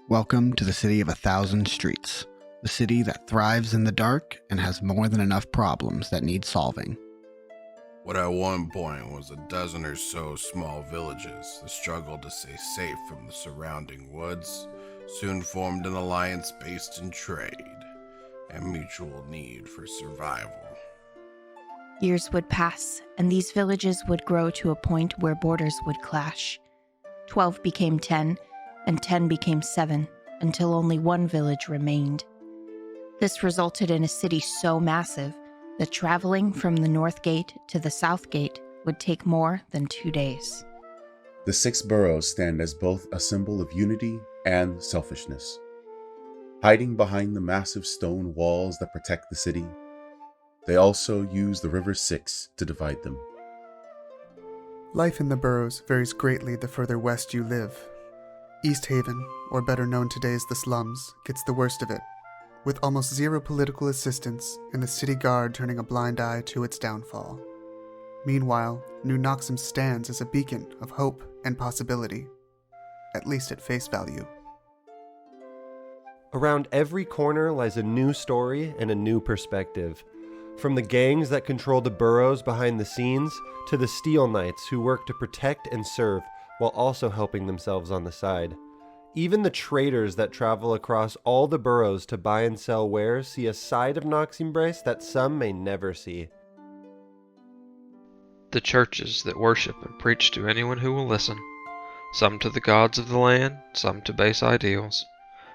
Welcome to the city of 1,000 streets, the city that thrives in the dark and has more than enough problems that need solving. What at one point was a dozen or so small villages that struggled to stay safe from the surrounding woods soon formed an alliance based in trade and mutual need for survival. Years would pass, and these villages would grow to a point where borders would clash. 12 became 10, and 10 became 7, until only one village remained. This resulted in a city so massive that traveling from the North Gate to the South Gate would take more than 2 days. The Six Boroughs stand as both a symbol of unity and selfishness. Hiding behind the massive stone walls that protect the city, they also use the River Styx to divide them. Life in the boroughs varies greatly the further west you live. East Haven, or better known today as the slums, gets the worst of it, with almost zero political assistance and the city guard turning a blind eye to its downfall. Meanwhile, New Noximbres stands as a beacon of hope and possibility, at least at face value. Around every corner lies a new story and a new perspective. From the gangs that control the boroughs behind the scenes, to the Steel Knights who work to protect and serve while also helping themselves on the side. Even the traders that travel across all the boroughs to buy and sell wares see a side of Noximbres that some may never see. The churches that worship and preach to anyone who will listen, some to the gods of the land, some to base ideals,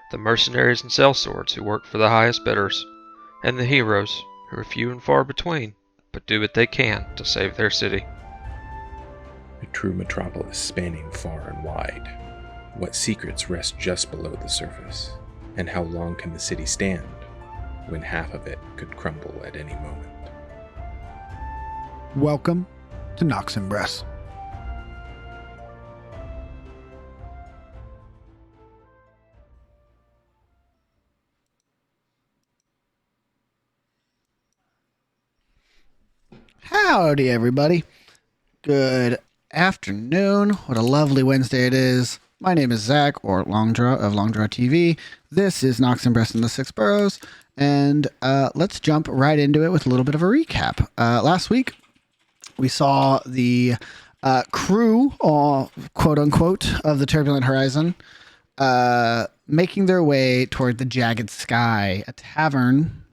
the mercenaries and sellswords who work for the highest bidders, and the heroes who are few and far between, but do what they can to save their city. A true metropolis spanning far and wide. What secrets rest just below the surface? And how long can the city stand when half of it could crumble at any moment? Welcome to Noximbres. Howdy, everybody. Good afternoon. What a lovely Wednesday it is. My name is Zach, or Longdraw of Longdraw TV. This is Noximbres in the Six Boroughs, and let's jump right into it with a little bit of a recap. Last week, we saw the crew, quote-unquote, of the Turbulent Horizon making their way toward the Jagged Sky, a tavern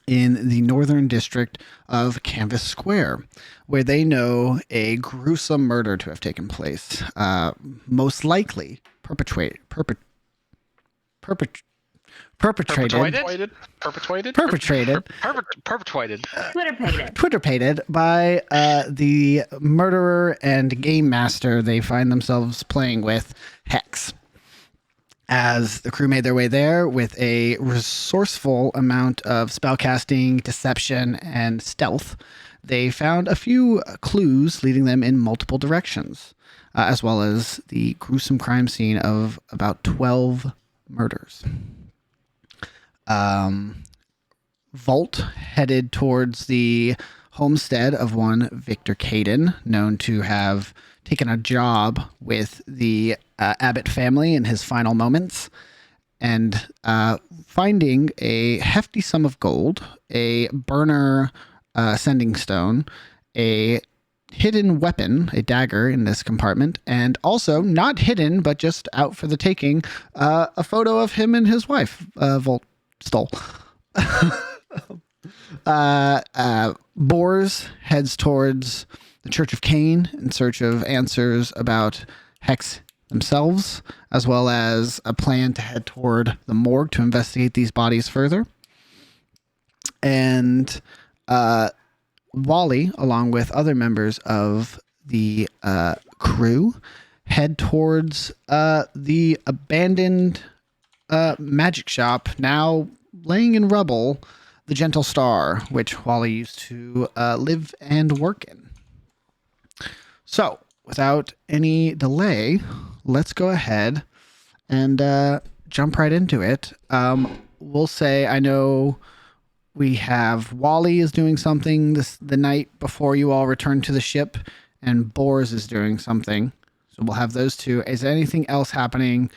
in the northern district of Canvas Square, where they know a gruesome murder to have taken place, most likely perpetrated by the murderer and game master they find themselves playing with, Hex. As the crew made their way there with a resourceful amount of spellcasting, deception, and stealth, they found a few clues leading them in multiple directions, as well as the gruesome crime scene of about 12 murders. Volt headed towards the homestead of one Victor Caden, known to have taken a job with the Abbott family in his final moments, and finding a hefty sum of gold, a burner sending stone, a hidden weapon, a dagger in this compartment, and also not hidden but just out for the taking, a photo of him and his wife. Volt stole. Bors heads towards the Church of Cain in search of answers about Hex themselves, as well as a plan to head toward the morgue to investigate these bodies further. And Wally, along with other members of the crew, head towards the abandoned magic shop, now laying in rubble, the Gentle Star, which Wally used to live and work in. So, without any delay, let's go ahead and jump right into it. We'll say, I know we have Wally is doing something the night before you all return to the ship, and Bors is doing something. So we'll have those two. Is there anything else happening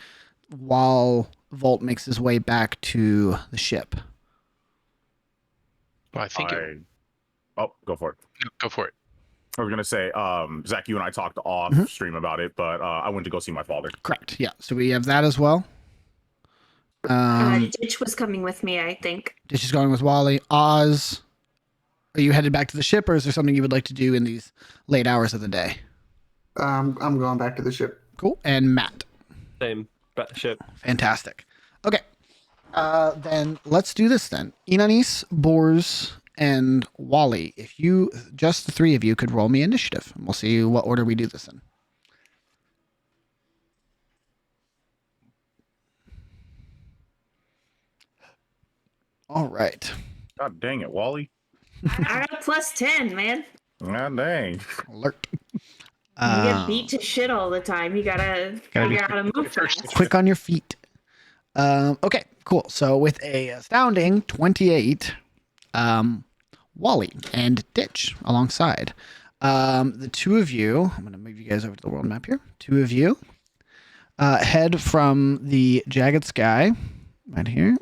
while Volt makes his way back to the ship. Well, I think Oh, go for it. go for it. I was gonna say, Zach, you and I talked off stream about it, but I went to go see my father. Correct. Yeah. So we have that as well. Ditch was coming with me, I think. Ditch is going with Wally. Oz, are you headed back to the ship, or is there something you would like to do in these late hours of the day? I'm going back to the ship. Cool. And Matt. Same ship. Fantastic. Okay. Then let's do this then. Inanis, Bors, and Wally. If you, just the three of you, could roll me initiative, and we'll see what order we do this in. All right. God dang it, Wally. I got plus 10, man. God dang. Alert. You get beat to shit all the time. You gotta figure out how to move fast. Quick on your feet. Okay, cool. So with a astounding 28, Wally and Ditch alongside. The two of you, I'm going to move you guys over to the world map here. Two of you head from the Jagged Sky right here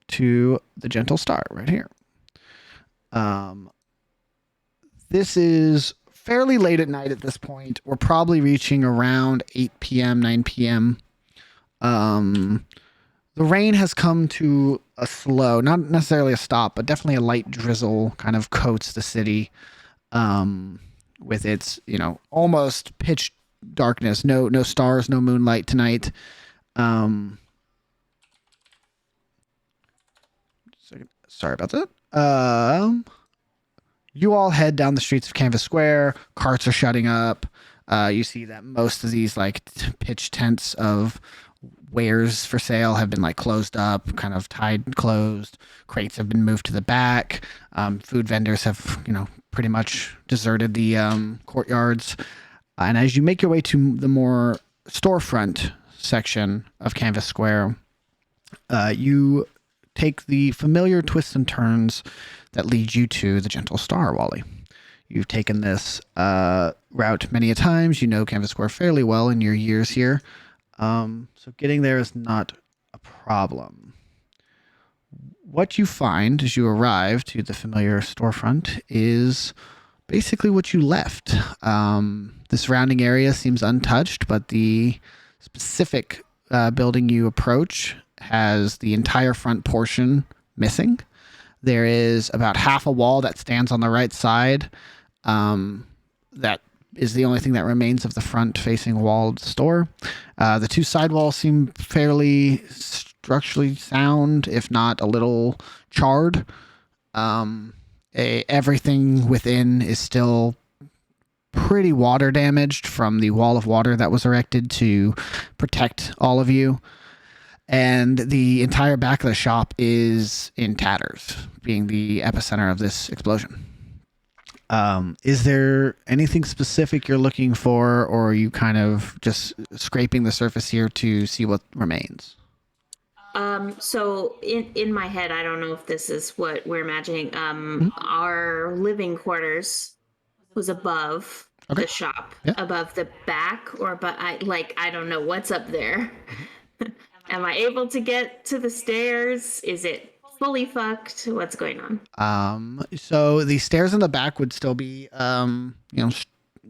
to the Gentle Star right here. This is fairly late at night at this point. We're probably reaching around 8 p.m., 9 p.m. The rain has come to a slow, not necessarily a stop, but definitely a light drizzle kind of coats the city with its, almost pitch darkness. No stars, no moonlight tonight. Sorry about that. You all head down the streets of Canvas Square. Carts are shutting up. You see that most of these pitch tents of wares for sale have been closed up, kind of tied closed. Crates have been moved to the back. Food vendors have, pretty much deserted the courtyards. And as you make your way to the more storefront section of Canvas Square, you take the familiar twists and turns that lead you to the Gentle Star, Wally. You've taken this route many a times. You know Canvas Square fairly well in your years here. So getting there is not a problem. What you find as you arrive to the familiar storefront is basically what you left. The surrounding area seems untouched, but the specific building you approach has the entire front portion missing. There is about half a wall that stands on the right side. That is the only thing that remains of the front-facing wall of the store. The two side walls seem fairly structurally sound, if not a little charred. Everything within is still pretty water damaged from the wall of water that was erected to protect all of you. And the entire back of the shop is in tatters, being the epicenter of this explosion. Is there anything specific you're looking for, or are you kind of just scraping the surface here to see what remains? So in my head, I don't know if this is what we're imagining. Our living quarters was above the shop, above the back, or but I don't know what's up there. Am I able to get to the stairs? Is it fully fucked? What's going on? So the stairs in the back would still be,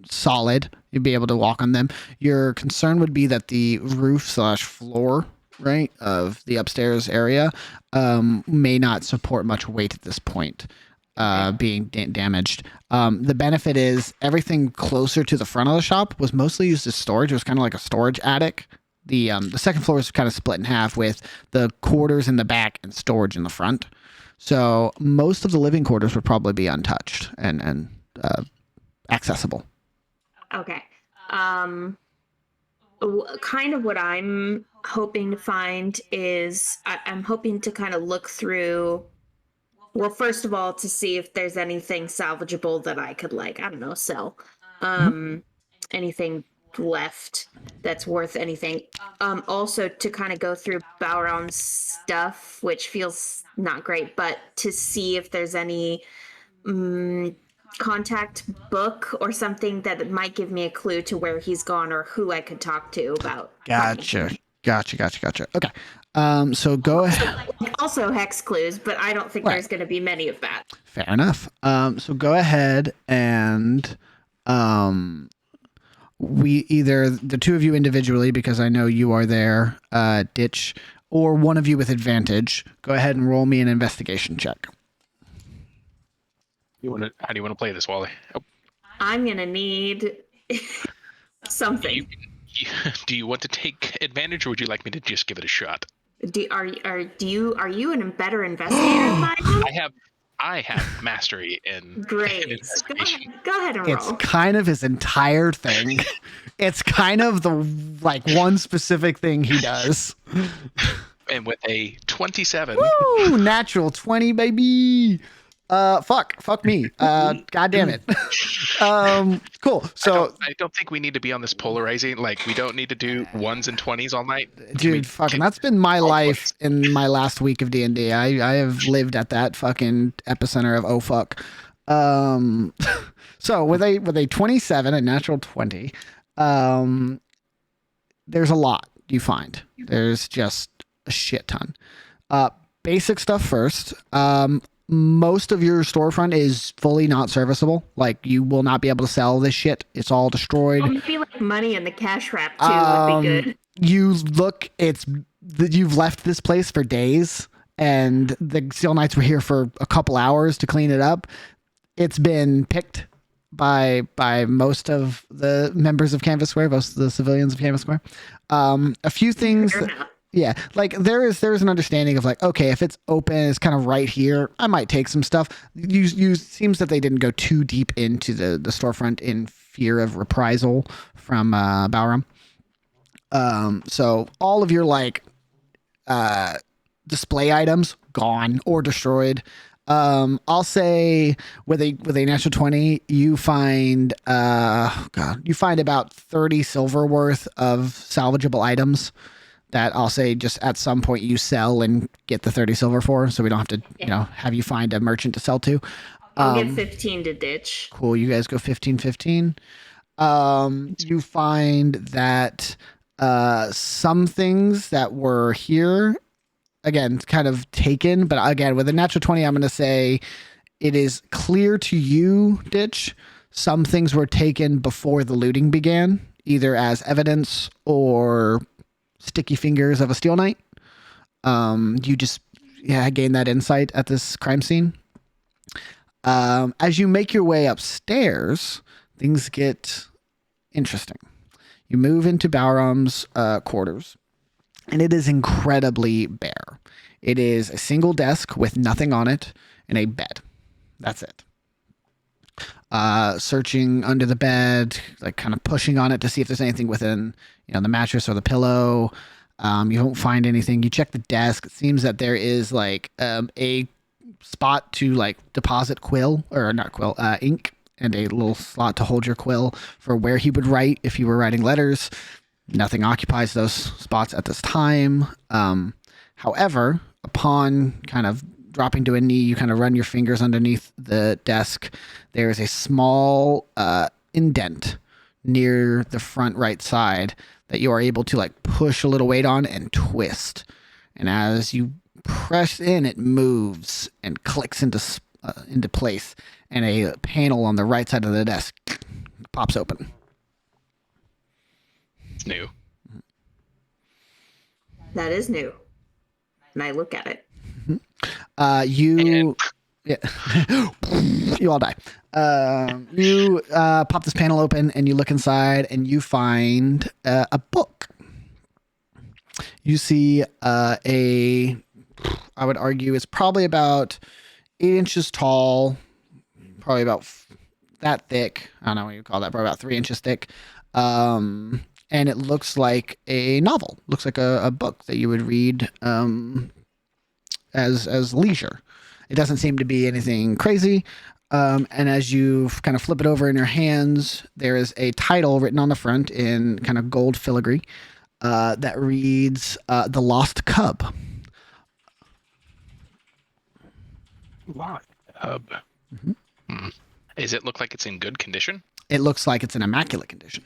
solid. You'd be able to walk on them. Your concern would be that the roof/floor, right, of the upstairs area, may not support much weight at this point, being damaged. The benefit is everything closer to the front of the shop was mostly used as storage. It was kind of like a storage attic. The second floor is kind of split in half with the quarters in the back and storage in the front. So most of the living quarters would probably be untouched and accessible. Okay. Kind of what I'm hoping to find is I'm hoping to kind of look through. Well, first of all, to see if there's anything salvageable that I could sell. Anything left that's worth anything. Also to kind of go through Bowron's stuff, which feels not great, but to see if there's any contact book or something that might give me a clue to where he's gone or who I could talk to about. Gotcha. Gotcha. Okay. So go ahead. Also hex clues, but I don't think Right. there's going to be many of that. Fair enough. So go ahead and we either the two of you individually, because I know you are there, Ditch, or one of you with advantage. Go ahead and roll me an investigation check. How do you want to play this, Wally? Oh, I'm going to need something. do you want to take advantage, or would you like me to just give it a shot? Are you a better investigator than I am? I have mastery in Great. investigation. Go ahead and It's roll. kind of his entire thing. It's kind of the one specific thing he does. And with a 27. Woo! Natural 20, baby. Fuck me. God damn it. Cool. So, I don't think we need to be on this polarizing. Like, we don't need to do 1s and 20s all night. dude, fucking, that's been my life in my last week of D&D. I have lived at that fucking epicenter of oh fuck. So with a 27, a natural 20, there's a lot you find. There's just a shit ton. Basic stuff first. Most of your storefront is fully not serviceable. Like, you will not be able to sell this shit. It's all destroyed. Maybe like money in the cash wrap too would be good. You look, you've left this place for days, and the Steel Knights were here for a couple hours to clean it up. It's been picked by most of the members of Canvas Square, most of the civilians of Canvas Square. A few things. Yeah, like there's an understanding of like, okay, if it's open, it's kind of right here, I might take some stuff. You seems that they didn't go too deep into the storefront in fear of reprisal from Balram. So all of your like display items gone or destroyed. I'll say with a natural 20, you find about 30 silver worth of salvageable items that I'll say just at some point you sell and get the 30 silver for, so we don't have to, have you find a merchant to sell to. I'll get 15 to Ditch. Cool. You guys go 15. You find that some things that were here, again, kind of taken, but again, with a natural 20, I'm going to say it is clear to you, Ditch, some things were taken before the looting began, either as evidence or sticky fingers of a Steel Knight. You just gain that insight at this crime scene. As you make your way upstairs, things get interesting. You move into Balram's quarters, and it is incredibly bare. It is a single desk with nothing on it and a bed. That's it. Searching under the bed, like kind of pushing on it to see if there's anything within, the mattress or the pillow. You don't find anything. You check the desk. It seems that there is like a spot to like deposit ink, and a little slot to hold your quill for where he would write if you were writing letters. Nothing occupies those spots at this time. However, upon kind of dropping to a knee, you kind of run your fingers underneath the desk. There is a small indent near the front right side that you are able to like push a little weight on and twist. And as you press in, it moves and clicks into place, and a panel on the right side of the desk pops open. It's new. That is new. And I look at it. You all die. You pop this panel open and you look inside and you find a book. You see I would argue it's probably about 8 inches tall, probably about that thick. I don't know what you call that, probably about 3 inches thick. And it looks like a novel. Looks like a book that you would read as leisure. It doesn't seem to be anything crazy. And as you kind of flip it over in your hands, there is a title written on the front in kind of gold filigree that reads The Lost Cub. Lost Cub. Mm-hmm. Does it look like it's in good condition? It looks like it's in immaculate condition.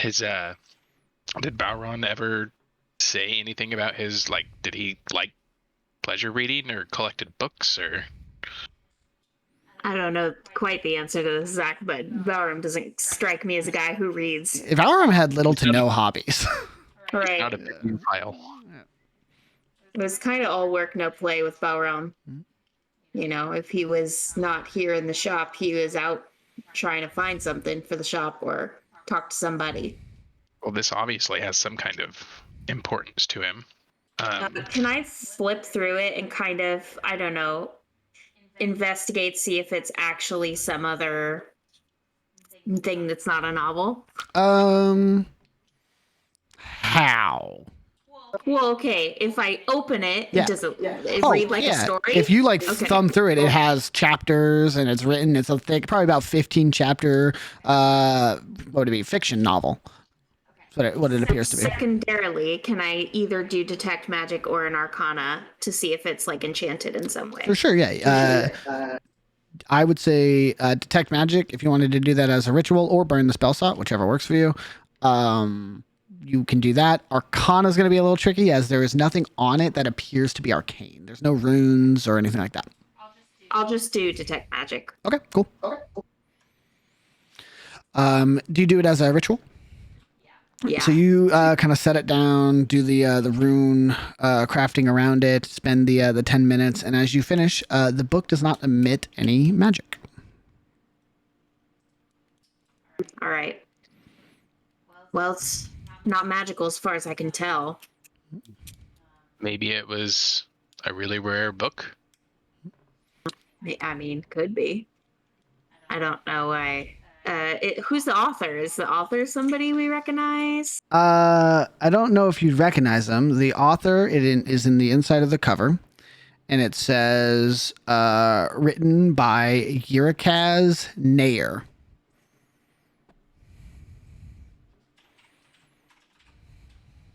Did Balron ever say anything about his, like, did he like pleasure reading or collected books or? I don't know quite the answer to this, Zach, but Valram doesn't strike me as a guy who reads. Valram had little to no hobbies. Right. Not a big file. It was kind of all work, no play with Balram. You know, if he was not here in the shop, he was out trying to find something for the shop or talk to somebody. Well, this obviously has some kind of importance to him. Can I flip through it and kind of, I don't know, investigate, see if it's actually some other thing that's not a novel? How? Well, okay, if I open it, Yeah. does it read like a story? If you like Okay. thumb through it, it has chapters and it's written. It's a thick, probably about 15 chapter. What would it be? Fiction novel. That's what it appears to be. Secondarily, can I either do detect magic or an arcana to see if it's like enchanted in some way? For sure, yeah. I would say detect magic if you wanted to do that as a ritual, or burn the spell slot, whichever works for you. You can do that. Arcana is going to be a little tricky, as there is nothing on it that appears to be arcane. There's no runes or anything like that. I'll just do detect magic. Okay, cool. Do you do it as a ritual? Yeah. So you kind of set it down, do the rune crafting around it, spend the 10 minutes, and as you finish, the book does not emit any magic. All right. Well, it's not magical as far as I can tell. Maybe it was a really rare book. I mean, could be. I don't know why. Who's the author? Is the author somebody we recognize? I don't know if you'd recognize them. The author is in the inside of the cover, and it says written by Yurikaz Nair.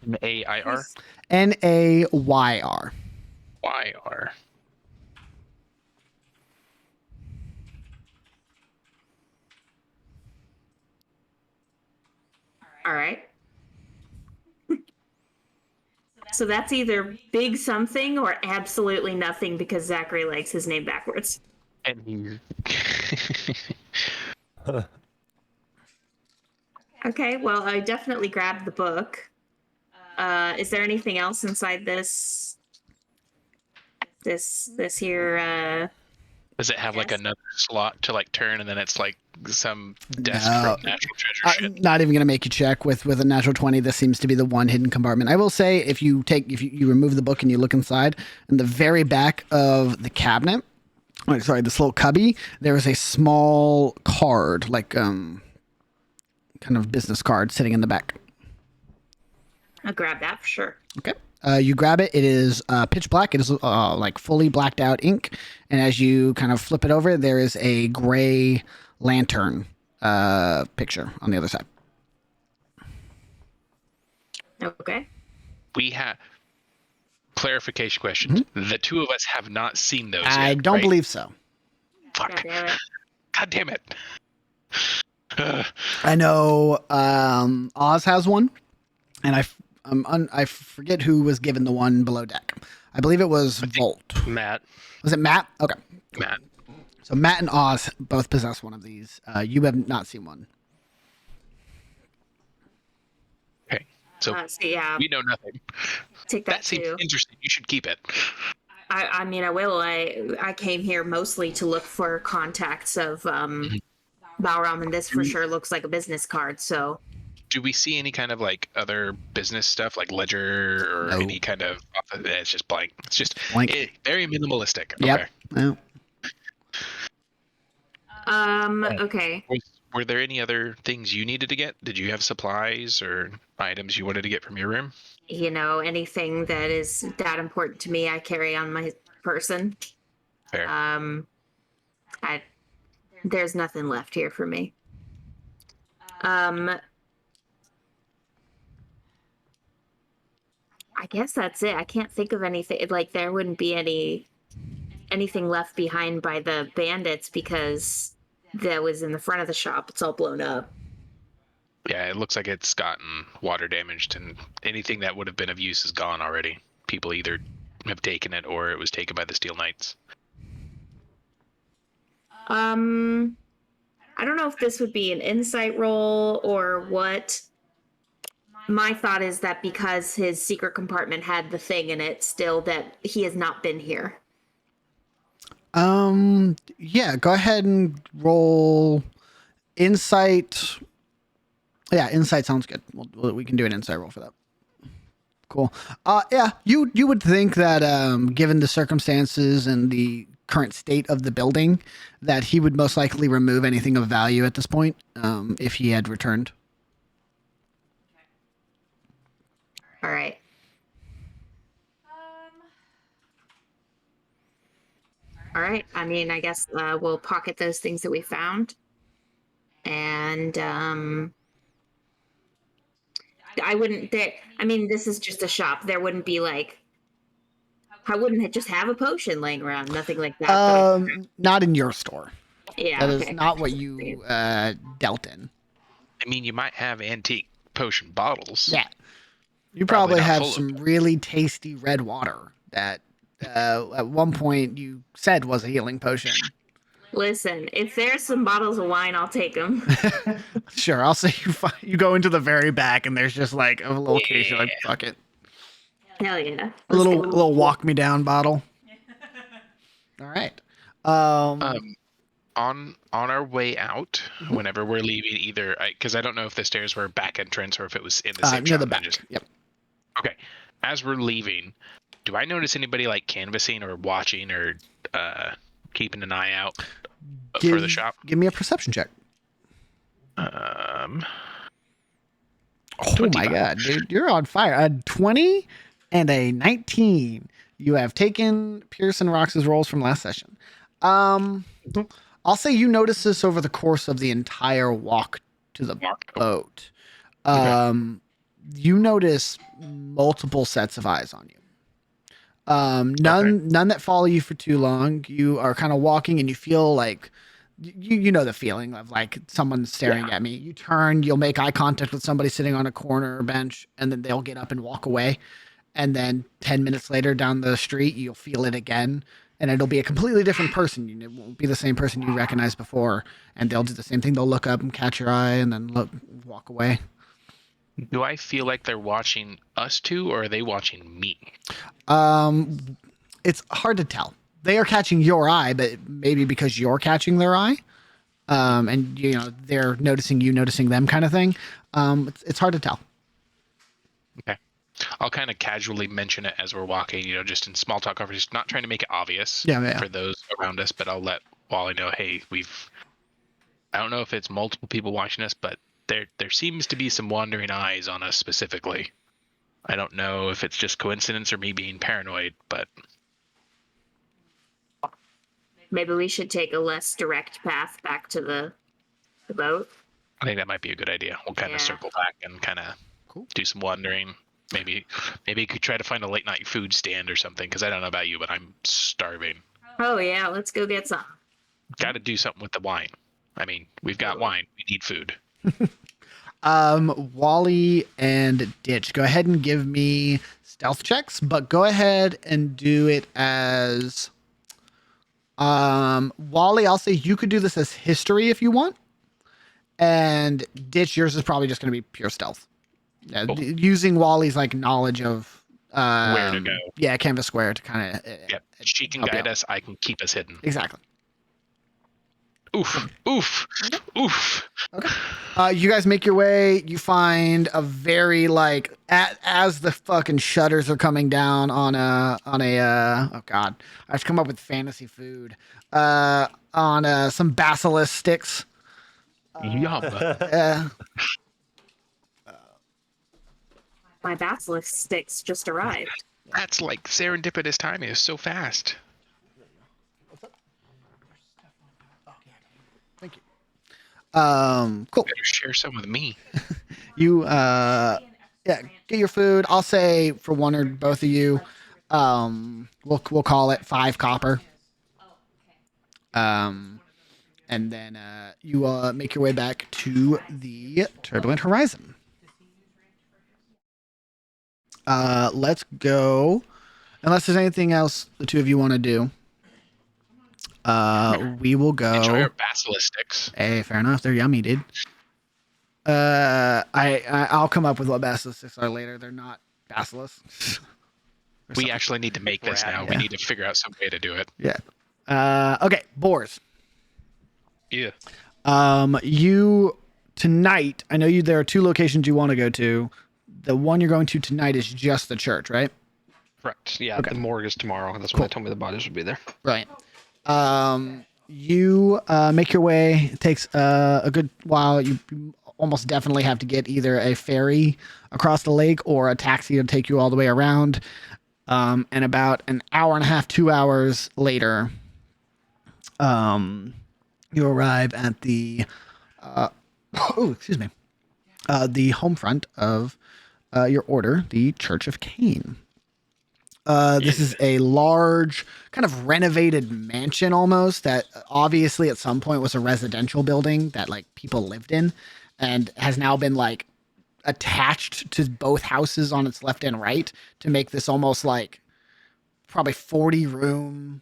Nair? Nayr. YR. All right. So that's either big something or absolutely nothing because Zachary likes his name backwards. And he. Okay, well, I definitely grabbed the book. Is there anything else inside this here? Does it have like Yes. another slot to like turn, and then it's like some desk No. from Natural Treasure shit? Not even going to make you check with a natural 20. This seems to be the one hidden compartment. I will say, if you remove the book and you look inside, in the very back of the cabinet, this little cubby, there is a small card, like kind of business card, sitting in the back. I'll grab that for sure. Okay. You grab it. It is pitch black. It is like fully blacked out ink. And as you kind of flip it over, there is a gray lantern picture on the other side. Okay. We have clarification question. The two of us have not seen those yet. I don't right? believe so. Fuck. God damn it. God damn it. I know Oz has one, and I forget who was given the one below deck. I believe it was Volt. Matt. Was it Matt? Okay. Matt. So Matt and Oz both possess one of these. You have not seen one. Okay. So So yeah, we know nothing. take that That seems too. interesting. You should keep it. I mean, I will. I came here mostly to look for contacts of Balram, and this for sure looks like a business card. So Do we see any kind of like other business stuff, like ledger or No. any kind of? It's just blank. It's just Blank. very minimalistic. Yep. Okay. No. okay. Were there any other things you needed to get? Did you have supplies or items you wanted to get from your room? You know, anything that is that important to me, I carry on my person. Fair. There's nothing left here for me. I guess that's it. I can't think of anything. Like there wouldn't be anything left behind by the bandits because that was in the front of the shop. It's all blown up. Yeah, it looks like it's gotten water damaged, and anything that would have been of use is gone already. People either have taken it or it was taken by the Steel Knights. I don't know if this would be an insight roll or what. My thought is that because his secret compartment had the thing in it still, that he has not been here. Yeah, go ahead and roll insight. Yeah, insight sounds good. We can do an insight roll for that. Cool. Yeah, you would think that given the circumstances and the current state of the building, that he would most likely remove anything of value at this point, if he had returned. All right. All right. I mean, I guess we'll pocket those things that we found. And I wouldn't. I mean, this is just a shop. There wouldn't be like. I wouldn't just have a potion laying around. Nothing like that. Not in your store. Yeah. That okay. is not what you dealt in. I mean, you might have antique potion bottles. Yeah. You probably not have full of some really tasty red water that at one point you said was a healing potion. Listen, if there's some bottles of wine, I'll take them. Sure, I'll say you go into the very back and there's just like a little case. You're like, fuck it. Hell yeah. A little walk me down bottle. All right. On our way out, whenever we're leaving, either because I don't know if the stairs were back entrance or if it was in the same near shop. the back. Yep. Okay. As we're leaving, do I notice anybody like canvassing or watching or keeping an eye out for the shop? Give me a perception check. Oh 25. my god, dude, you're on fire. A 20 and a 19. You have taken Pearson Rox's rolls from last session. I'll say you notice this over the course of the entire walk to the boat. You notice multiple sets of eyes on you. None that follow you for too long. You are kind of walking and you feel like you know the feeling of like someone staring at me. You turn, you'll make eye contact with somebody sitting on a corner or bench, and then they'll get up and walk away. And then 10 minutes later down the street, you'll feel it again. And it'll be a completely different person. It won't be the same person you recognized before. And they'll do the same thing. They'll look up and catch your eye and then walk away. Do I feel like they're watching us two, or are they watching me? It's hard to tell. They are catching your eye, but maybe because you're catching their eye, and they're noticing you, noticing them, kind of thing. It's hard to tell. Okay, I'll kind of casually mention it as we're walking. Just in small talk conversation, not trying to make it obvious for those around us, but I'll let Wally know. Hey, I don't know if it's multiple people watching us, but there seems to be some wandering eyes on us specifically. I don't know if it's just coincidence or me being paranoid, but Maybe we should take a less direct path back to the boat. I think that might be a good idea. We'll kind of circle back and kind of do some wandering. Maybe you could try to find a late night food stand or something, because I don't know about you, but I'm starving. Oh yeah, let's go get some. Got to do something with the wine. I mean, we've got wine. We need food. Wally and Ditch, go ahead and give me stealth checks, but go ahead and do it as Wally. I'll say you could do this as history if you want, and Ditch, yours is probably just going to be pure stealth. Cool. Using Wally's like knowledge of where to go. Yeah, Canvas Square to kind of. Yep. She can guide us. I can keep us hidden. Exactly. Oof. Okay. You guys make your way. You find a very as the fucking shutters are coming down on a oh god, I have to come up with fantasy food. On some basilisk sticks. Yum. My basilisk sticks just arrived. That's like serendipitous timing. It's so fast. Thank you. Cool. Better share some with me. You get your food. I'll say for one or both of you, we'll call it 5 copper. And and then you make your way back to the Turbulent Horizon. Let's go. Unless there's anything else the two of you want to do, we will go. Enjoy our basilistics. Hey, fair enough. They're yummy, dude. I'll come up with what basilisks are later. They're not basilisks. We actually need to make this now. Yeah. We need to figure out some way to do it. Yeah. Okay, boars. Yeah. You tonight. I know there are two locations you want to go to. The one you're going to tonight is just the church, right? Correct. Yeah, Okay. the morgue is tomorrow. That's Cool. when they told me the bodies would be there. Right. You make your way. It takes a good while. You almost definitely have to get either a ferry across the lake or a taxi to take you all the way around. And about an hour and a half, 2 hours later, you arrive at the the home front of your order, the Church of Cain. This is a large, kind of renovated mansion almost that obviously at some point was a residential building that like people lived in and has now been like attached to both houses on its left and right to make this almost like probably 40-room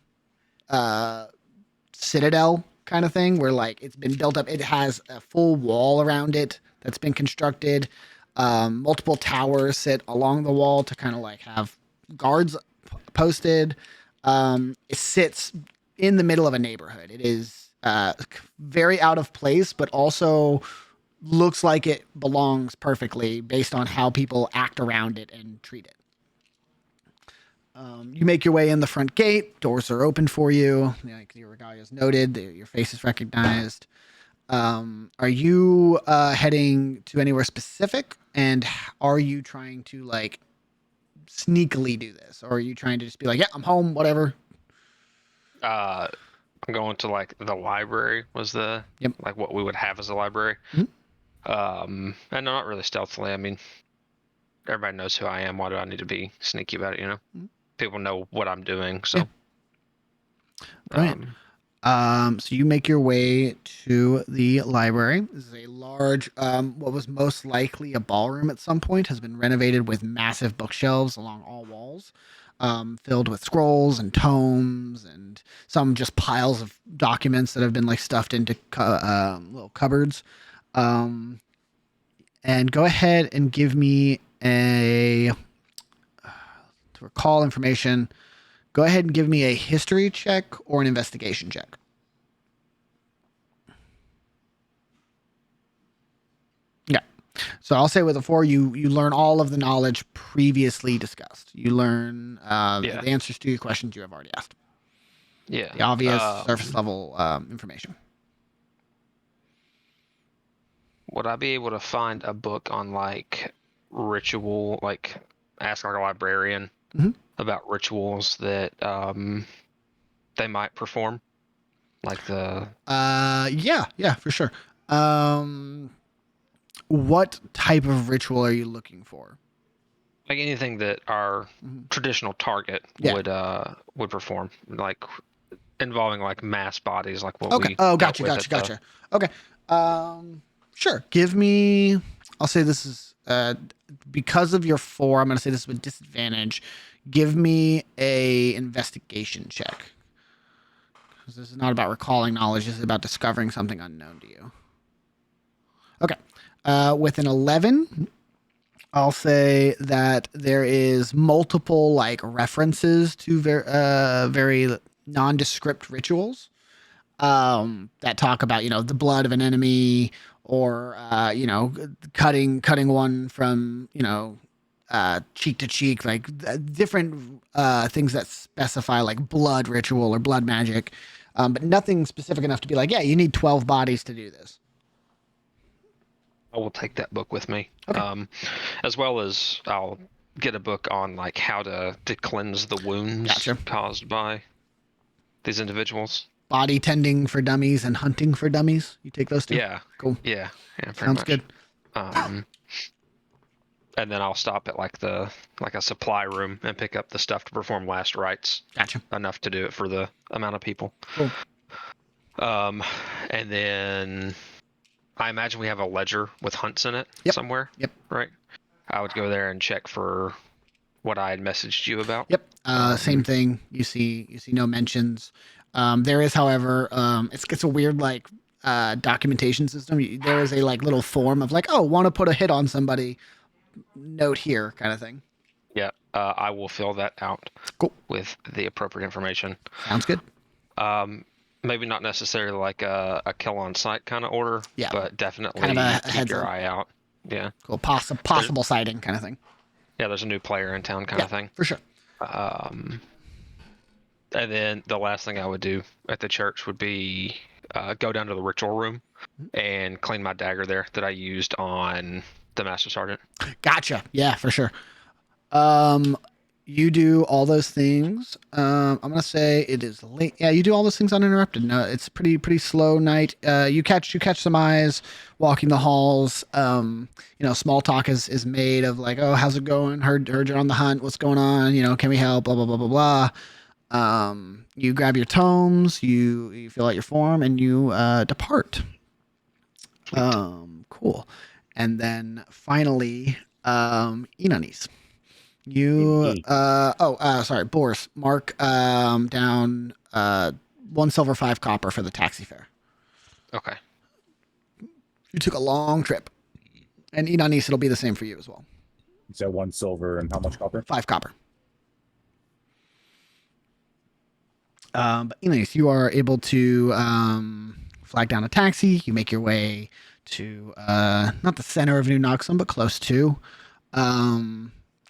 citadel kind of thing where like it's been built up. It has a full wall around it that's been constructed. Multiple towers sit along the wall to kind of like have guards posted. It sits in the middle of a neighborhood. It is very out of place, but also looks like it belongs perfectly based on how people act around it and treat it. You make your way in the front gate. Doors are open for you. Like your regalia is noted. Your face is recognized. Are you heading to anywhere specific? And are you trying to like sneakily do this? Or are you trying to just be like, yeah, I'm home, whatever? I'm going to like the library was the like what we would have as a library. Mm-hmm. And not really stealthily. I mean, everybody knows who I am. Why do I need to be sneaky about it? You know, people know what I'm doing. So, right. So you make your way to the library. This is a large, what was most likely a ballroom at some point, has been renovated with massive bookshelves along all walls, filled with scrolls and tomes and some just piles of documents that have been like stuffed into little cupboards. And go ahead and give me to recall information. Go ahead and give me a history check or an investigation check. Yeah. So I'll say with a 4, you learn all of the knowledge previously discussed. You learn the answers to your questions you have already asked. Yeah. The obvious surface level information. Would I be able to find a book on like ritual, like ask like a librarian about rituals that they might perform? Like the yeah, for sure. What type of ritual are you looking for? Like anything that our traditional target would perform, like involving like mass bodies, like what we gotcha. Okay. Sure. Give me, I'll say this is, because of your 4, I'm going to say this with disadvantage. Give me a investigation check. Because this is not about recalling knowledge. This is about discovering something unknown to you. Okay. With an 11, I'll say that there is multiple like references to very nondescript rituals that talk about, the blood of an enemy or, cutting one from, cheek to cheek, like different things that specify like blood ritual or blood magic, but nothing specific enough to be like, yeah, you need 12 bodies to do this. I will take that book with me. Okay. As well as I'll get a book on like how to cleanse the wounds caused by these individuals. Body tending for dummies and hunting for dummies. You take those two? Yeah. Cool. Yeah. Sounds much. Good. And then I'll stop at like a supply room and pick up the stuff to perform last rites. Gotcha. Enough to do it for the amount of people. Cool. And then I imagine we have a ledger with hunts in it somewhere. Yep. Right. I would go there and check for what I had messaged you about. Yep. Same thing. You see no mentions. There is, however, it's a weird like documentation system. There is a like little form of like, oh, want to put a hit on somebody, note here kind of thing. Yeah. I will fill that out. Cool. With the appropriate information. Sounds good. Maybe not necessarily like a kill on sight kind of order. Yeah. But definitely kind of a keep heads your up. eye out. Yeah. Cool. Possible sighting kind of thing. Yeah, there's a new player in town kind of thing. For sure. And then the last thing I would do at the church would be go down to the ritual room and clean my dagger there that I used on the Master Sergeant. Gotcha. Yeah, for sure. You do all those things. I'm gonna say it is late. Yeah, you do all those things uninterrupted. No, it's pretty slow night. You catch some eyes walking the halls. Small talk is made of like, oh, how's it going? Heard you're on the hunt. What's going on? Can we help? Blah blah blah blah blah. You grab your tomes. You fill out your form, and you depart. Cool. And then finally, Inanis. Sorry, Boris. Mark down 1 silver 5 copper for the taxi fare. Okay. You took a long trip. And Inanis, it'll be the same for you as well. You said 1 silver and how much copper? 5 copper. But Inanis, you are able to flag down a taxi. You make your way to not the center of New Noxum, but close to.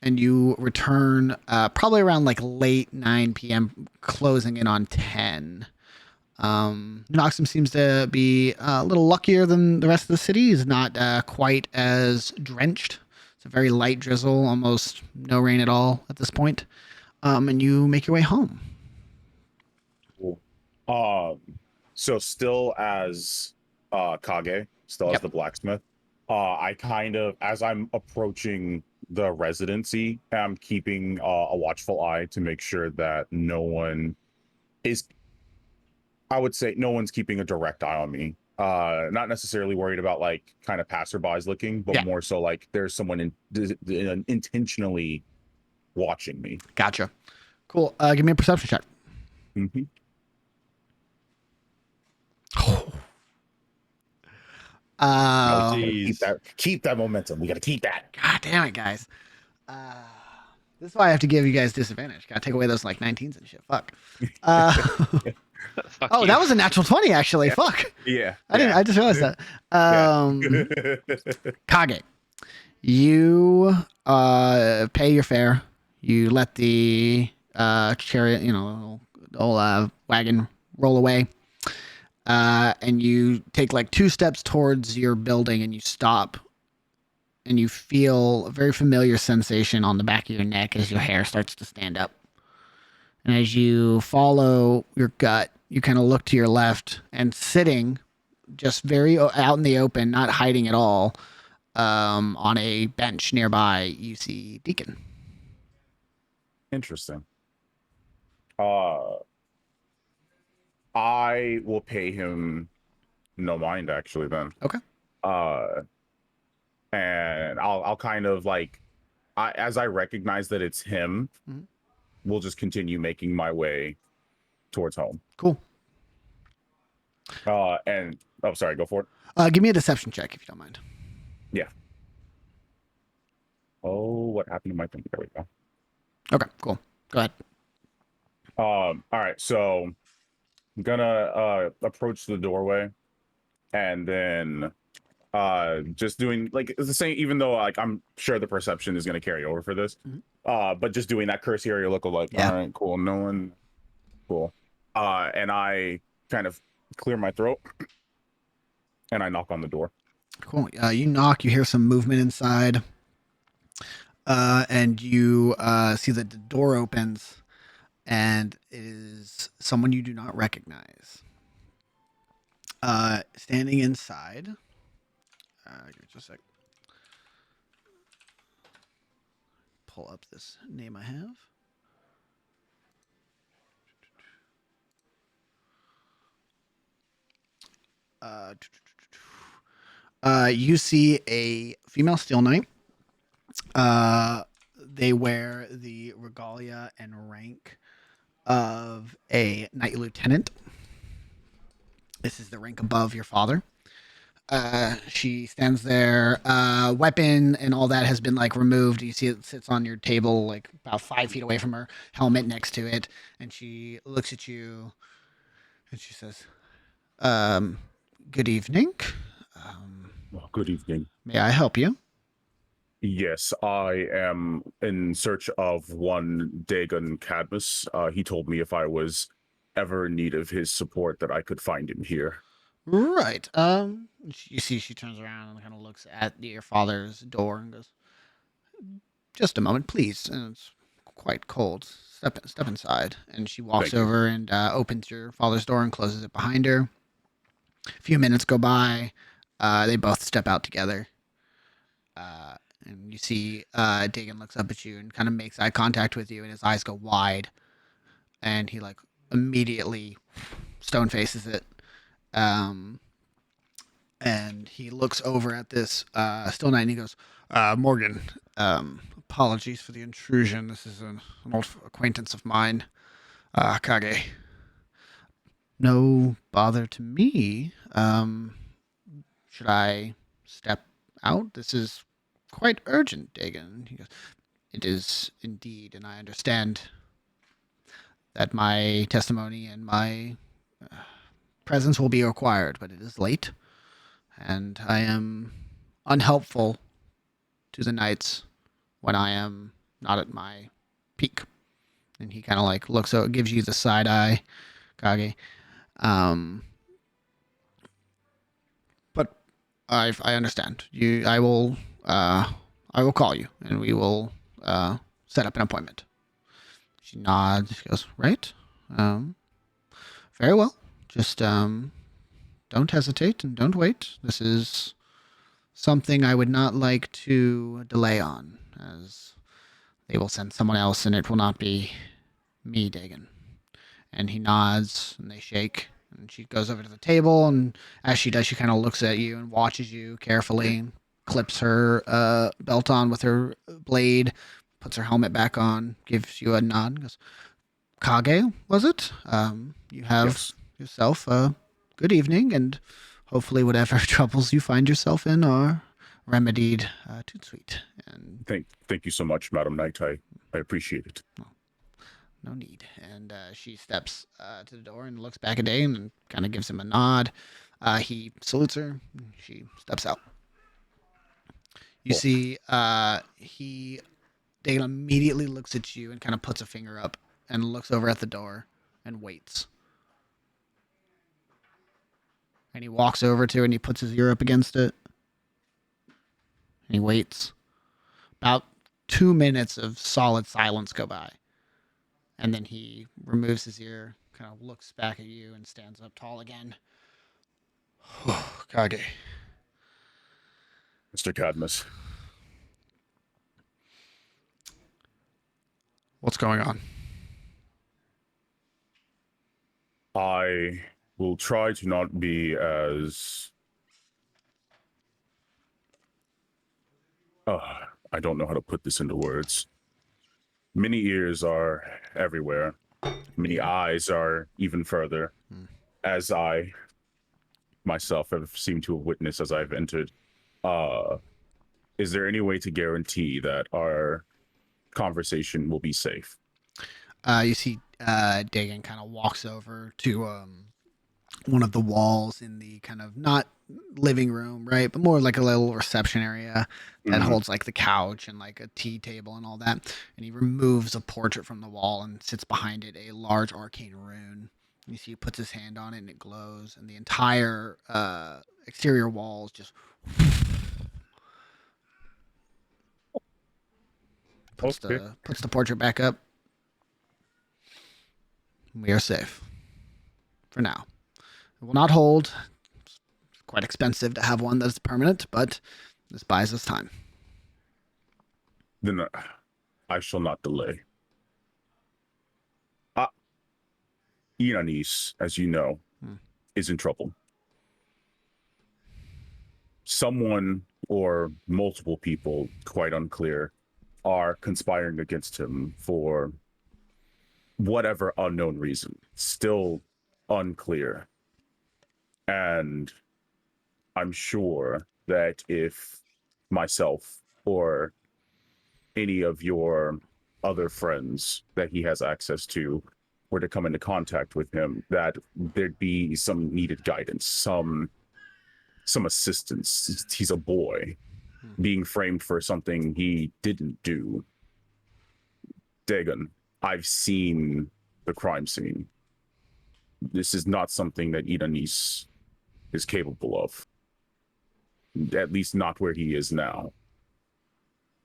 And you return probably around like late 9 p.m., closing in on 10. Noxum seems to be a little luckier than the rest of the city. It's not quite as drenched. It's a very light drizzle, almost no rain at all at this point. And you make your way home. Cool. So still as Kage, still as the blacksmith, I kind of, as I'm approaching the residency, I'm keeping a watchful eye to make sure that no one is, I would say no one's keeping a direct eye on me. Not necessarily worried about like kind of passerbys looking, but more so like there's someone intentionally watching me. Gotcha. Cool. Give me a perception check. Mm-hmm. Keep that momentum. We got to keep that. God damn it, guys. This is why I have to give you guys disadvantage. Got to take away those like 19s and shit. Fuck. Oh, that was a natural 20 actually. Yeah. Fuck. Yeah. I just realized that. Kage, you pay your fare. You let the chariot, old wagon roll away. And you take like 2 steps towards your building and you stop and you feel a very familiar sensation on the back of your neck as your hair starts to stand up. And as you follow your gut, you kind of look to your left and sitting just very out in the open, not hiding at all, on a bench nearby, you see Deacon. Interesting. I will pay him no mind actually then. Okay. And I'll kind of like, as I recognize that it's him, we'll just continue making my way towards home. Cool. And sorry, go for it. Give me a deception check if you don't mind. Yeah. Oh, what happened to my thing? There we go. Okay, cool. Go ahead. All right, so I'm gonna approach the doorway and then just doing like the same, even though like I'm sure the perception is gonna carry over for this, but just doing that cursory look of like, all right, cool, no one, cool. And I kind of clear my throat and I knock on the door. Cool. You knock, you hear some movement inside, and you see that the door opens and it is someone you do not recognize. Standing inside. Give me just a sec. Pull up this name I have. You see a female Steel Knight. They wear the regalia and rank of a knight lieutenant. This is the rank above your father. She stands there. Weapon and all that has been like removed. You see it sits on your table, like about 5 feet away from her. Helmet next to it, and she looks at you, and she says, "Good evening. Good evening. May I help you?" Yes, I am in search of one Dagon Cadmus. He told me if I was ever in need of his support that I could find him here. Right. You see, she turns around and kind of looks at your father's door and goes, "Just a moment, please. It's quite cold. Step inside." And she walks Thank you. over and opens your father's door and closes it behind her. A few minutes go by. They both step out together. And you see Dagon looks up at you and kind of makes eye contact with you, and his eyes go wide. And he like immediately stone faces it. And he looks over at this Still Knight and he goes, "Morgan, apologies for the intrusion. This is an old acquaintance of mine, Kage." "No bother to me. Should I step out? This is quite urgent, Dagon." He goes, "It is indeed, and I understand that my testimony and my presence will be required, but it is late, and I am unhelpful to the knights when I am not at my peak." And he kind of like looks out, gives you the side eye, Kage. But I understand you. I will call you, and we will set up an appointment. She nods. She goes, "Right. Very well. Just don't hesitate and don't wait. This is something I would not like to delay on, as they will send someone else, and it will not be me, Dagon." And he nods, and they shake. And she goes over to the table, and as she does, she kind of looks at you and watches you carefully, and clips her belt on with her blade, puts her helmet back on, gives you a nod, and goes, "Kage, was it? You have yourself a good evening, and hopefully whatever troubles you find yourself in are remedied to sweet." And Thank you so much, Madam Knight. I appreciate it. no need. And she steps to the door and looks back at Dagon and kind of gives him a nod. He salutes her. And she steps out. You see, Dagon immediately looks at you and kind of puts a finger up and looks over at the door and waits. And he walks over to it and he puts his ear up against it. And he waits. About 2 minutes of solid silence go by. And then he removes his ear, kind of looks back at you, and stands up tall again. "Kage." Mr. Cadmus. "What's going on?" I will try to not be as... I don't know how to put this into words. Many ears are everywhere. Many eyes are even further, as I myself have seemed to have witnessed as I've entered. Is there any way to guarantee that our conversation will be safe? You see Dagon kind of walks over to one of the walls in the kind of not living room, right, but more like a little reception area that holds like the couch and like a tea table and all that. And he removes a portrait from the wall and sits behind it a large arcane rune. You see he puts his hand on it and it glows, and the entire exterior walls just puts the portrait back up. We are safe for now. It will not hold. It's quite expensive to have one that is permanent, but this buys us time. Then I shall not delay. Ioannis, as you know, is in trouble. someone or multiple people, quite unclear, are conspiring against him for whatever unknown reason. Still unclear. And I'm sure that if myself or any of your other friends that he has access to were to come into contact with him, that there'd be some needed guidance, some assistance. He's a boy being framed for something he didn't do. Dagon, I've seen the crime scene. This is not something that Idanis is capable of. At least not where he is now.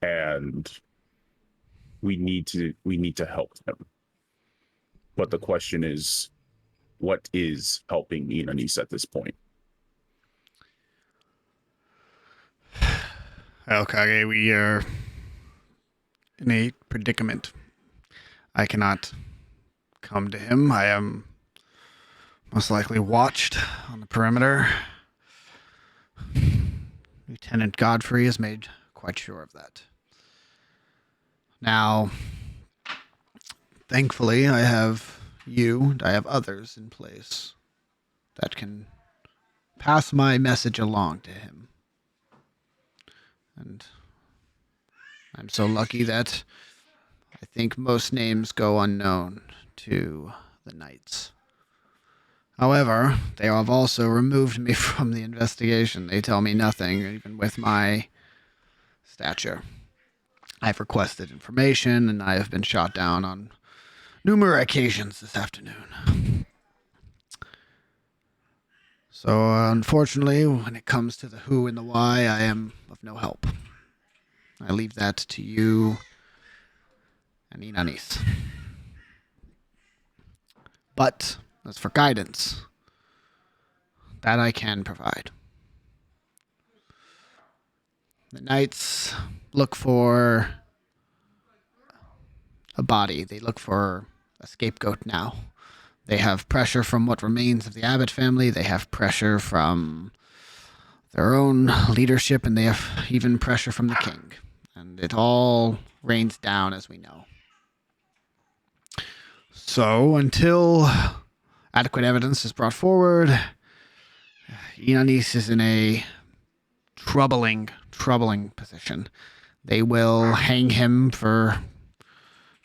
And we need to help him. But the question is, what is helping Idanis at this point? Okay, we are in a predicament. I cannot come to him. I am most likely watched on the perimeter. Lieutenant Godfrey has made quite sure of that. Now, thankfully, I have you and I have others in place that can pass my message along to him. And I'm so lucky that I think most names go unknown to the Knights. However, they have also removed me from the investigation. They tell me nothing, even with my stature. I've requested information, and I have been shot down on numerous occasions this afternoon. So, unfortunately, when it comes to the who and the why, I am of no help. I leave that to you and Inanis. But, as for guidance, that I can provide. The Knights look for a body. They look for a scapegoat now. They have pressure from what remains of the Abbott family. They have pressure from their own leadership, and they have even pressure from the king. And it all rains down, as we know. So, until adequate evidence is brought forward, Inanis is in a troubling position. They will hang him for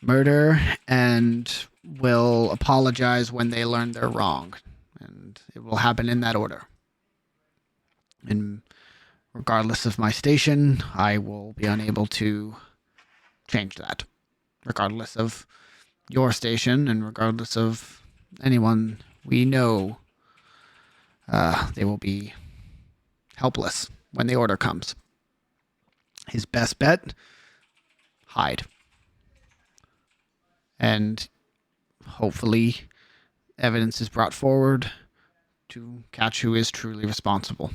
murder and will apologize when they learn they're wrong. And it will happen in that order. And regardless of my station, I will be unable to change that. Regardless of your station and regardless of anyone we know, they will be helpless when the order comes. His best bet, hide. And hopefully evidence is brought forward to catch who is truly responsible.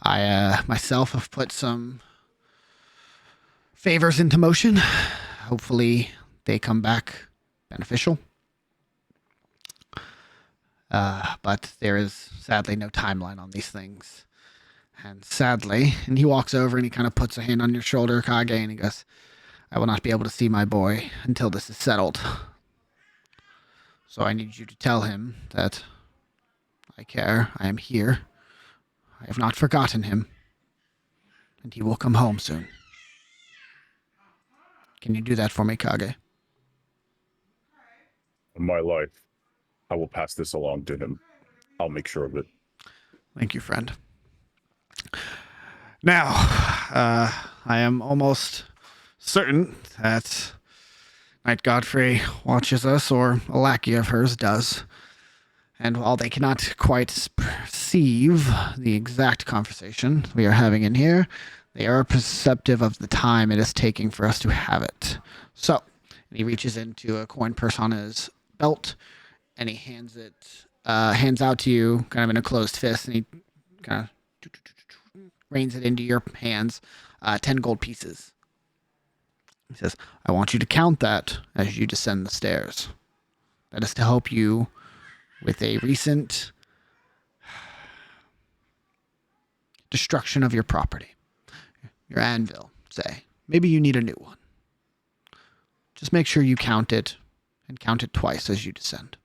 I myself have put some favors into motion. Hopefully they come back beneficial. But there is sadly no timeline on these things. And sadly, and he walks over and he kind of puts a hand on your shoulder, Kage, and he goes, I will not be able to see my boy until this is settled. So I need you to tell him that I care, I am here, I have not forgotten him, and he will come home soon. Can you do that for me, Kage? In my life, I will pass this along to him. I'll make sure of it. Thank you, friend. Now, I am almost certain that Knight Godfrey watches us, or a lackey of hers does. And while they cannot quite perceive the exact conversation we are having in here, they are perceptive of the time it is taking for us to have it. So, and he reaches into a coin purse on his belt, and he hands out to you, kind of in a closed fist, and he kind of rains it into your hands, 10 gold pieces. He says, I want you to count that as you descend the stairs. That is to help you with a recent destruction of your property. Your anvil, say. Maybe you need a new one. Just make sure you count it, and count it twice as you descend.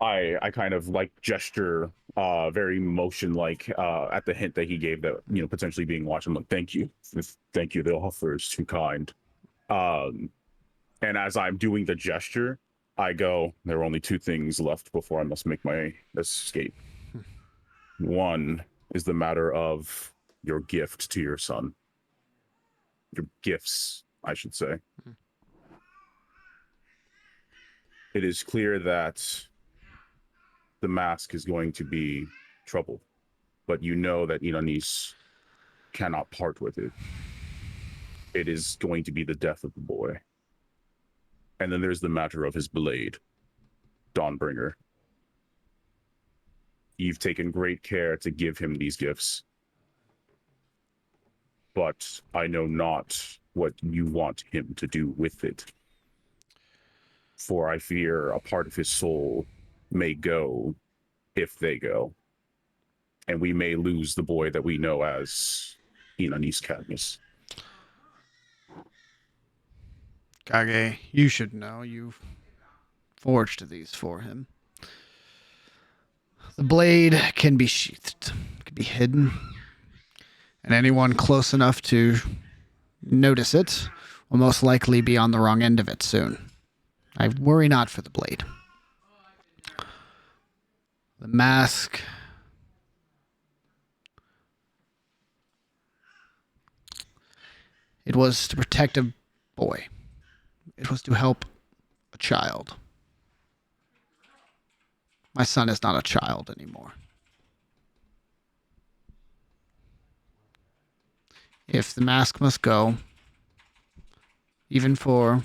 I kind of like gesture very motion like at the hint that he gave that, you know, potentially being watched. I'm like, thank you. Thank you. The offer is too kind. And as I'm doing the gesture, I go, there are only two things left before I must make my escape. One is the matter of your gift to your son. Your gifts, I should say. It is clear that the mask is going to be trouble, but you know that Inanis cannot part with it. It is going to be the death of the boy. And then there's the matter of his blade, Dawnbringer. You've taken great care to give him these gifts, but I know not what you want him to do with it. For I fear a part of his soul may go if they go, and we may lose the boy that we know as Inanis Cadmus. Kage, you should know. You've forged these for him. The blade can be sheathed, can be hidden, and anyone close enough to notice it will most likely be on the wrong end of it soon. I worry not for the blade. The mask... It was to protect a boy. It was to help a child. My son is not a child anymore. If the mask must go, even for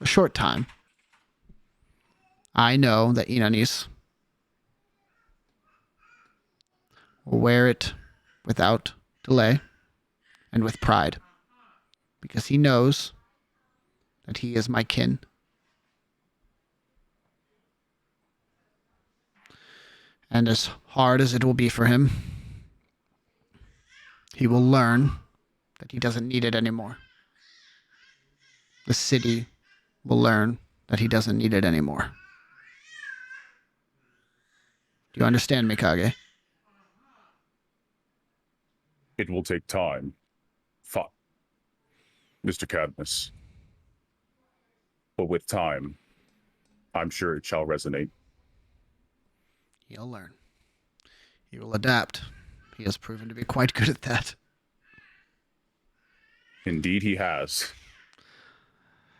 a short time, I know that Inanis will wear it without delay and with pride, because he knows that he is my kin. And as hard as it will be for him, he will learn that he doesn't need it anymore. The city will learn that he doesn't need it anymore. Do you understand me, Kage? It will take time. Mr. Cadmus. But with time, I'm sure it shall resonate. He'll learn. He will adapt. He has proven to be quite good at that. Indeed he has.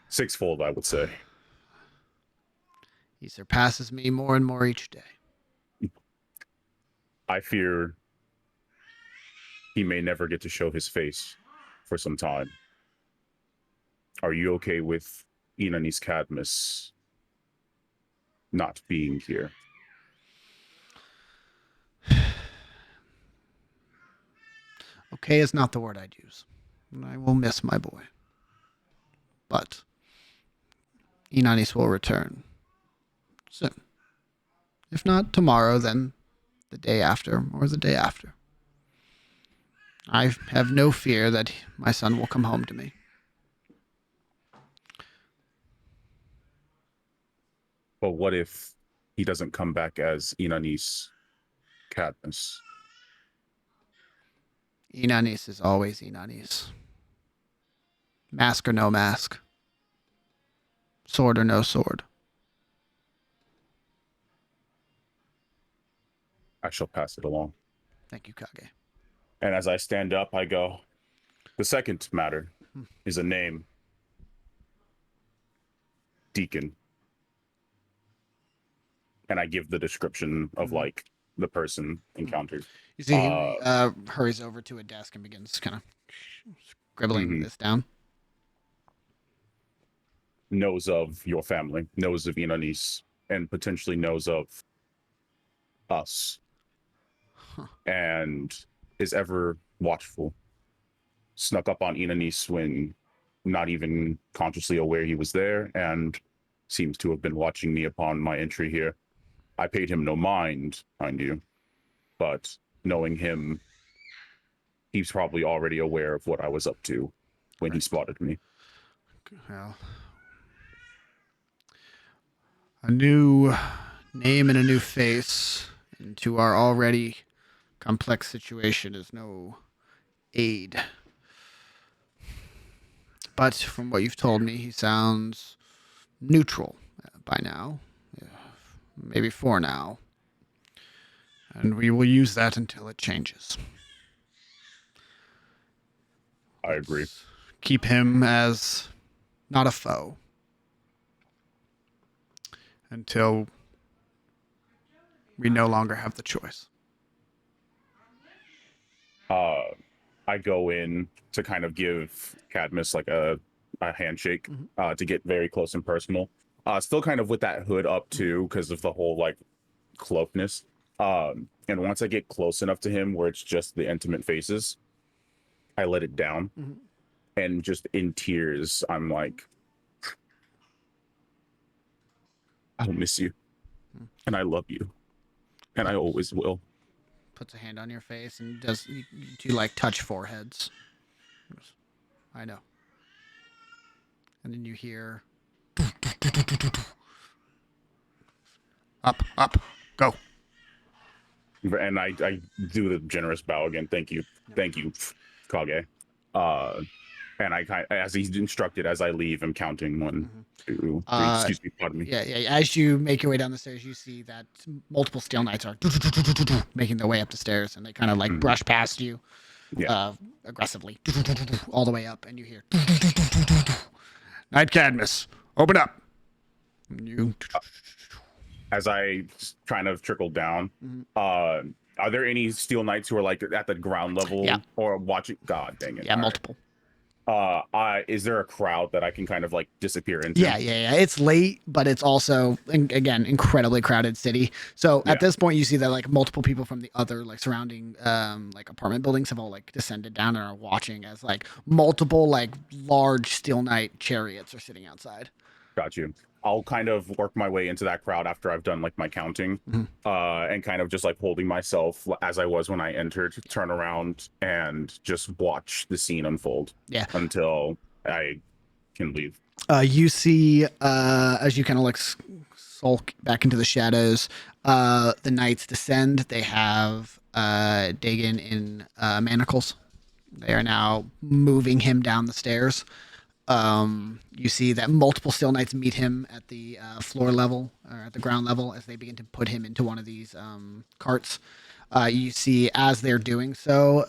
Sixfold, I would say. He surpasses me more and more each day. I fear he may never get to show his face for some time. Are you okay with Inanis Cadmus not being here? Okay is not the word I'd use. I will miss my boy. But Inanis will return soon. If not tomorrow, then the day after or the day after. I have no fear that my son will come home to me. But what if he doesn't come back as Inanis Cadmus? Inanis is always Inanis. Mask or no mask. Sword or no sword. I shall pass it along. Thank you, Kage. And as I stand up, I go, the second matter is a name. Deacon. And I give the description of like the person encountered. You see, he hurries over to a desk and begins kind of scribbling this down. Knows of your family, knows of Inanis, and potentially knows of us. And is ever watchful. Snuck up on Inanis when not even consciously aware he was there, and seems to have been watching me upon my entry here. I paid him no mind you, but knowing him, he's probably already aware of what I was up to when he spotted me. Well, a new name and a new face into our already complex situation is no aid. But from what you've told me, he sounds neutral by now. Maybe for now. And we will use that until it changes. I agree. Let's keep him as not a foe until we no longer have the choice. I go in to kind of give Cadmus like a handshake to get very close and personal. Still kind of with that hood up too because of the whole like cloakness. And once I get close enough to him where it's just the intimate faces, I let it down. And just in tears, I'm like, I'll miss you. And I love you. And I always will. Puts a hand on your face and does you two like touch foreheads. I know. And then you hear up, go. And I do the generous bow again. Thank you, Kage. And I kind as he's instructed as I leave, I'm counting 1, 2, 3. Excuse me, pardon me. Yeah. As you make your way down the stairs, you see that multiple Steel Knights are making their way up the stairs, and they kind of like brush past you aggressively all the way up, and you hear Knight Cadmus, open up. And you as I kind of trickle down, are there any Steel Knights who are like at the ground level or watching? God dang it. Yeah, multiple. Is there a crowd that I can kind of like disappear into? Yeah. It's late, but it's also again incredibly crowded city. So at this point, you see that like multiple people from the other like surrounding like apartment buildings have all like descended down and are watching as like multiple like large Steel Knight chariots are sitting outside. Got you. I'll kind of work my way into that crowd after I've done like my counting, and kind of just like holding myself as I was when I entered, turn around and just watch the scene unfold. Yeah. Until I can leave. You see, as you kind of like sulk back into the shadows, the knights descend. They have Dagon in manacles. They are now moving him down the stairs. You see that multiple Steel Knights meet him at the floor level or at the ground level as they begin to put him into one of these carts. You see as they're doing so,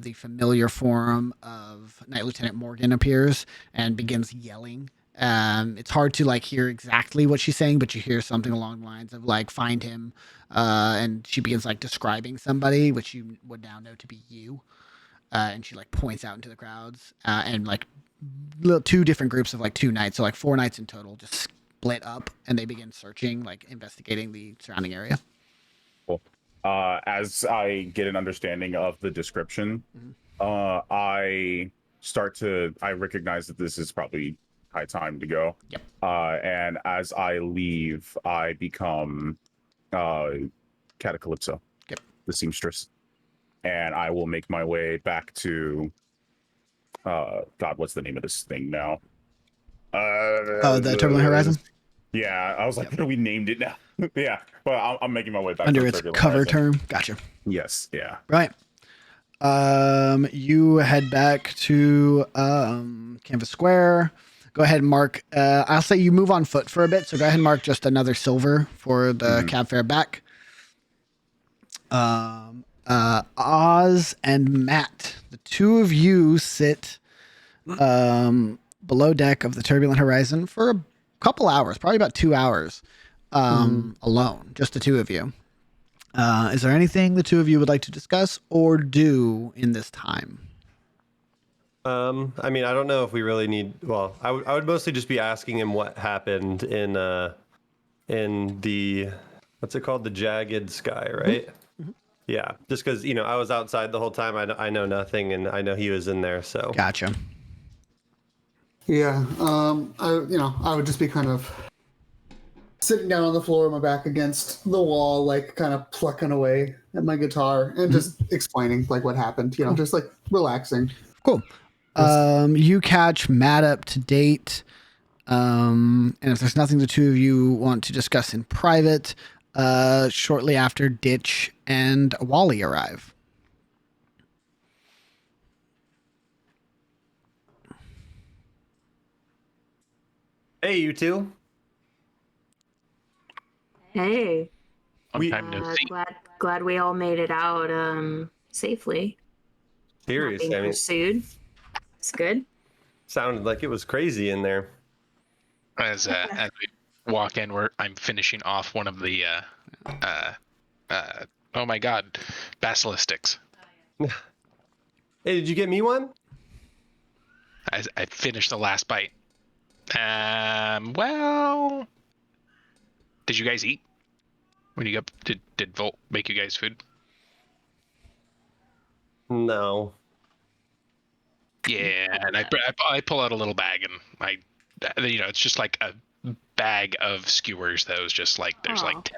the familiar form of Knight Lieutenant Morgan appears and begins yelling. It's hard to like hear exactly what she's saying, but you hear something along the lines of like find him, and she begins like describing somebody, which you would now know to be you. And she like points out into the crowds, and like two different groups of like 2 knights, so like 4 knights in total, just split up, and they begin searching, like investigating the surrounding area. Cool. As I get an understanding of the description, I recognize that this is probably high time to go. Yep. And as I leave, I become Catacalypso, the seamstress, and I will make my way back to God, what's the name of this thing now? The Turbulent Horizon? Yeah, I was like, we named it now. Yeah, but I'm making my way back under to its Turbulent cover Horizon. term. Gotcha. Yes, yeah. Right. You head back to Canvas Square. Go ahead and mark. I'll say you move on foot for a bit, so go ahead and mark just another silver for the cab fare back. Oz and Matt, the two of you sit below deck of the Turbulent Horizon for a couple hours, probably about 2 hours, alone, just the two of you. Is there anything the two of you would like to discuss or do in this time? I mean, I don't know if we really need. Well, I would mostly just be asking him what happened in the what's it called, the Jagged Sky, right? Yeah, just because I was outside the whole time. I know nothing, and I know he was in there. So Gotcha. Yeah. I would just be kind of sitting down on the floor, my back against the wall, like kind of plucking away at my guitar and just explaining like what happened. Just like relaxing. Cool. You catch Matt up to date. And if there's nothing the two of you want to discuss in private, shortly after Ditch and Wally arrive. Hey, you two. Hey. Long time no see. Glad we all made it out safely. Serious, Not being pursued. It's good. Sounded like it was crazy in there. As we walk in, I'm finishing off one of the oh my god, basilistics. Hey, did you get me one? I finished the last bite. Well, did you guys eat? When you got did Volt make you guys food? No. Yeah, and I pull out a little bag and it's just like a bag of skewers that was just like there's like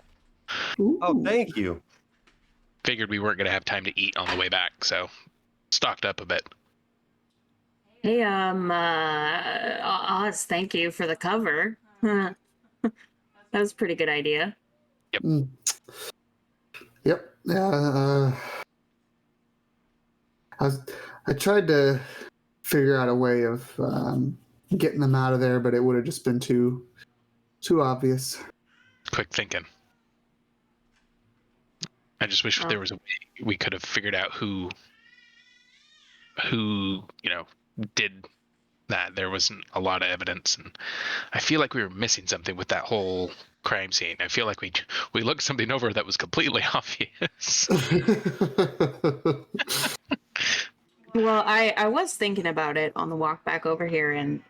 10. Oh, thank you. Figured we weren't gonna have time to eat on the way back, so stocked up a bit. Hey, Oz, thank you for the cover. That was a pretty good idea. Yep. Yep. Yeah. I tried to figure out a way of getting them out of there, but it would have just been too obvious. Quick thinking. I just wish there was a way we could have figured out who did that. There wasn't a lot of evidence, and I feel like we were missing something with that whole crime scene. I feel like we looked something over that was completely obvious. Well, I was thinking about it on the walk back over here, and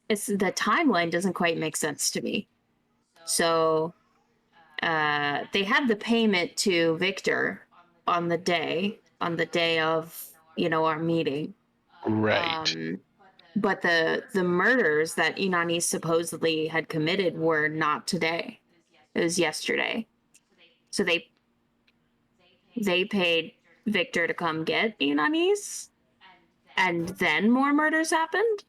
it's the timeline doesn't quite make sense to me. So they had the payment to Victor on the day of our meeting, right? But the murders that Inani supposedly had committed were not today. It was yesterday. So they paid Victor to come get Inani's, and then more murders happened?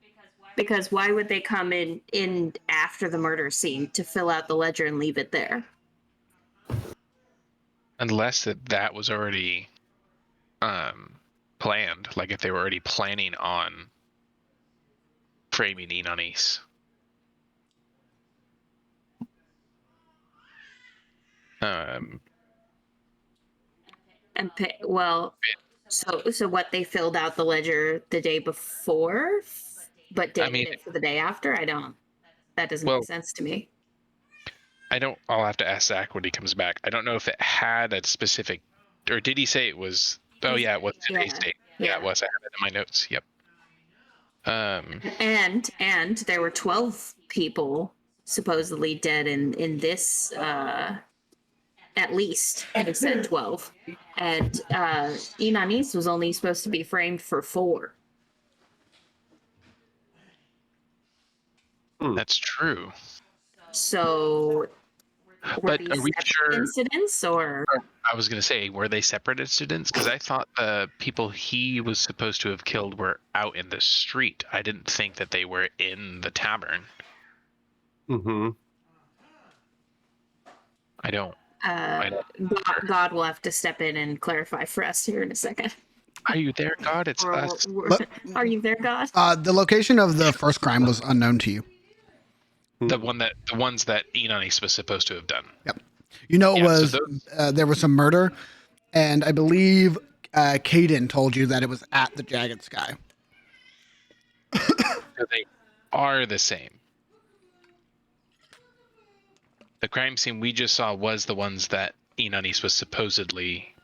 Because why would they come in after the murder scene to fill out the ledger and leave it there? Unless that was already planned, like if they were already planning on framing Inani's. So what, they filled out the ledger the day before, but dated it for the day after? That doesn't make sense to me. I'll have to ask Zach when he comes back. I don't know if it had a specific, or did he say it was? Oh yeah, it was today's date. Yeah, it was. I have it in my notes. Yep. And there were 12 people supposedly dead in this. At least it said 12, and Inanis was only supposed to be framed for 4. That's true. So, but are we sure incidents, or? I was going to say, were they separate incidents? Because I thought the people he was supposed to have killed were out in the street. I didn't think that they were in the tavern. Mm-hmm. I don't. God will have to step in and clarify for us here in a second. Are you there, God? It's us. Are you there, God? The location of the first crime was unknown to you. The ones that Inanis was supposed to have done. Yep. There was a murder, and I believe Caden told you that it was at the Jagged Sky. So they are the same. The crime scene we just saw was the ones that Inanis was supposedly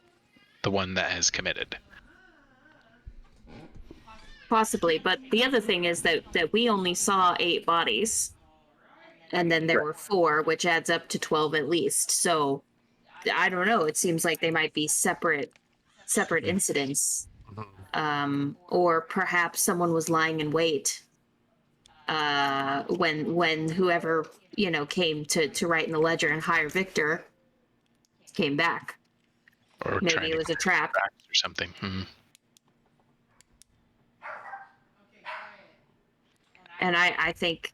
the one that has committed. Possibly, but the other thing is that we only saw 8 bodies, and then there were 4, which adds up to 12 at least. So I don't know. It seems like they might be separate incidents. or perhaps someone was lying in wait when whoever came to write in the ledger and hire Victor came back. Or maybe it was a trap or something. And I think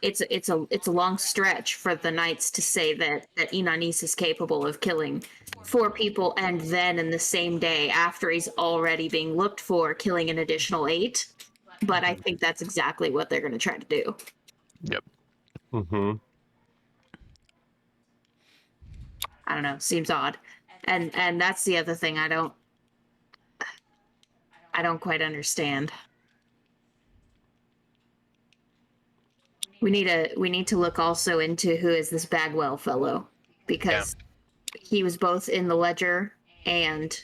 it's a long stretch for the Knights to say that Inanis is capable of killing 4 people, and then in the same day after he's already being looked for, killing an additional 8. But I think that's exactly what they're going to try to do. Yep. I don't know. Seems odd, and that's the other thing I don't quite understand. We need to look also into who is this Bagwell fellow, because he was both in the ledger and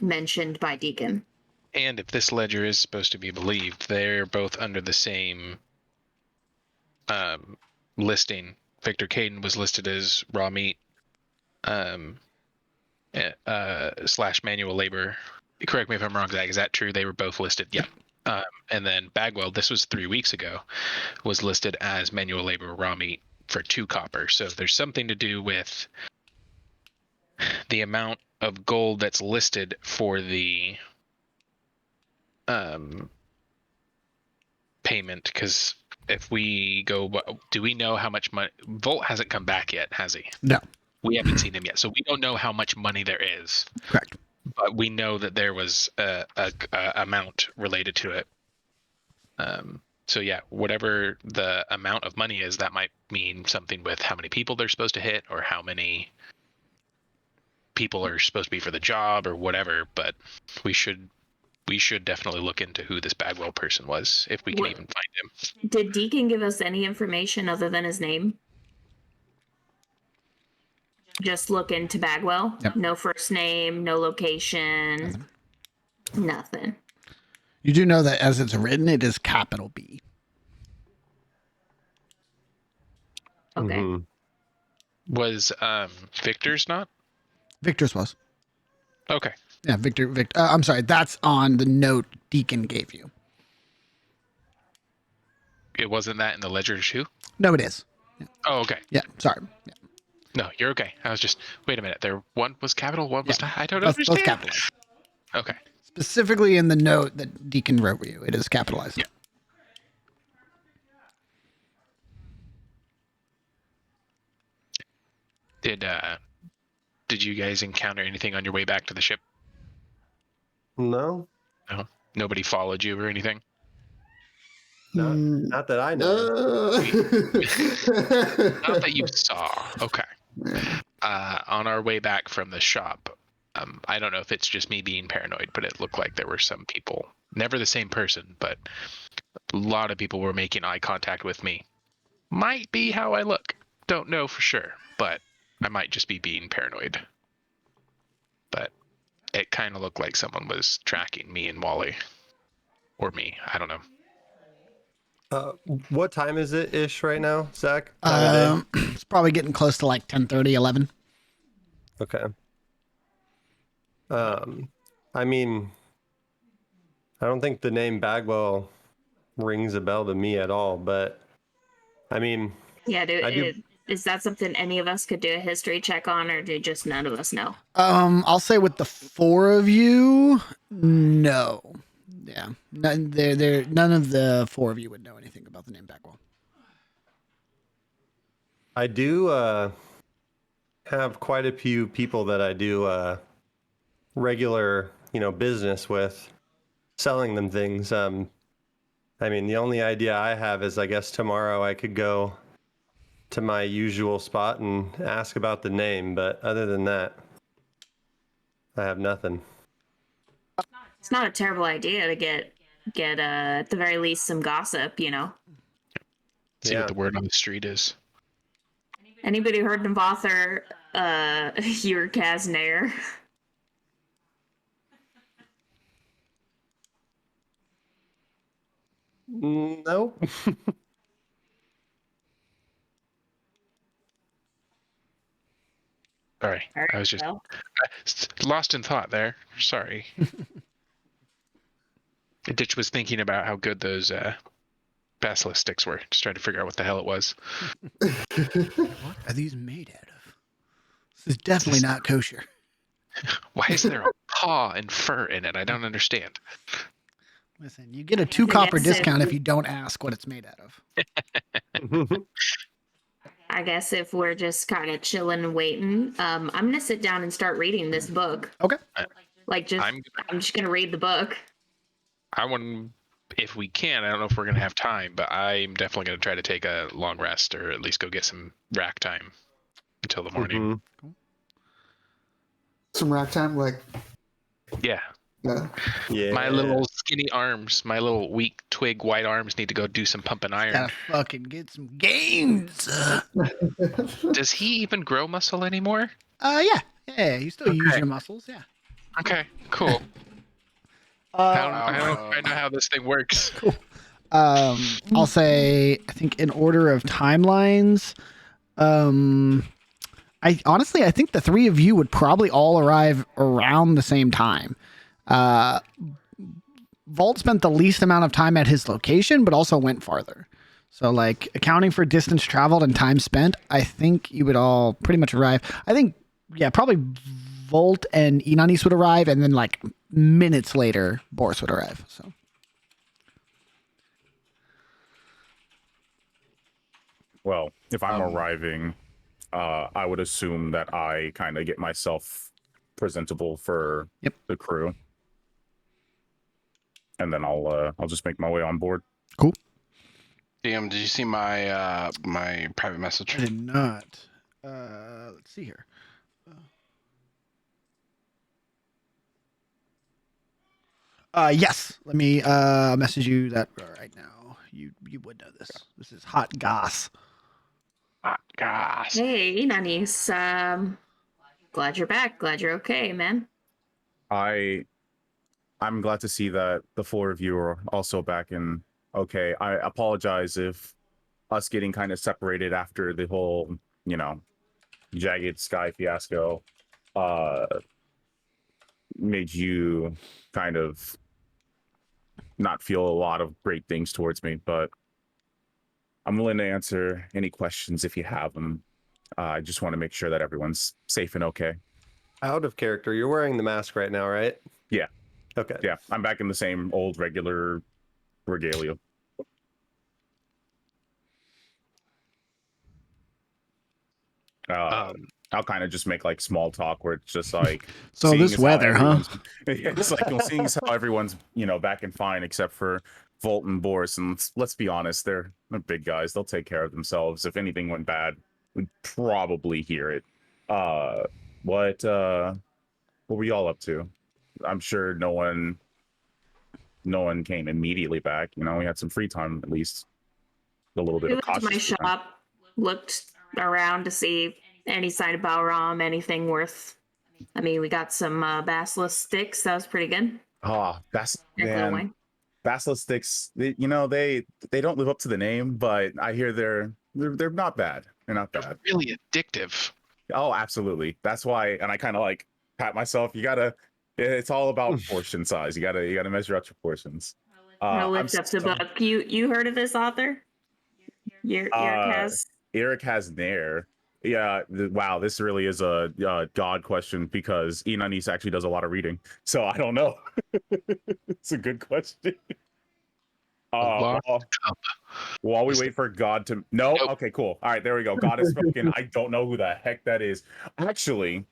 mentioned by Deacon. And if this ledger is supposed to be believed, they're both under the same listing. Victor Caden was listed as raw meat / manual labor. Correct me if I'm wrong, Zach. Is that true? They were both listed. Yeah. And then Bagwell, this was 3 weeks ago, was listed as manual labor raw meat for 2 copper. So there's something to do with the amount of gold that's listed for the payment. Because if we go, do we know how much money? Volt hasn't come back yet, has he? No. We haven't seen him yet, so we don't know how much money there is. Correct. But we know that there was a amount related to it. So yeah, whatever the amount of money is, that might mean something with how many people they're supposed to hit, or how many people are supposed to be for the job, or whatever. But we should definitely look into who this Bagwell person was, if we can even find him. Did Deacon give us any information other than his name? Just look into Bagwell. Yep. No first name, no location, nothing. You do know that as it's written, it is capital B. Okay. Was Victor's not? Victor's was. Okay. Yeah, Victor. I'm sorry. That's on the note Deacon gave you. It wasn't that in the ledger too? No, it is. Yeah. Oh, okay. Yeah, sorry. Yeah. No, you're okay. I was just, wait a minute. There, one was capital, one was not. I don't understand. Both capitalized. Okay. Specifically in the note that Deacon wrote you, it is capitalized. Yeah. Did you guys encounter anything on your way back to the ship? No. No. Nobody followed you or anything? Not that I know. Not that you saw. Okay. On our way back from the shop, I don't know if it's just me being paranoid, but it looked like there were some people, never the same person, but a lot of people were making eye contact with me. Might be how I look. Don't know for sure, but I might just be being paranoid. But it kind of looked like someone was tracking me and Wally. Or me. I don't know. What time is it ish right now, Zach? It's probably getting close to like 10:30, 11. Okay. I mean, I don't think the name Bagwell rings a bell to me at all, but I mean, yeah, is that something any of us could do a history check on, or do just none of us know? I'll say with the 4 of you, no. Yeah, none of the 4 of you would know anything about the name Bagwell. I do have quite a few people that I do regular, business with, selling them things. I mean, the only idea I have is, I guess tomorrow I could go to my usual spot and ask about the name, but other than that, I have nothing. It's not a terrible idea to get at the very least some gossip, See what the word on the street is. Anybody heard of author Yurkaz Nair? No. Sorry. I was just lost in thought there. Sorry. Ditch was thinking about how good those basilisk sticks were. Just trying to figure out what the hell it was. What are these made out of? This is definitely not kosher. Why is there a paw and fur in it? I don't understand. Listen, you get a 2 copper discount if you don't ask what it's made out of. I guess if we're just kind of chilling and waiting, I'm gonna sit down and start reading this book. Okay. I'm just gonna read the book. I want, if we can, I don't know if we're gonna have time, but I'm definitely gonna try to take a long rest, or at least go get some rack time until the morning. Mm-hmm. Cool. Some rack time, like. Yeah. Yeah. My little skinny arms, my little weak twig white arms need to go do some pumping iron. Gotta fucking get some gains. Does he even grow muscle anymore? Yeah. You still use your muscles, yeah. Okay, cool. I don't know how this thing works. Cool. I'll say, I think in order of timelines, I think the 3 of you would probably all arrive around the same time. Vault spent the least amount of time at his location, but also went farther. So, like, accounting for distance traveled and time spent, I think you would all pretty much arrive. I think, probably Volt and Inanis would arrive, and then, like, minutes later, Boris would arrive. So, well, if I'm arriving, I would assume that I kind of get myself presentable for the crew. And then I'll just make my way on board. Cool. DM, did you see my my private message? I did not. Let's see here. Yes. Let me message you that right now. You would know this. This is hot goss. Hot goss. Hey, Nanis. Glad you're back. Glad you're okay, man. I'm glad to see that the 4 of you are also back and okay. I apologize if us getting kind of separated after the whole, Jagged Sky fiasco made you kind of not feel a lot of great things towards me, but I'm willing to answer any questions if you have them. I just want to make sure that everyone's safe and okay. Out of character, you're wearing the mask right now, right? Yeah. Okay. Yeah, I'm back in the same old regular regalia. I'll kind of just make like small talk where it's just like, so this weather, huh? It's like seeing how everyone's back and fine except for Volt and Boris, and let's be honest, they're big guys. They'll take care of themselves. If anything went bad, we'd probably hear it. What were y'all up to? I'm sure no one came immediately back. We had some free time, at least a little bit of cautious. My shop looked around to see any sign of Balram, anything worth. I mean, we got some basilisk sticks. That was pretty good. Basilisk sticks. They don't live up to the name, but I hear they're not bad. They're not bad. They're really addictive. Oh, absolutely. That's why, and I kind of like pat myself. It's all about portion size. You gotta measure out your portions. I'll lift up the book. You heard of this author? Eric has Nair. Yeah. Wow. This really is a God question because Inanis actually does a lot of reading. So I don't know. It's a good question. While we wait for God to nope. Okay, cool. All right, there we go. God has spoken. I don't know who the heck that is. Actually,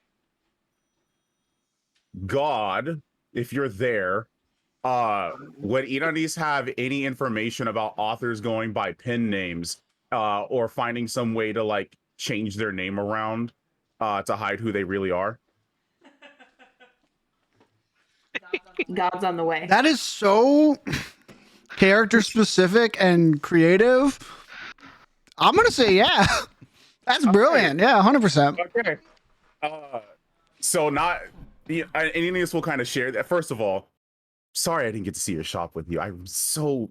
God, if you're there, would Inanis have any information about authors going by pen names or finding some way to like change their name around to hide who they really are? God's on the way. That is so character specific and creative. I'm gonna say yeah. That's brilliant. Yeah, 100%. Okay. So not any of this will kind of share that. First of all, sorry I didn't get to see your shop with you. I was so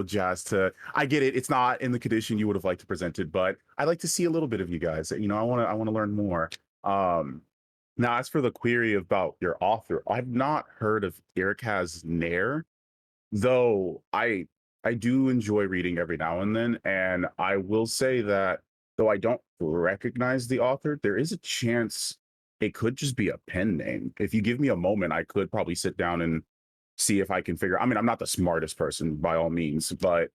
jazzed to. I get it. It's not in the condition you would have liked to present it, but I'd like to see a little bit of you guys. I want to learn more. Now, as for the query about your author, I've not heard of Eric has Nair. though I do enjoy reading every now and then, and I will say that though I don't recognize the author, there is a chance it could just be a pen name. If you give me a moment, I could probably sit down and see if I can figure. I mean, I'm not the smartest person by all means, but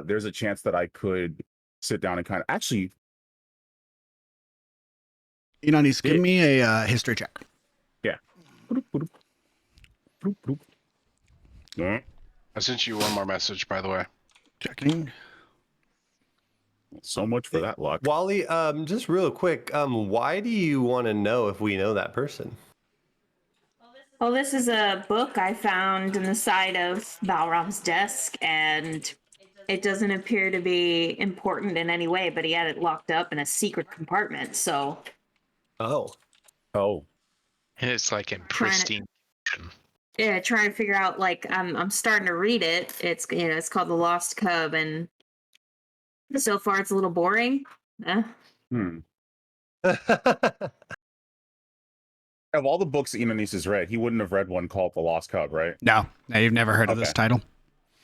there's a chance that I could sit down and kind of actually. You know, he's give me a history check. Yeah. I sent you one more message, by the way. Checking. So much for that luck. Wally, just real quick, why do you want to know if we know that person? Well, this is a book I found in the side of Balram's desk, and it doesn't appear to be important in any way, but he had it locked up in a secret compartment, so... Oh. And it's like in pristine. Yeah, trying to figure out, like, I'm starting to read it. It's, you know, it's called The Lost Cub, and so far it's a little boring. Of all the books Inonis has read, he wouldn't have read one called The Lost Cub, right? No, you've never heard of this title.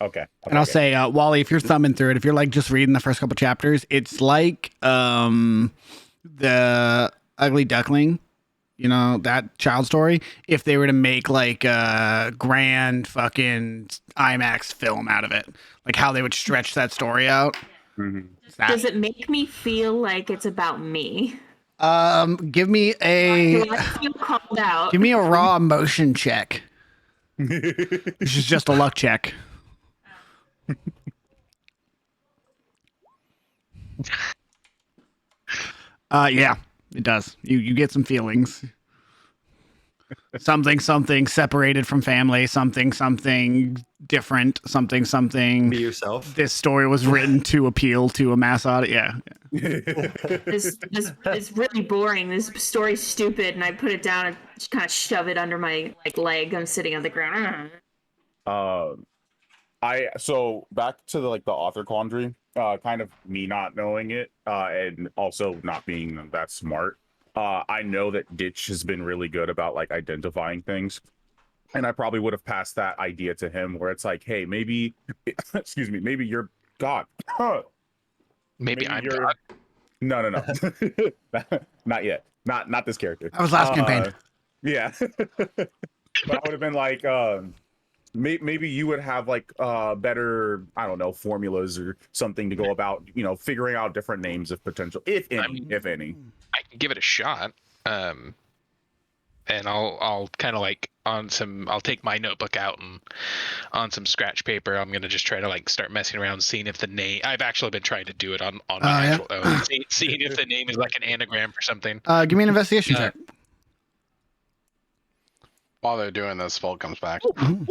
Okay. And I'll say, Wally, if you're thumbing through it, if you're like just reading the first couple chapters, it's like the Ugly Duckling, you know, that child story. If they were to make like a grand fucking IMAX film out of it, like how they would stretch that story out. Does it make me feel like it's about me? Give me a. Do I feel called out? Give me a raw emotion check. This is just a luck check. Yeah, it does. You get some feelings. Something separated from family, something different, something. Be yourself. This story was written to appeal to a mass audience. Yeah. This is really boring. This story's stupid, and I put it down and just kind of shove it under my leg. I'm sitting on the ground. So back to the author quandary, kind of me not knowing it, and also not being that smart. I know that Ditch has been really good about identifying things, and I probably would have passed that idea to him where it's like, hey, maybe, excuse me, maybe you're God. Maybe I'm God. No. Not yet. Not this character. That was last campaign. Yeah. But I would have been like, maybe you would have better, I don't know, formulas or something to go about, figuring out different names of potential, if any. I can give it a shot. And I'll kind of I'll take my notebook out and on some scratch paper, I'm going to just try to start messing around, seeing if the name, I've actually been trying to do it on my actual own, seeing if the name is like an anagram for something. Give me an investigation check. While they're doing this, Volt comes back. Oh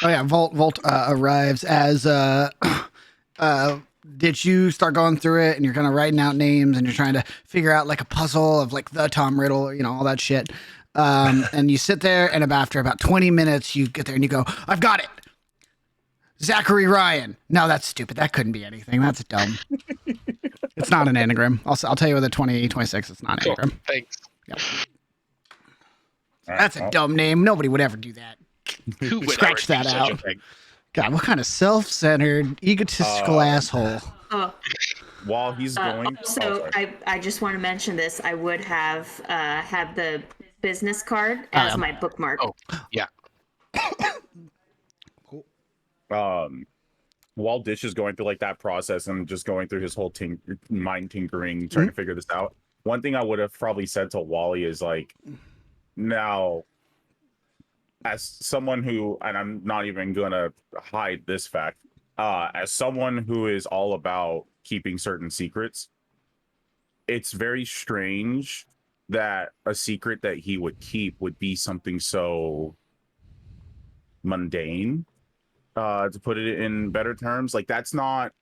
yeah, Volt arrives as did you start going through it and you're kind of writing out names and you're trying to figure out a puzzle of the Tom Riddle, all that shit. And you sit there and after about 20 minutes you get there and you go, I've got it. Zachary Ryan. No, that's stupid. That couldn't be anything. That's dumb. It's not an anagram. I'll tell you with a 2026, it's not an anagram. Cool. Thanks. Yep. That's a dumb name. Nobody would ever do that. Who would Scratch that out? God, what kind of self-centered, egotistical asshole? While he's going. So I just want to mention this. I would have had the business card as my bookmark. Oh, yeah. Cool. While Dish is going through that process and just going through his whole mind tinkering, trying to figure this out. One thing I would have probably said to Wally is now, as someone who, and I'm not even gonna hide this fact, as someone who is all about keeping certain secrets, it's very strange that a secret that he would keep would be something so mundane, to put it in better terms. That's not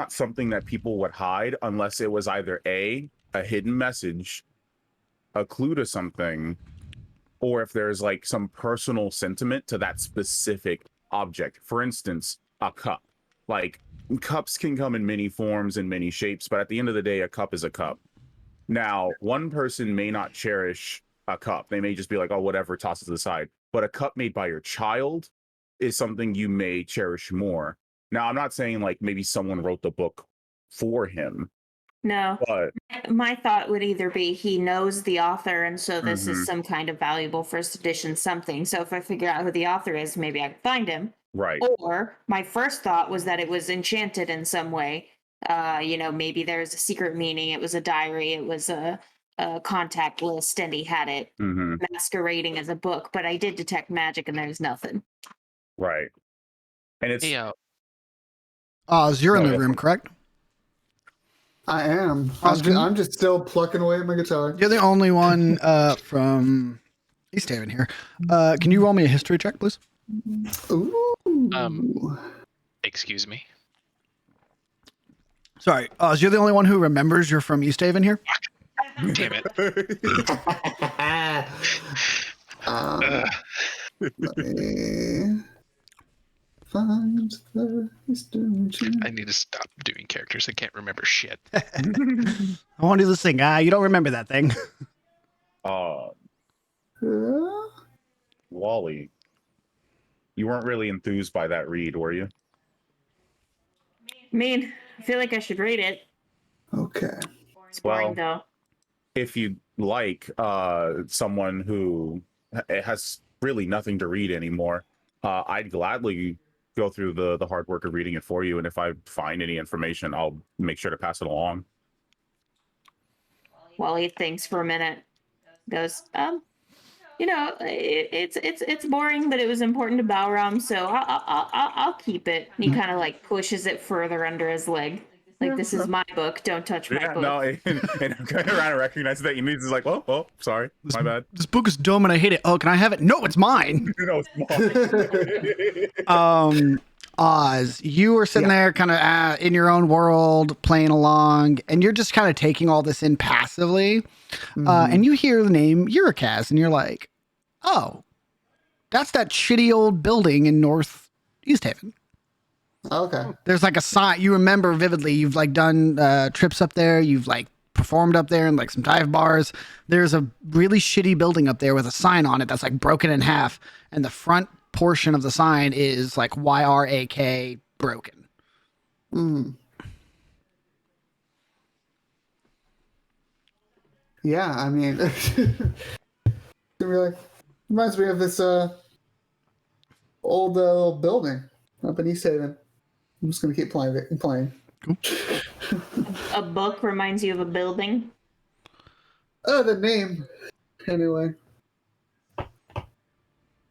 something that people would hide unless it was either a hidden message, a clue to something, or if there's some personal sentiment to that specific object. For instance, a cup. Cups can come in many forms and many shapes, but at the end of the day, a cup is a cup. Now, one person may not cherish a cup. They may just be like, oh, whatever, toss it to the side. But a cup made by your child, is something you may cherish more. Now, I'm not saying like maybe someone wrote the book for him. No, but my thought would either be he knows the author, and so this is some kind of valuable first edition something. So if I figure out who the author is, maybe I can find him. Right. Or my first thought was that it was enchanted in some way. Maybe there's a secret meaning. It was a diary. It was a contact list, and he had it masquerading as a book. But I did detect magic, and there's nothing. Right. And it's Oz, you're in the room, correct? I am. Austin? I'm just still plucking away at my guitar. You're the only one from East Haven here. Can you roll me a history check, please? Ooh. Excuse me. Sorry, Oz, you're the only one who remembers you're from East Haven here? Damn it. Let me find the history. I need to stop doing characters. I can't remember shit. I want to do this thing. You don't remember that thing. Wally, you weren't really enthused by that read, were you? I mean, I feel like I should read it. Okay. It's boring, though. If you like someone who has really nothing to read anymore, I'd gladly go through the hard work of reading it for you. And if I find any information, I'll make sure to pass it along. Wally thinks for a minute. Goes, it's boring, but it was important to Balram, so I'll keep it. And he kind of like pushes it further under his leg. Like, this is my book. Don't touch my book. No, and I'm kind of trying to recognize that you need to like, oh, sorry, my bad. This book is dumb and I hate it. Oh, can I have it? No, it's mine. No, it's mine. Oz, you were sitting there kind of in your own world, playing along, and you're just kind of taking all this in passively. And you hear the name Eurocast, and you're like, oh, that's that shitty old building in North East Haven. Okay. There's like a sign you remember vividly. You've like done trips up there. You've like performed up there in like some dive bars. There's a really shitty building up there with a sign on it that's like broken in half. And the front portion of the sign is like YRAK broken. Yeah, I mean, reminds me of this old little building up in East Haven. I'm just gonna keep playing it and playing. Cool. A book reminds you of a building? The name, anyway.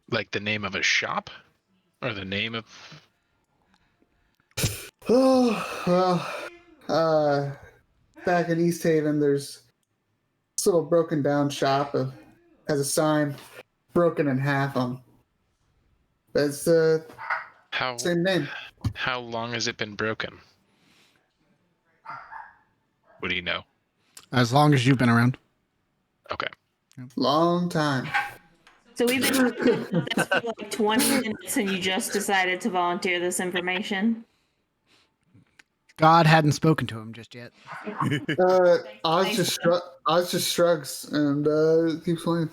Like the name of a shop? Or the name of... Oh, well, back in East Haven, there's this little broken down shop has a sign broken in half on. It's the same name. How long has it been broken? What do you know? As long as you've been around. Okay. Long time. So we've been talking about this for like 20 minutes, and you just decided to volunteer this information? God hadn't spoken to him just yet. Oz just shrugs and keeps playing.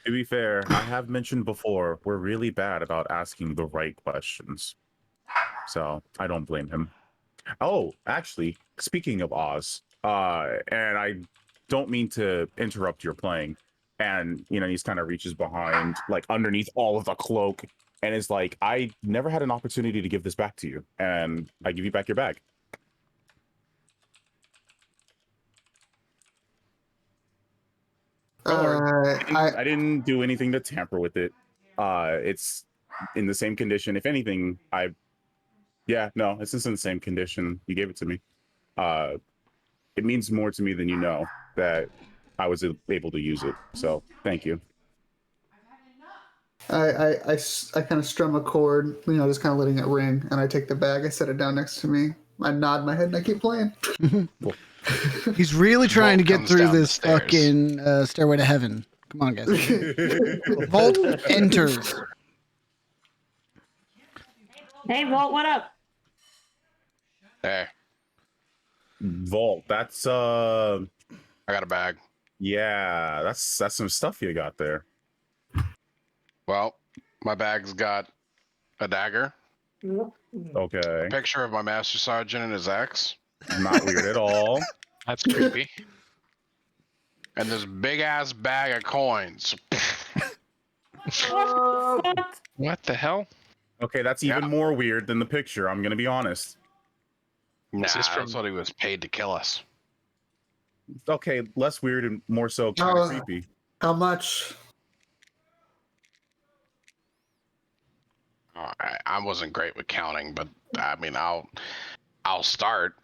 To be fair, I have mentioned before, we're really bad about asking the right questions. So I don't blame him. Oh, actually, speaking of Oz, and I don't mean to interrupt your playing, and he's kind of reaches behind, like underneath all of the cloak, and is like, I never had an opportunity to give this back to you, and I give you back your bag. I didn't do anything to tamper with it. It's in the same condition. If anything, it's just in the same condition. You gave it to me. It means more to me than you know that I was able to use it. So thank you. I kind of strum a chord, just kind of letting it ring, and I take the bag, I set it down next to me, I nod my head, and I keep playing. He's really trying to get through this fucking Stairway to Heaven. Come on, guys. Volt enters. Hey, Volt, what up? Hey. Volt, that's I got a bag. Yeah, that's some stuff you got there. Well, my bag's got a dagger, Okay. a picture of my master sergeant and his ex. Not weird at all. That's creepy. And this big ass bag of coins. What the hell? Okay, that's even more weird than the picture. I'm gonna be honest. Nah, Is this from- that's what he was paid to kill us. Okay, less weird and more so kind of creepy. How much? I wasn't great with counting, but I mean, I'll start.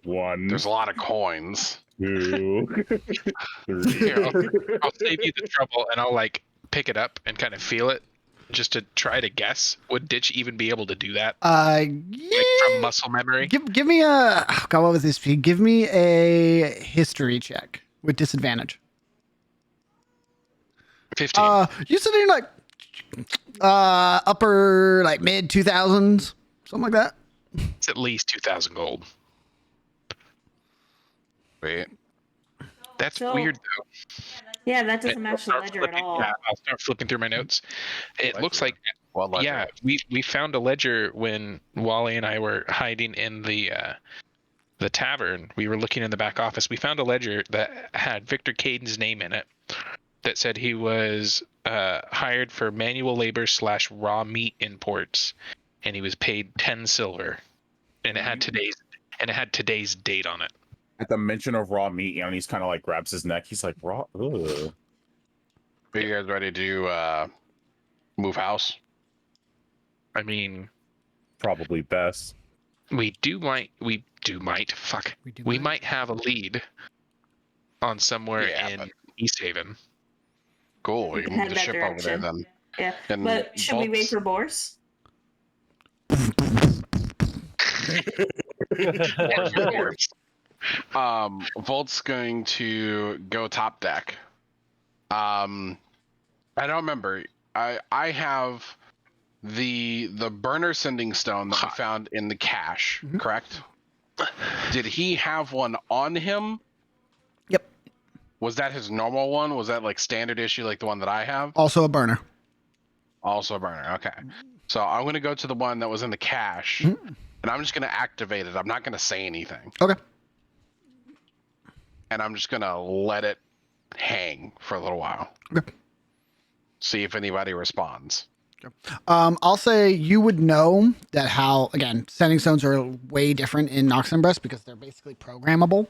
1. There's a lot of coins. 2. 3. Here, I'll save you the trouble, and I'll like pick it up and kind of feel it, just to try to guess. Would Ditch even be able to do that? Yeah. Like from muscle memory? Give me a God. What was this? Give me a history check with disadvantage. 15. You said you're like upper like mid 2000s, something like that. It's at least 2,000 gold. Wait. That's So- weird though. Yeah, that doesn't match the Start ledger at flipping- all. Yeah, I'll start flipping through my notes. It looks like Ledger. yeah, we found a ledger when Wally and I were hiding in the tavern. We were looking in the back office. We found a ledger that had Victor Caden's name in it. That said he was hired for manual labor / raw meat imports, and he was paid 10 silver, and it had today's date on it. At the mention of raw meat, and he's kind of like grabs his neck. He's like, raw. Ugh. Are you guys ready to move house? I mean, Probably best. we might have a lead on somewhere in East Haven. Cool. We We can can head move the that ship over there direction. then. Yeah, And but should we wait Bolt's- for Boris? Volt's going to go top deck. I don't remember. I have the burner sending stone that we found in the cache, correct? Did he have one on him? Yep. Was that his normal one? Was that like standard issue like the one that I have? Also a burner. Also a burner. Okay. So I'm going to go to the one that was in the cache, and I'm just going to activate it. I'm not going to say anything. Okay. And I'm just going to let it hang for a little while. Okay. See if anybody responds. I'll say you would know that how, again, sending stones are way different in Noximbres because they're basically programmable.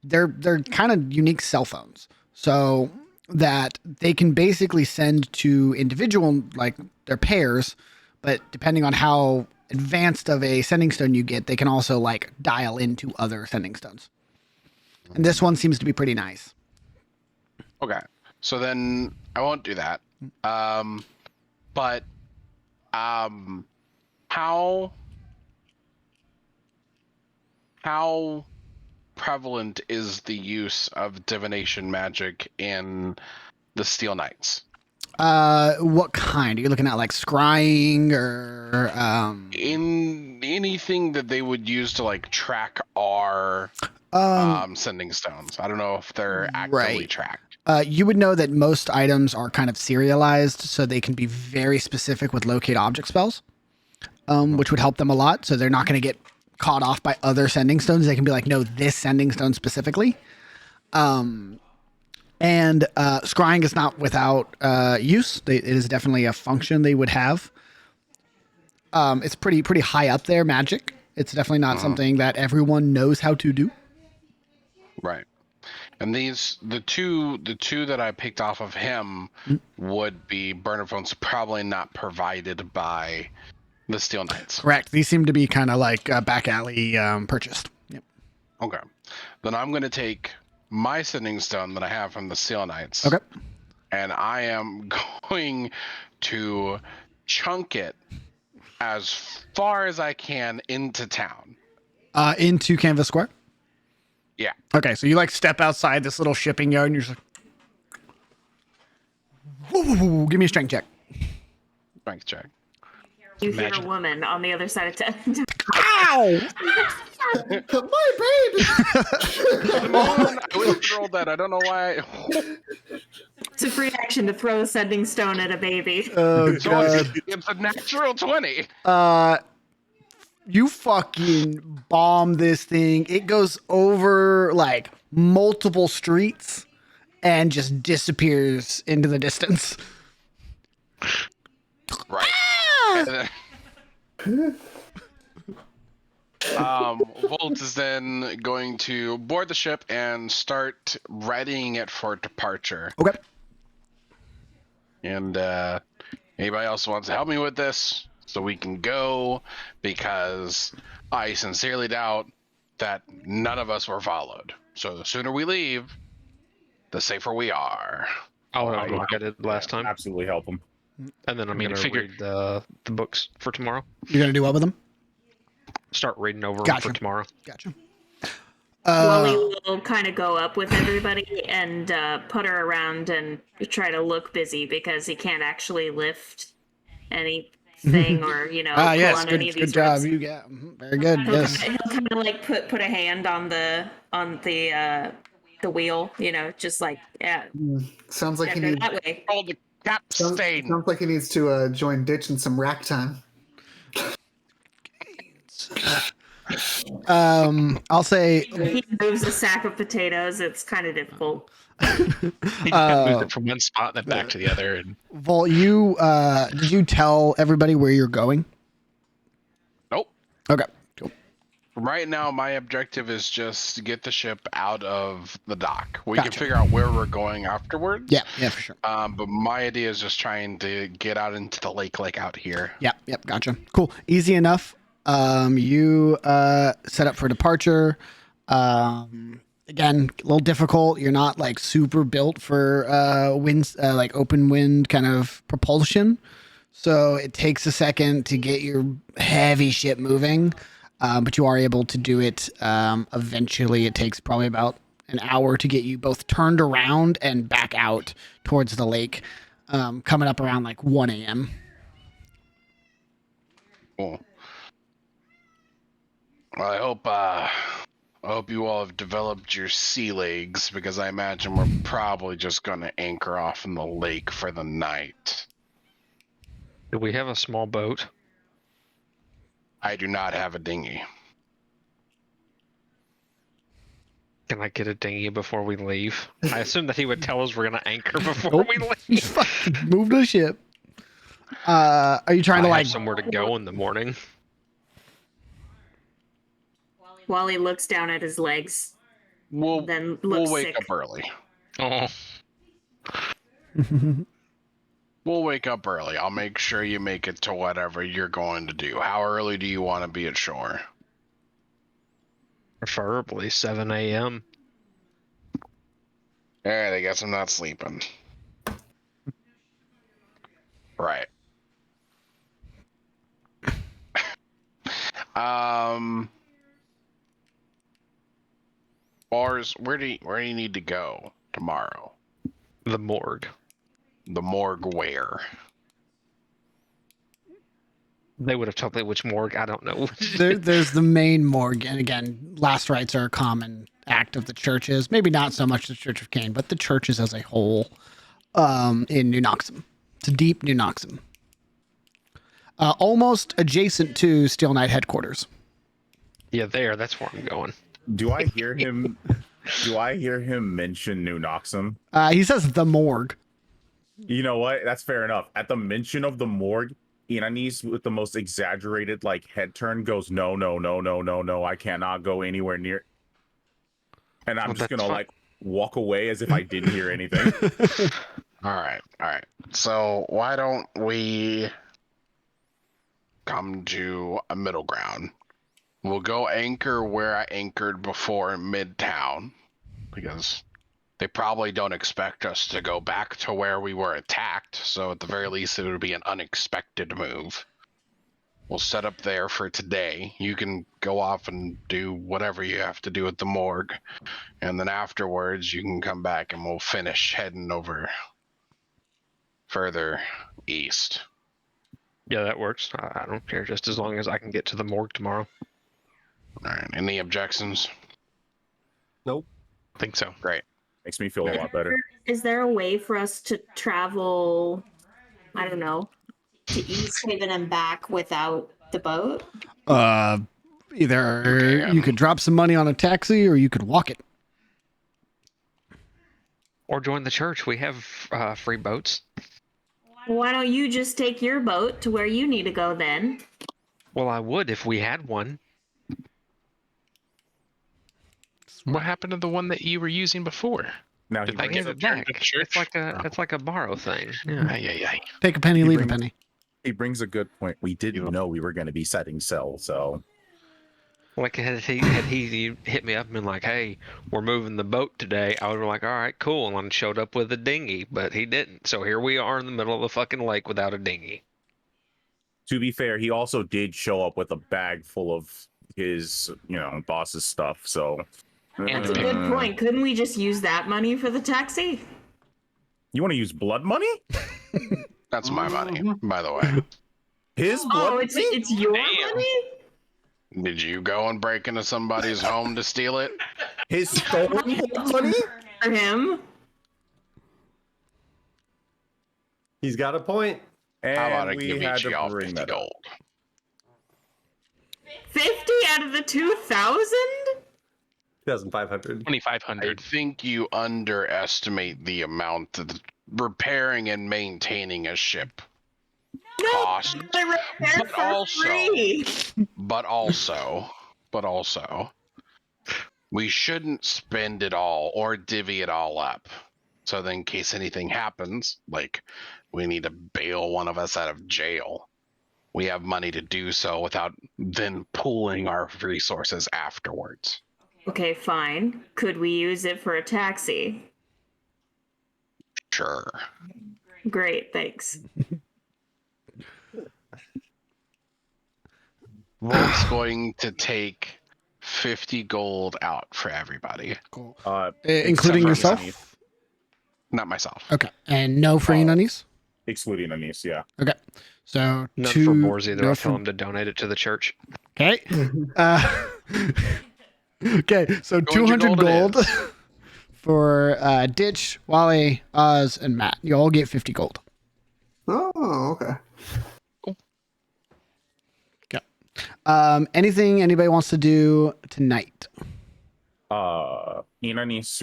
They're kind of unique cell phones. So that they can basically send to individual, like their pairs, but depending on how advanced of a sending stone you get, they can also like dial into other sending stones. And this one seems to be pretty nice. Okay. So then I won't do that. But how prevalent is the use of divination magic in the Steel Knights? What kind? Are you looking at like scrying or In anything that they would use to like track our sending stones. I don't know if they're actively tracked. You would know that most items are kind of serialized, so they can be very specific with locate object spells, which would help them a lot. So they're not going to get caught off by other sending stones. They can be like, no, this sending stone specifically. And scrying is not without use. It is definitely a function they would have. It's pretty high up there, magic. It's definitely not something that everyone knows how to do. Right. And the two that I picked off of him would be burner phones, probably not provided by the Steel Knights. Correct. These seem to be kind of like back alley purchased. Yep. Okay. Then I'm going to take my sending stone that I have from the Steel Knights. Okay. And I am going to chunk it as far as I can into town. Into Canvas Square? Yeah. Okay, so you like step outside this little shipping yard and you're just like, woo, give me a strength check. Strength check. You hear a woman on the other side of town. Ow! My baby! Come on, I would have rolled that. I don't know why. It's a free action to throw a sending stone at a baby. Oh god. It's a natural 20. You fucking bomb this thing. It goes over like multiple streets and just disappears into the distance. Right. Volt is then going to board the ship and start readying it for departure. Okay. And anybody else wants to help me with this so we can go, because I sincerely doubt that none of us were followed. So the sooner we leave, the safer we are. I'll help him like I did last time. Absolutely help him. And then I'm going to read the books for tomorrow. You're going to do what with them? Start reading over them for tomorrow. Gotcha. Wally will kind of go up with everybody and put her around and try to look busy because he can't actually lift anything or, pull yes, on good, any of these good job. ropes. You got very good. Yes. He'll kind of like put a hand on the wheel, just like Sounds like he needs. that way. Hold the capstan. Sounds like he needs to join Ditch in some rack time. I'll say He moves a sack of potatoes. It's kind of difficult. He just moves it from one spot and then back to the other. And Vol, did you tell everybody where you're going? Nope. Okay. Cool. Right now, my objective is just to get the ship out of the dock. We Gotcha. can figure out where we're going afterwards. Yeah, for sure. But my idea is just trying to get out into the lake like out here. Yep, gotcha. Cool. Easy enough. You set up for departure. Again, a little difficult. You're not like super built for winds, like open wind kind of propulsion. So it takes a second to get your heavy ship moving. But you are able to do it eventually. It takes probably about an hour to get you both turned around and back out towards the lake, coming up around like 1 a.m. Cool. Well, I hope you all have developed your sea legs, because I imagine we're probably just going to anchor off in the lake for the night. Do we have a small boat? I do not have a dinghy. Can I get a dinghy before we leave? I assume that he would tell us we're going to anchor before we leave. Move the ship. Are you trying to have like somewhere to go in the morning? Wally looks down at his legs. Then looks we'll wake sick. up early. Oh. We'll wake up early. I'll make sure you make it to whatever you're going to do. How early do you want to be at shore? Preferably 7 a.m. Alright, I guess I'm not sleeping. Right. Bars, where do you need to go tomorrow? The morgue. The morgue where? They would have told me which morgue. I don't know. there's the main morgue, and again, last rites are a common act of the churches. Maybe not so much the Church of Cain, but the churches as a whole in New Noxim. It's a deep New Noxim. Almost adjacent to Steel Knight headquarters. Yeah, that's where I'm going. Do I hear him? Do I hear him mention New Noxim? He says the morgue. You know what? That's fair enough. At the mention of the morgue, Inanis with the most exaggerated like head turn goes, no, I cannot go anywhere near. And I'm just gonna like walk away as if I didn't hear anything. All right. So why don't we come to a middle ground? We'll go anchor where I anchored before in Midtown, because they probably don't expect us to go back to where we were attacked. So at the very least, it would be an unexpected move. We'll set up there for today. You can go off and do whatever you have to do at the morgue. And then afterwards, you can come back and we'll finish heading over further east. Yeah, that works. I don't care, just as long as I can get to the morgue tomorrow. All right. Any objections? Nope. Think so. Great. Makes me feel a lot better. Is there a way for us to travel, I don't know, to East Haven and back without the boat? Either you could drop some money on a taxi or you could walk it. Or join the church. We have free boats. Why don't you just take your boat to where you need to go then? Well, I would if we had one. What happened to the one that you were using before? Now Did he they brings give up it back? It's like a borrow thing. Yeah. Yeah. Take a penny, leave a penny. He brings a good point. We didn't know we were going to be setting sail, so Like had he hit me up and been like, "Hey, we're moving the boat today," I would be like, "All right, cool," and showed up with a dinghy, but he didn't. So here we are in the middle of the fucking lake without a dinghy. to be fair, he also did show up with a bag full of his, boss's stuff. So That's a good point. Couldn't we just use that money for the taxi? You want to use blood money? That's my money, by the way. His blood money? It's your money? Did you go and break into somebody's home to steal it? His stolen money? For him? He's got a point. And How about I we give had each of to y'all bring 50 that gold? 50 out of the 2,000? 2,500. 2,500. I think you underestimate the amount of repairing and maintaining a ship cost. But also, we shouldn't spend it all or divvy it all up. So then in case anything happens, like we need to bail one of us out of jail, we have money to do so without then pooling our resources afterwards. Okay, fine. Could we use it for a taxi? Sure. Great, thanks. Volt's going to take 50 gold out for everybody. Cool. except Including for yourself? Anise. Not myself. Okay. And no free Anise? Excluding Anise, yeah. Okay. So None two, for Boars either. no I'll for- tell him to donate it to the church. Okay. Okay, so 200 gold for Ditch, Wally, Oz, and Matt. You all get 50 gold. Oh, okay. Anything anybody wants to do tonight? Anise,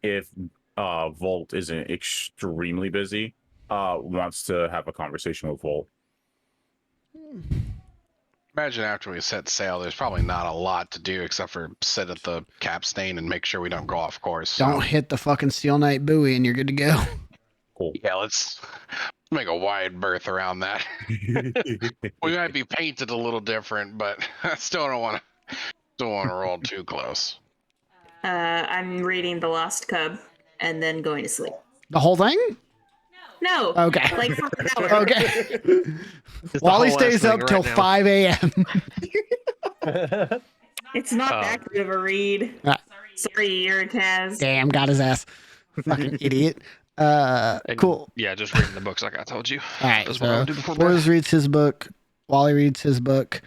if Volt isn't extremely busy, wants to have a conversation with Volt. Imagine after we set sail, there's probably not a lot to do except for sit at the capstan and make sure we don't go off course. Don't hit the fucking Steel Knight buoy and you're good to go. Cool. Yeah, let's make a wide berth around that. We might be painted a little different, but I still don't want to roll too close. I'm reading The Lost Cub and then going to sleep. The whole thing? No. Okay. Like for an hour. Okay. Wally stays up till 5 a.m. It's not that good of a read. Sorry, Eurocaz. Damn, got his ass. Fucking idiot. Cool. Yeah, just reading the books like I told you. All right. That's what I So would do before Boris bed. reads his book. Wally reads his book.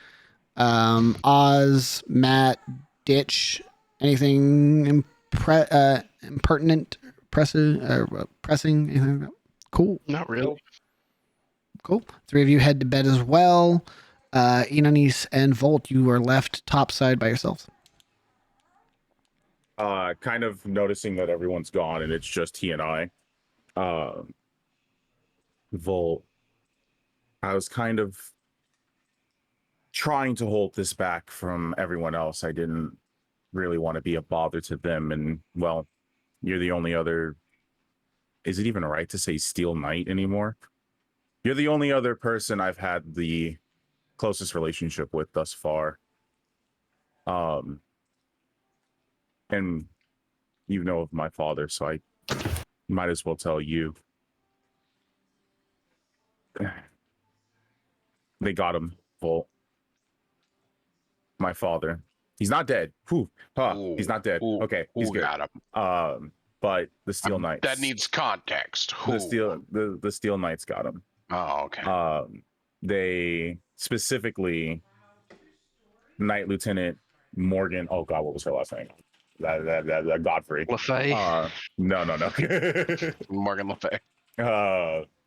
Oz, Matt, Ditch, anything impertinent, pressing, anything like that? Cool. Not really. Cool. 3 of you head to bed as well. Inanis and Volt, you are left topside by yourselves. Kind of noticing that everyone's gone and it's just he and I. Volt, I was kind of trying to hold this back from everyone else. I didn't really want to be a bother to them. And, well, you're the only other... Is it even right to say Steel Knight anymore? You're the only other person I've had the closest relationship with thus far. And you know of my father, so I might as well tell you. They got him, Volt. My father. He's not dead. Whew. He's not dead. Okay, he's good. Got him. But the Steel Knights. That needs context. The Steel Knights got him. Oh, okay. They specifically Knight Lieutenant Morgan. Oh God, what was her last name? Godfrey. LaFay. No. Morgan Le Fay.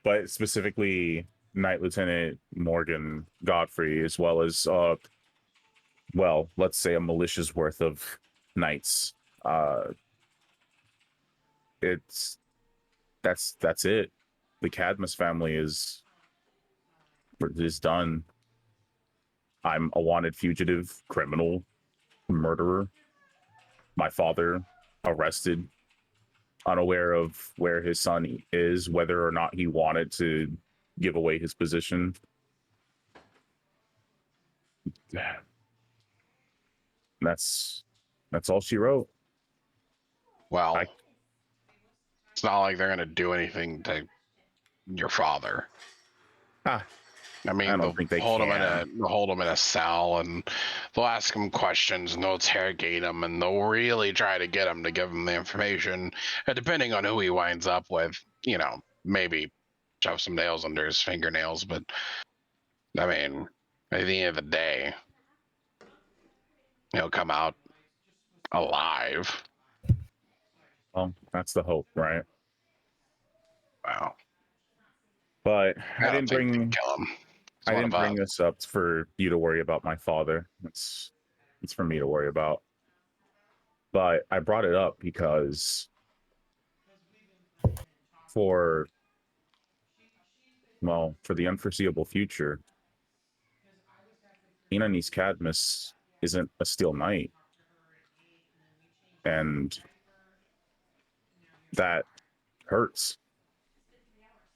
But specifically Knight Lieutenant Morgan Godfrey, as well as well, let's say a militia's worth of knights. That's it. The Cadmus family is done. I'm a wanted fugitive, criminal, murderer. My father arrested, unaware of where his son is, whether or not he wanted to give away his position. That's all she wrote. Well, it's not like they're gonna do anything to your father. I mean, I don't think they hold can. him in a cell, and they'll ask him questions, and they'll interrogate him, and they'll really try to get him to give him the information. And depending on who he winds up with, maybe shove some nails under his fingernails. But I mean, at the end of the day, he'll come out alive. Well, that's the hope, right? Wow. But I don't didn't think bring they kill him. I didn't bring this up for you to worry about my father. It's for me to worry about. But I brought it up because for the unforeseeable future, Inanis Cadmus isn't a Steel Knight. And that hurts.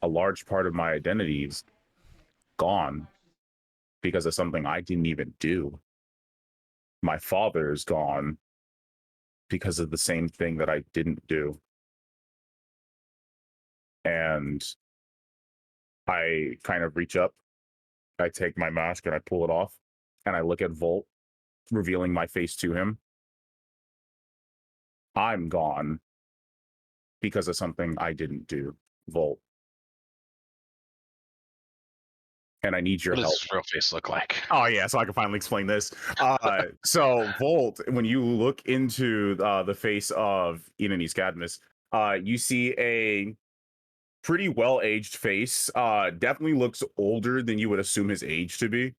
A large part of my identity is gone because of something I didn't even do. My father is gone because of the same thing that I didn't do. And I kind of reach up, I take my mask and I pull it off, and I look at Volt, revealing my face to him. I'm gone because of something I didn't do, Volt. And I need your help. What does his real face look like? Oh yeah, so I can finally explain this. So Volt, when you look into the face of Inanis Cadmus, you see a pretty well-aged face. Definitely looks older than you would assume his age to be.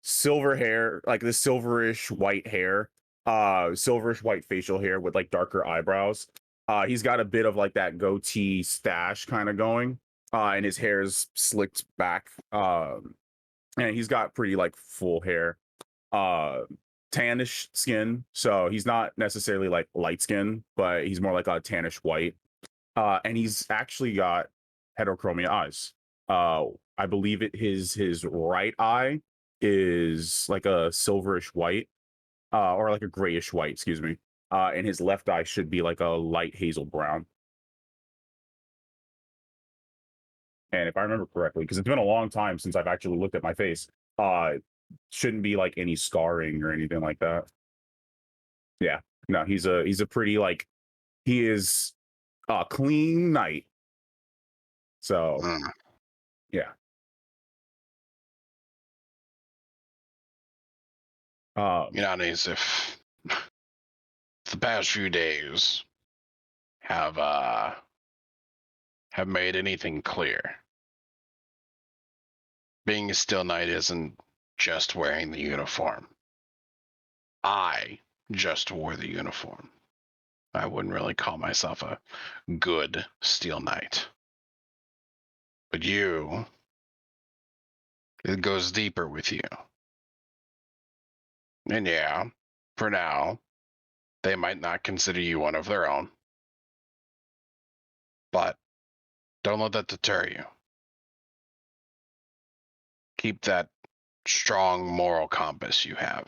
Silver hair, like this silverish white hair, silverish white facial hair with like darker eyebrows. He's got a bit of like that goatee stash kind of going. And his hair is slicked back. And he's got pretty like full hair. Tannish skin, so he's not necessarily like light skin, but he's more like a tannish white. And he's actually got heterochromia eyes. I believe his right eye is like a silverish white, or like a grayish white, excuse me. And his left eye should be like a light hazel brown. And if I remember correctly, because it's been a long time since I've actually looked at my face, shouldn't be like any scarring or anything like that. Yeah, no, he's a pretty like, he is a clean knight. So yeah. Nowadays, if the past few days have made anything clear, being a Steel Knight isn't just wearing the uniform. I just wore the uniform. I wouldn't really call myself a good Steel Knight. But you, it goes deeper with you. And yeah, for now, they might not consider you one of their own. But don't let that deter you. Keep that strong moral compass you have.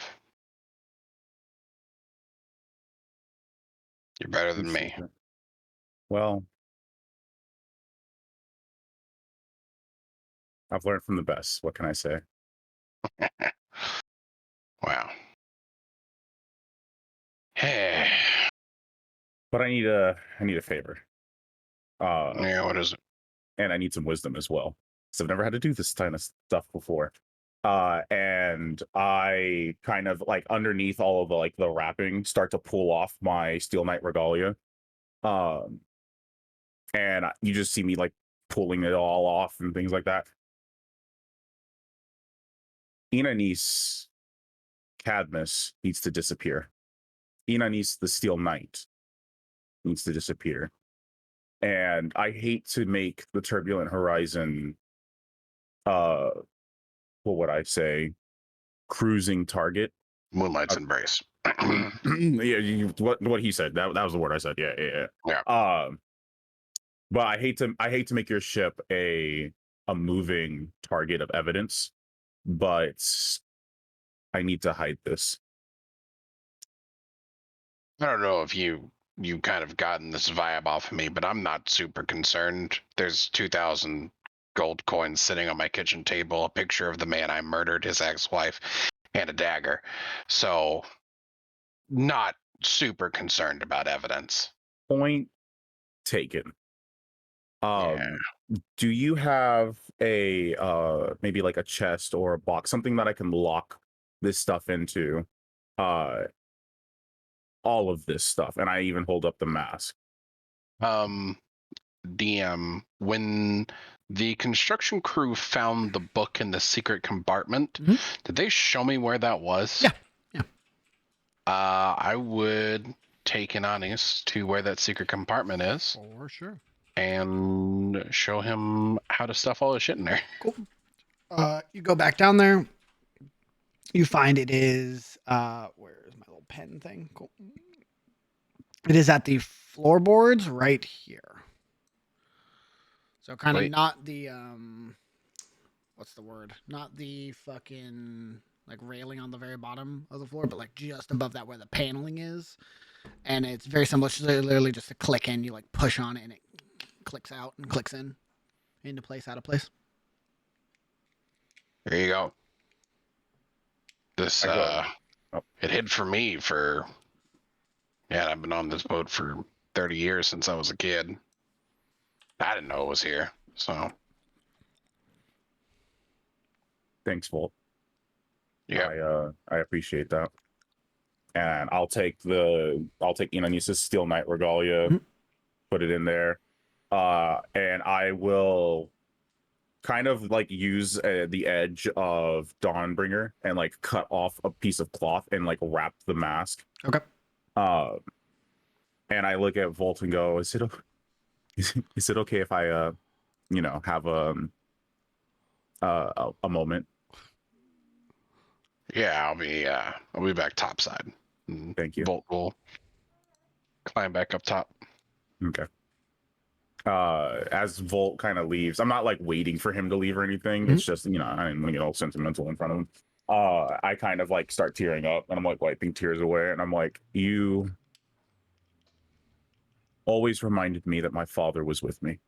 You're better than me. Well, I've learned from the best. What can I say? Wow. Hey. But I need a favor. Yeah, what is it? And I need some wisdom as well, because I've never had to do this kind of stuff before. And I kind of like underneath all of the like the wrapping start to pull off my Steel Knight regalia. Um, and you just see me like pulling it all off and things like that. Inanis Cadmus needs to disappear. Inanis the Steel Knight needs to disappear. And I hate to make the Turbulent Horizon what would I say? Cruising target. Moonlight's embrace. Yeah, what he said. That was the word I said. Yeah. But I hate to make your ship a moving target of evidence, but I need to hide this. I don't know if you kind of gotten this vibe off of me, but I'm not super concerned. There's 2,000 gold coins sitting on my kitchen table, a picture of the man I murdered, his ex-wife, and a dagger. So, not super concerned about evidence. Point taken. Do you have a maybe like a chest or a box, something that I can lock this stuff into? All of this stuff, and I even hold up the mask. DM, when the construction crew found the book in the secret compartment, did they show me where that was? Yeah. I would take Inanis to where that secret compartment is. For sure. And show him how to stuff all his shit in there. Cool. You go back down there. You find it is where's my little pen thing? Cool. It is at the floorboards right here. So kind of not the what's the word? Not the fucking like railing on the very bottom of the floor, but like just above that where the paneling is. And it's very similar. It's literally just a click in. You like push on it and it clicks out and clicks in into place, out of place. There you go. This it hid for me for I've been on this boat for 30 years since I was a kid. I didn't know it was here, so thanks, Volt. Yeah, I appreciate that. And I'll take Inanis's Steel Knight regalia, put it in there, and I will kind of like use the edge of Dawnbringer and like cut off a piece of cloth and like wrap the mask. Okay. And I look at Volt and go, is it okay if I have a moment? Yeah, I'll be back topside. Thank you. Volt will climb back up top. Okay. As Volt kind of leaves, I'm not like waiting for him to leave or anything. It's just, I didn't want to get all sentimental in front of him. I kind of like start tearing up and I'm like wiping tears away. And I'm like, you always reminded me that my father was with me.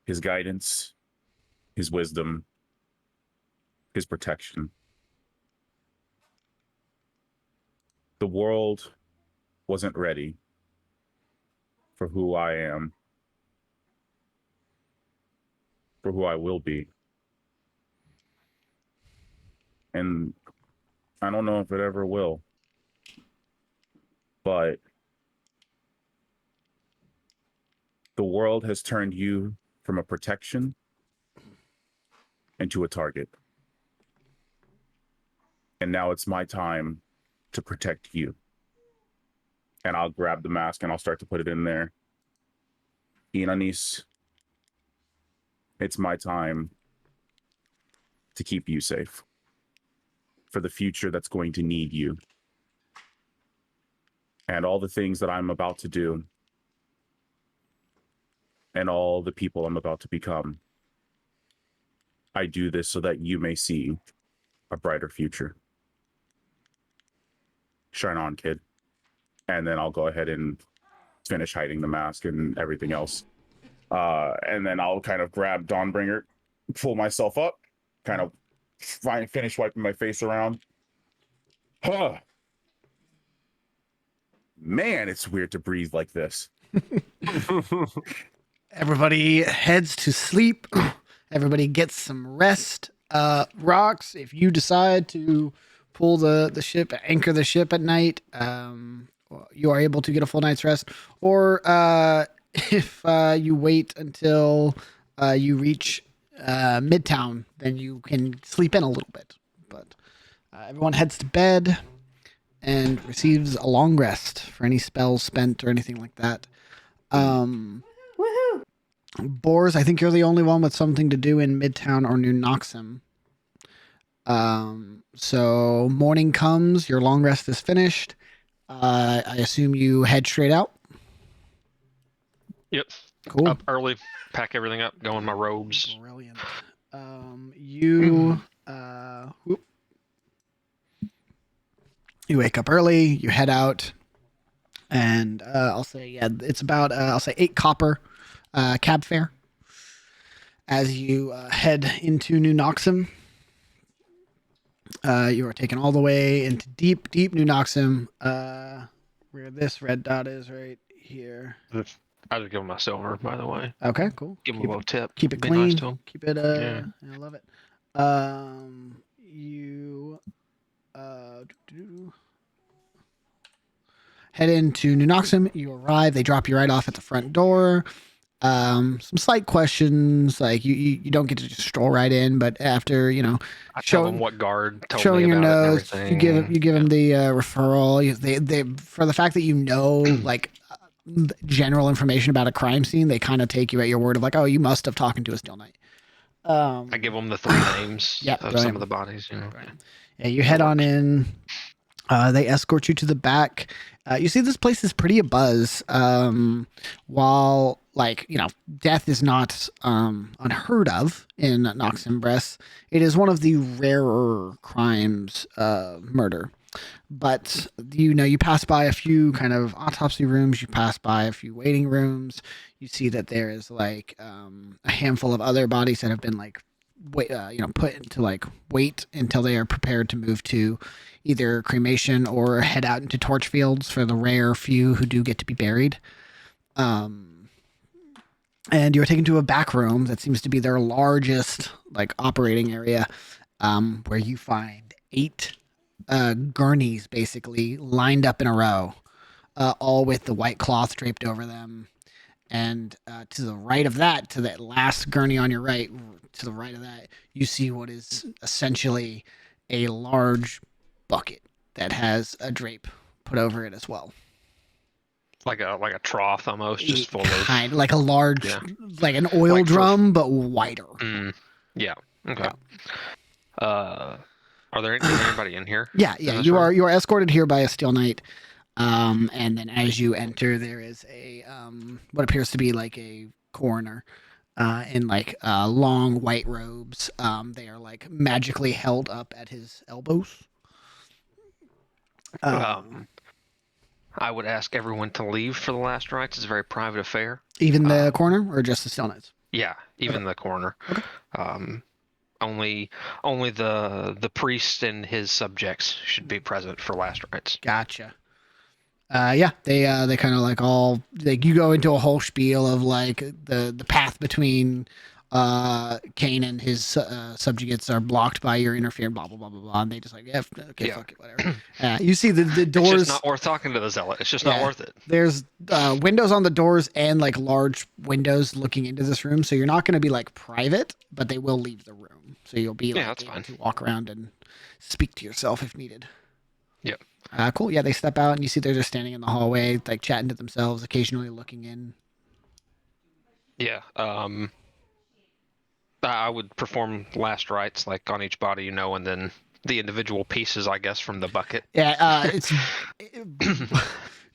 His guidance, his wisdom, his protection. The world wasn't ready for who I am, for who I will be. And I don't know if it ever will. But the world has turned you from a protection into a target. And now it's my time to protect you. And I'll grab the mask and I'll start to put it in there. Inanis, it's my time to keep you safe for the future that's going to need you. And all the things that I'm about to do and all the people I'm about to become. I do this so that you may see a brighter future. Shine on, kid. And then I'll go ahead and finish hiding the mask and everything else. And then I'll kind of grab Dawnbringer, pull myself up, kind of finish wiping my face around. Huh. Man, it's weird to breathe like this. Everybody heads to sleep. Everybody gets some rest. Rocks, if you decide to pull the ship, anchor the ship at night, you are able to get a full night's rest. Or if you wait until you reach Midtown, then you can sleep in a little bit. But everyone heads to bed and receives a long rest for any spells spent or anything like that. Woohoo! Boars, I think you're the only one with something to do in Midtown or New Noxim. So morning comes, your long rest is finished. I assume you head straight out. Yep. Cool. Up early, pack everything up, go in my robes. Brilliant. You wake up early, you head out, and I'll say, it's about, I'll say 8 copper cab fare as you head into New Noxim. You are taken all the way into deep New Noxim, where this red dot is right here. I just give him my silver, by the way. Okay, cool. Give him a little tip. Keep it Be clean. nice to him. Keep it. Yeah. I love it. You head into New Noxim. You arrive. They drop you right off at the front door. Some slight questions, like you don't get to just stroll right in, but after I tell them what guard told showing me your about notes, it and you give them the referral. They for the fact that like general information about a crime scene, they kind of take you at your word of like, oh, you must have talked to a Still Night. I give them the 3 names of some of the bodies. Yeah, you head on in. They escort you to the back. You see, this place is pretty abuzz. While death is not unheard of in Noximbres, it is one of the rarer crimes, murder. But you pass by a few kind of autopsy rooms. You pass by a few waiting rooms. You see that there is a handful of other bodies that have been put into wait until they are prepared to move to either cremation or head out into torch fields for the rare few who do get to be buried. And you're taken to a back room that seems to be their largest operating area, where you find 8 gurneys basically lined up in a row, all with the white cloth draped over them. And to the right of that, to that last gurney on your right, to the right of that, you see what is essentially a large bucket that has a drape put over it as well. Like a trough almost, just full of like a large, like an oil drum, but wider. Yeah. Okay. Yeah. Is there anybody in here? Yeah. You are escorted here by a Steel Knight. And then as you enter, there is a what appears to be like a coroner in long white robes. They are magically held up at his elbows. I would ask everyone to leave for the last rites. It's a very private affair. Even the coroner, or just the Steel Knights? Yeah, even the coroner. Okay. Only the priest and his subjects should be present for last rites. Gotcha. They kind of all you go into a whole spiel of the path between Kane and his subjugates are blocked by your interference, blah blah blah blah blah, and they just fuck it, whatever. You see the doors. It's just not worth talking to the zealot. It's just not worth it. There's windows on the doors and large windows looking into this room, so you're not going to be private, but they will leave the room, so you'll be that's fine to walk around and speak to yourself if needed. Yep. Cool. Yeah, they step out and you see they're just standing in the hallway, chatting to themselves, occasionally looking in. Yeah. I would perform last rites on each body, and then the individual pieces, I guess, from the bucket. Yeah.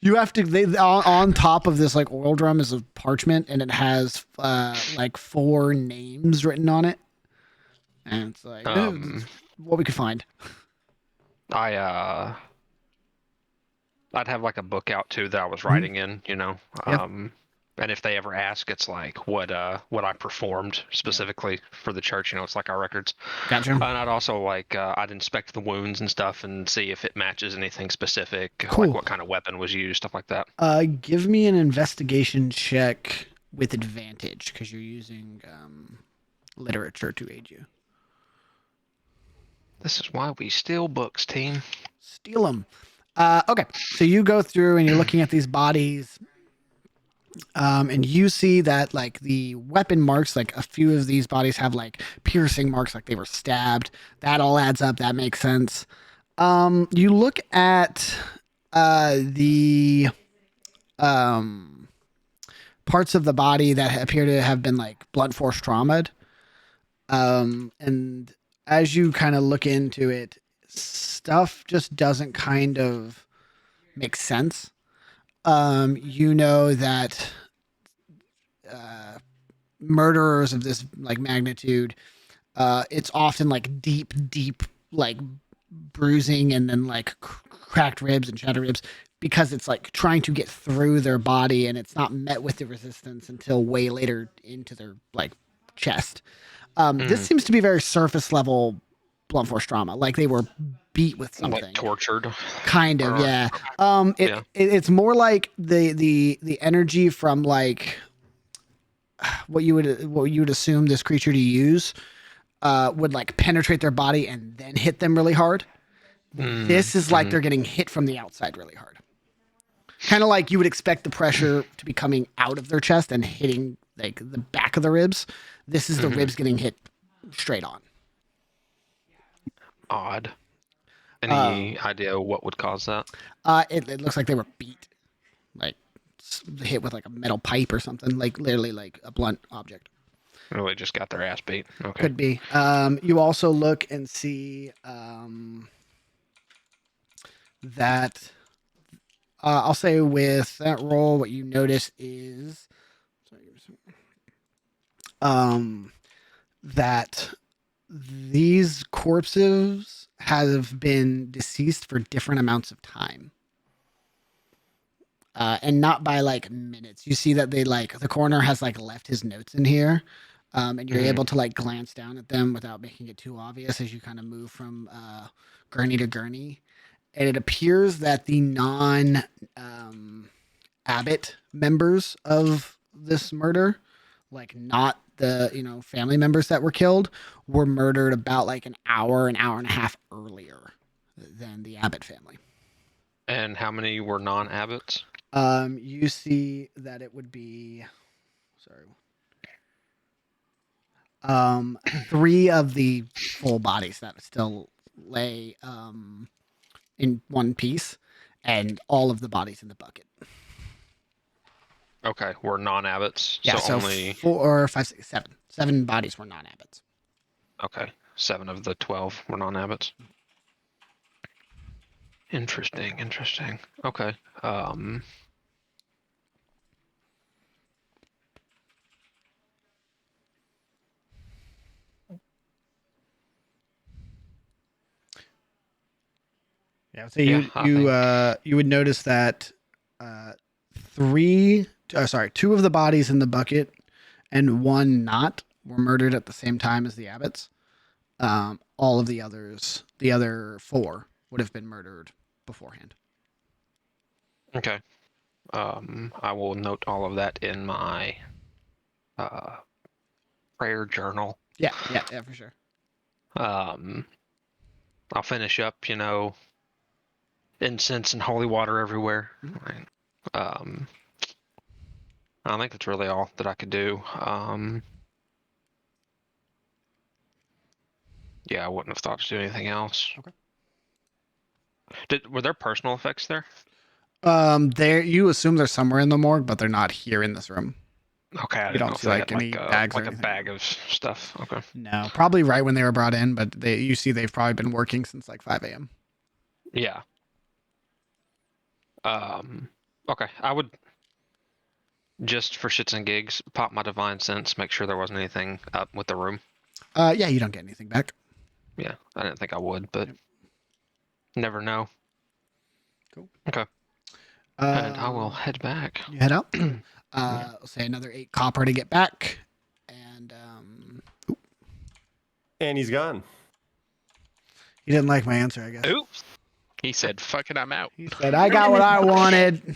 You have to. On top of this oil drum is a parchment, and it has 4 names written on it, and it's what we could find. I'd have a book out too that I was writing in, and if they ever ask, it's what I performed specifically for the church, it's our records. Gotcha. And I'd also I'd inspect the wounds and stuff and see if it matches anything specific, cool. What kind of weapon was used, stuff like that. Give me an investigation check with advantage because you're using literature to aid you. This is why we steal books, team. Steal them. Okay, so you go through and you're looking at these bodies, and you see that like the weapon marks, like a few of these bodies have like piercing marks, like they were stabbed. That all adds up. That makes sense. You look at the parts of the body that appear to have been like blunt force traumaed. And as you kind of look into it, stuff just doesn't kind of make sense. You know that murderers of this like magnitude, it's often like deep like bruising and then like cracked ribs and shattered ribs because it's like trying to get through their body and it's not met with the resistance until way later into their like chest. This seems to be very surface level blunt force trauma, like they were beat with something, like tortured, kind of. Yeah. It's more like the energy from like what you would assume this creature to use would like penetrate their body and then hit them really hard. This is like they're getting hit from the outside really hard. Kind of like you would expect the pressure to be coming out of their chest and hitting like the back of the ribs. This is the ribs getting hit straight on. Odd. Any idea what would cause that? It looks like they were beat, like hit with like a metal pipe or something, like literally like a blunt object. Really just got their ass beat. Okay. Could be. You also look and see that I'll say with that roll, what you notice is that these corpses have been deceased for different amounts of time. And not by like minutes. You see that they like the coroner has like left his notes in here. And you're able to like glance down at them without making it too obvious as you kind of move from gurney to gurney. And it appears that the non Abbott members of this murder, like not the family members that were killed, were murdered about like an hour and a half earlier than the Abbott family. And how many were non-Abbotts? You see that it would be, sorry, 3 of the full bodies that still lay in one piece, and all of the bodies in the bucket. Okay, were non-Abbotts. Yeah, so only 4, 5, 6, 7. 7 bodies were non-Abbotts. Okay, 7 of the 12 were non-Abbotts. Interesting. Okay. Yeah, so you would notice that 2 of the bodies in the bucket and 1 not were murdered at the same time as the Abbotts. All of the others, the other 4, would have been murdered beforehand. Okay. I will note all of that in my prayer journal. Yeah, for sure. I'll finish up, incense and holy water everywhere. Right. I think that's really all that I could do. Yeah, I wouldn't have thought to do anything else. Okay. Were there personal effects there? You assume they're somewhere in the morgue, but they're not here in this room. Okay, I you don't see like any bags or anything. A bag of stuff. Okay. No, probably right when they were brought in, but you see they've probably been working since like 5 a.m. Yeah. Okay, I would just for shits and gigs pop my divine sense, make sure there wasn't anything up with the room. Yeah, you don't get anything back. Yeah, I didn't think I would, but never know. Cool. Okay. And I will head back. You head out. I'll say another 8 copper to get back, and he's gone. He didn't like my answer, I guess. Oops. He said, "Fuck it, I'm out." He said, "I got what I wanted."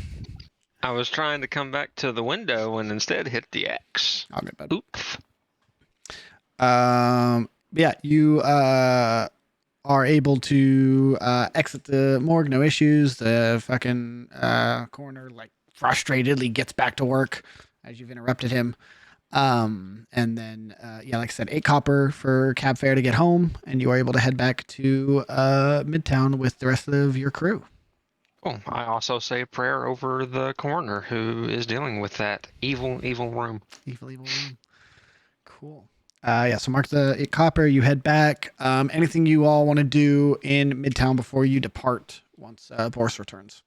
I was trying to come back to the window and instead hit the X. All good, bud. Oops. Yeah, you are able to exit the morgue, no issues. The fucking coroner like frustratedly gets back to work as you've interrupted him. And then like I said, 8 copper for cab fare to get home, and you are able to head back to Midtown with the rest of your crew. Cool. I also say a prayer over the coroner who is dealing with that evil room. Evil room. Cool. So mark the 8 copper. You head back. Anything you all want to do in Midtown before you depart once Boris returns?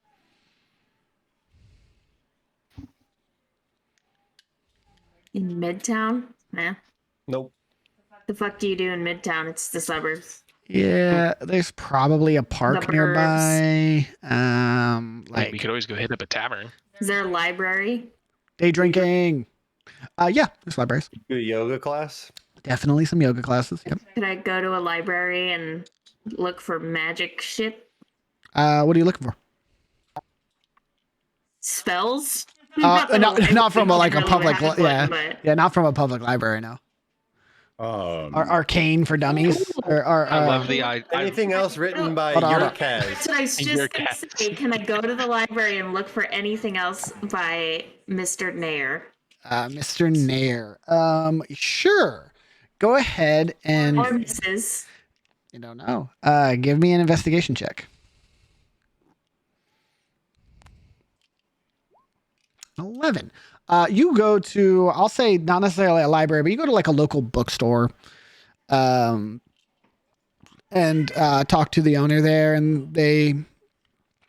In Midtown? Nah. Nope. The fuck do you do in Midtown? It's the suburbs. Yeah, there's probably a park nearby. We could always go hit up a tavern. Is there a library? Day drinking. Yeah, there's libraries. Do a yoga class? Definitely some yoga classes. Yep. Could I go to a library and look for magic shit? What are you looking for? Spells? Not from a public. Not from a public library. No. Arcane for dummies. I love the idea. Anything else written by Yurkaz? That's what I was just going to say. Can I go to the library and look for anything else by Mr. Nair? Mr. Nair. Sure. Go ahead and. Or Mrs. You don't know. Give me an investigation check. 11. You go to, I'll say not necessarily a library, but you go to like a local bookstore, and talk to the owner there, and they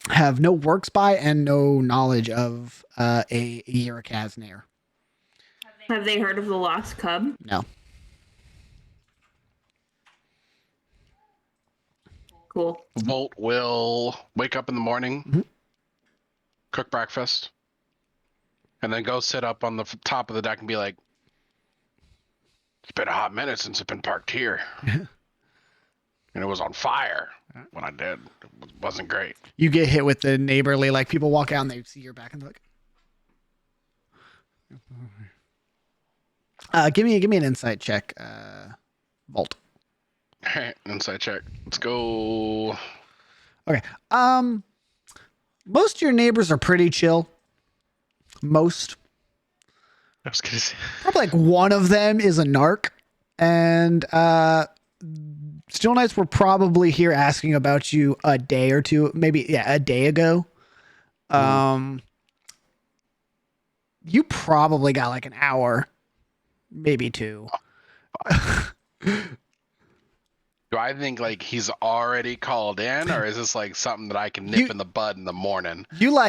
have no works by and no knowledge of a Yurkaz Nair. Have they heard of the Lost Cub? No. Cool. Volt will wake up in the morning, cook breakfast, and then go sit up on the top of the deck and be like, it's been a hot minute since I've been parked here. And it was on fire when I did. It wasn't great. You get hit with the neighborly, like people walk out and they see your back and they're like, give me an insight check, Volt. All right, insight check. Let's go. Okay. Most of your neighbors are pretty chill. Most. I was gonna say probably like one of them is a narc, and Still Knights were probably here asking about you a day or two, maybe a day ago. You probably got like an hour, maybe 2. Do I think like he's already called in, or is this like something that I can nip in the bud in the morning? You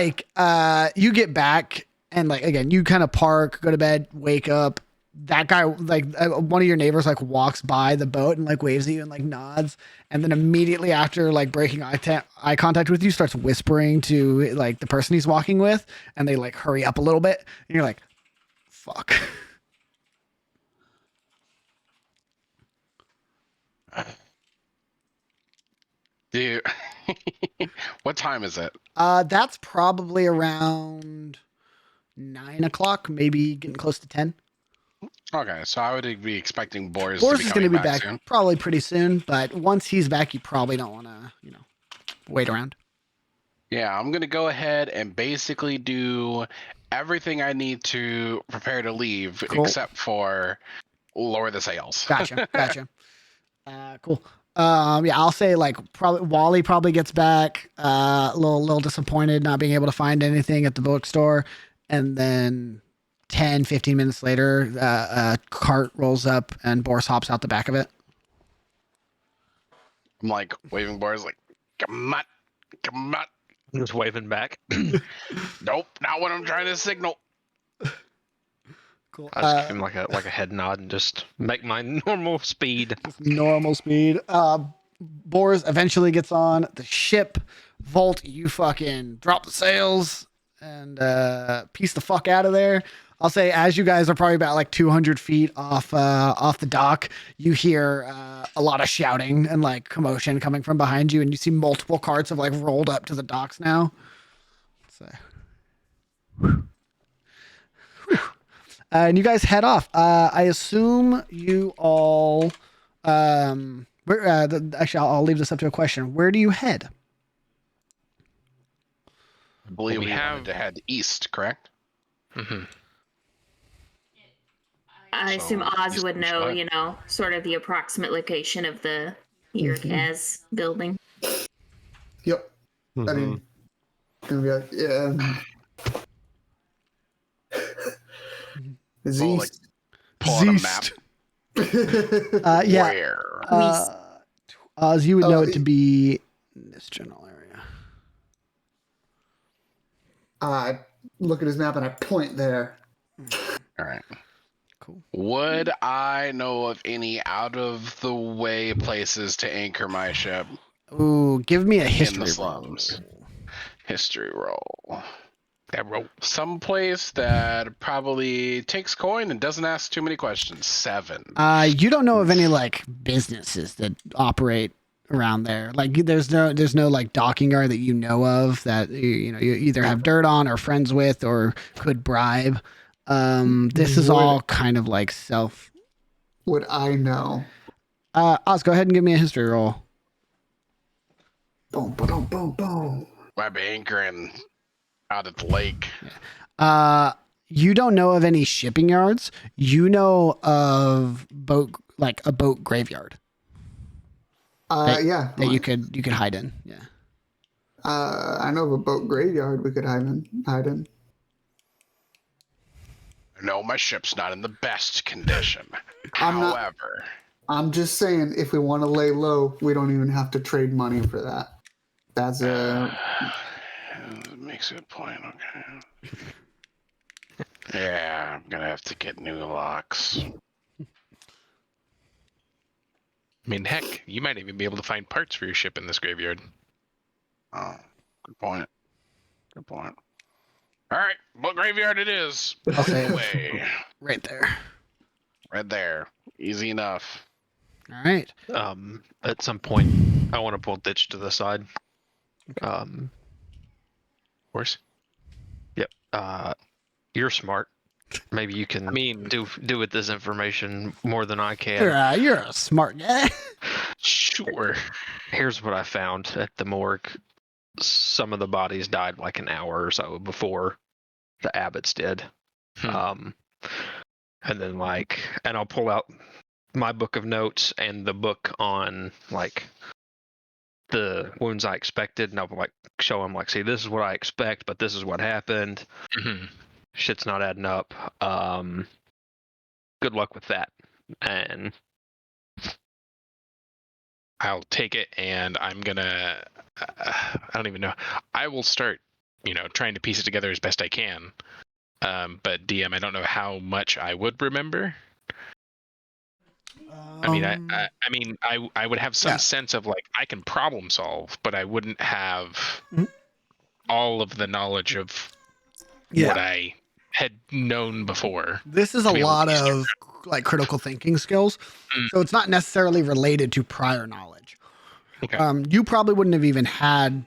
you get back and like, again, you kind of park, go to bed, wake up. That guy, like one of your neighbors, like walks by the boat and like waves at you and like nods. And then immediately after like breaking eye contact with you, starts whispering to like the person he's walking with, and they like hurry up a little bit. And you're like, fuck. Dude, what time is it? That's probably around 9 o'clock, maybe getting close to 10. Okay, so I would be expecting Boris is going to be back soon. Probably pretty soon, but once he's back, you probably don't want to, wait around. Yeah, I'm going to go ahead and basically do everything I need to prepare to leave, except for lower the sails. Gotcha. Cool. I'll say like probably Wally probably gets back a little disappointed not being able to find anything at the bookstore, and then 10-15 minutes later a cart rolls up and Boris hops out the back of it. I'm like waving Boris like, come on. I'm just waving back. Nope, not what I'm trying to signal. Cool. I just give him like a head nod and just make my normal speed. Boris eventually gets on the ship. Volt, you fucking drop the sails and piece the fuck out of there. I'll say as you guys are probably about like 200 feet off the dock, you hear a lot of shouting and like commotion coming from behind you, and you see multiple carts have like rolled up to the docks now. So. And you guys head off. I assume you all Actually, I'll leave this up to a question. Where do you head? I believe we wanted to head east, correct? Mm-hmm. I assume Oz would know, sort of the approximate location of the Yurkaz building. Yep. Mm-hmm. I mean, gonna be like, yeah. Like, pull out a map. Yeah. Where? Oz, you would know it to be in this general area. I look at his map and I point there. All right. Cool. Would I know of any out of the way places to anchor my ship? Ooh, give me a in history the slums. History roll. Some place that probably takes coin and doesn't ask too many questions. 7. You don't know of any like businesses that operate around there. Like there's no like docking yard that you know of that you either have dirt on or friends with or could bribe. This is all kind of like self. Would I know? Oz, go ahead and give me a history roll. Boom, boom, boom, boom. Might be anchoring out at the lake. You don't know of any shipping yards. You know of a boat graveyard. Yeah. That you could hide in. Yeah. I know of a boat graveyard we could hide in. No, my ship's not in the best condition. However, I'm just saying, if we want to lay low, we don't even have to trade money for that. That's makes a good point. Okay. Yeah, I'm gonna have to get new locks. I mean, heck, you might even be able to find parts for your ship in this graveyard. Oh, good point. Good point. All right, what graveyard it is? Okay. Way. Right there. Right there. Easy enough. All right. At some point, I want to pull Ditch to the side. Of course. Yep. You're smart. Maybe you can do with this information more than I can. You're a smart guy. Sure. Here's what I found at the morgue. Some of the bodies died like an hour or so before the Abbots did. And then and I'll pull out my book of notes and the book on the wounds I expected, and I'll show them see, this is what I expect, but this is what happened. Mm-hmm. Shit's not adding up. Good luck with that. And I'll take it, and I'm gonna. I don't even know. I will start, trying to piece it together as best I can. But DM, I don't know how much I would remember. I would have some sense of I can problem solve, but I wouldn't have all of the knowledge of what I had known before. This is a lot of critical thinking skills. So it's not necessarily related to prior knowledge. Okay. You probably wouldn't have even had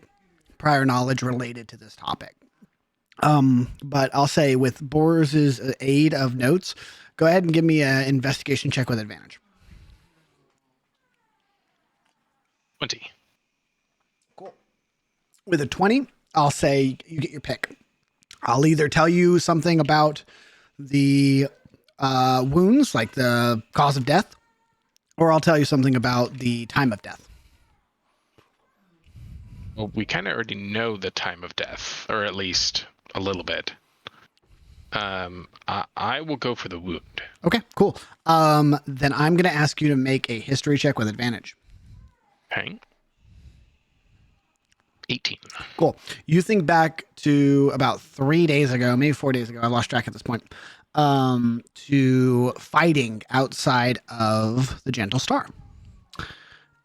prior knowledge related to this topic. But I'll say with Boris's aid of notes, go ahead and give me an investigation check with advantage. 20. Cool. With a 20, I'll say you get your pick. I'll either tell you something about the wounds, like the cause of death, or I'll tell you something about the time of death. Well, we kind of already know the time of death, or at least a little bit. I will go for the wound. Okay, cool. Then I'm going to ask you to make a history check with advantage. Okay. 18. Cool. You think back to about 3 days ago, maybe 4 days ago. I lost track at this point. To fighting outside of the Gentle Star.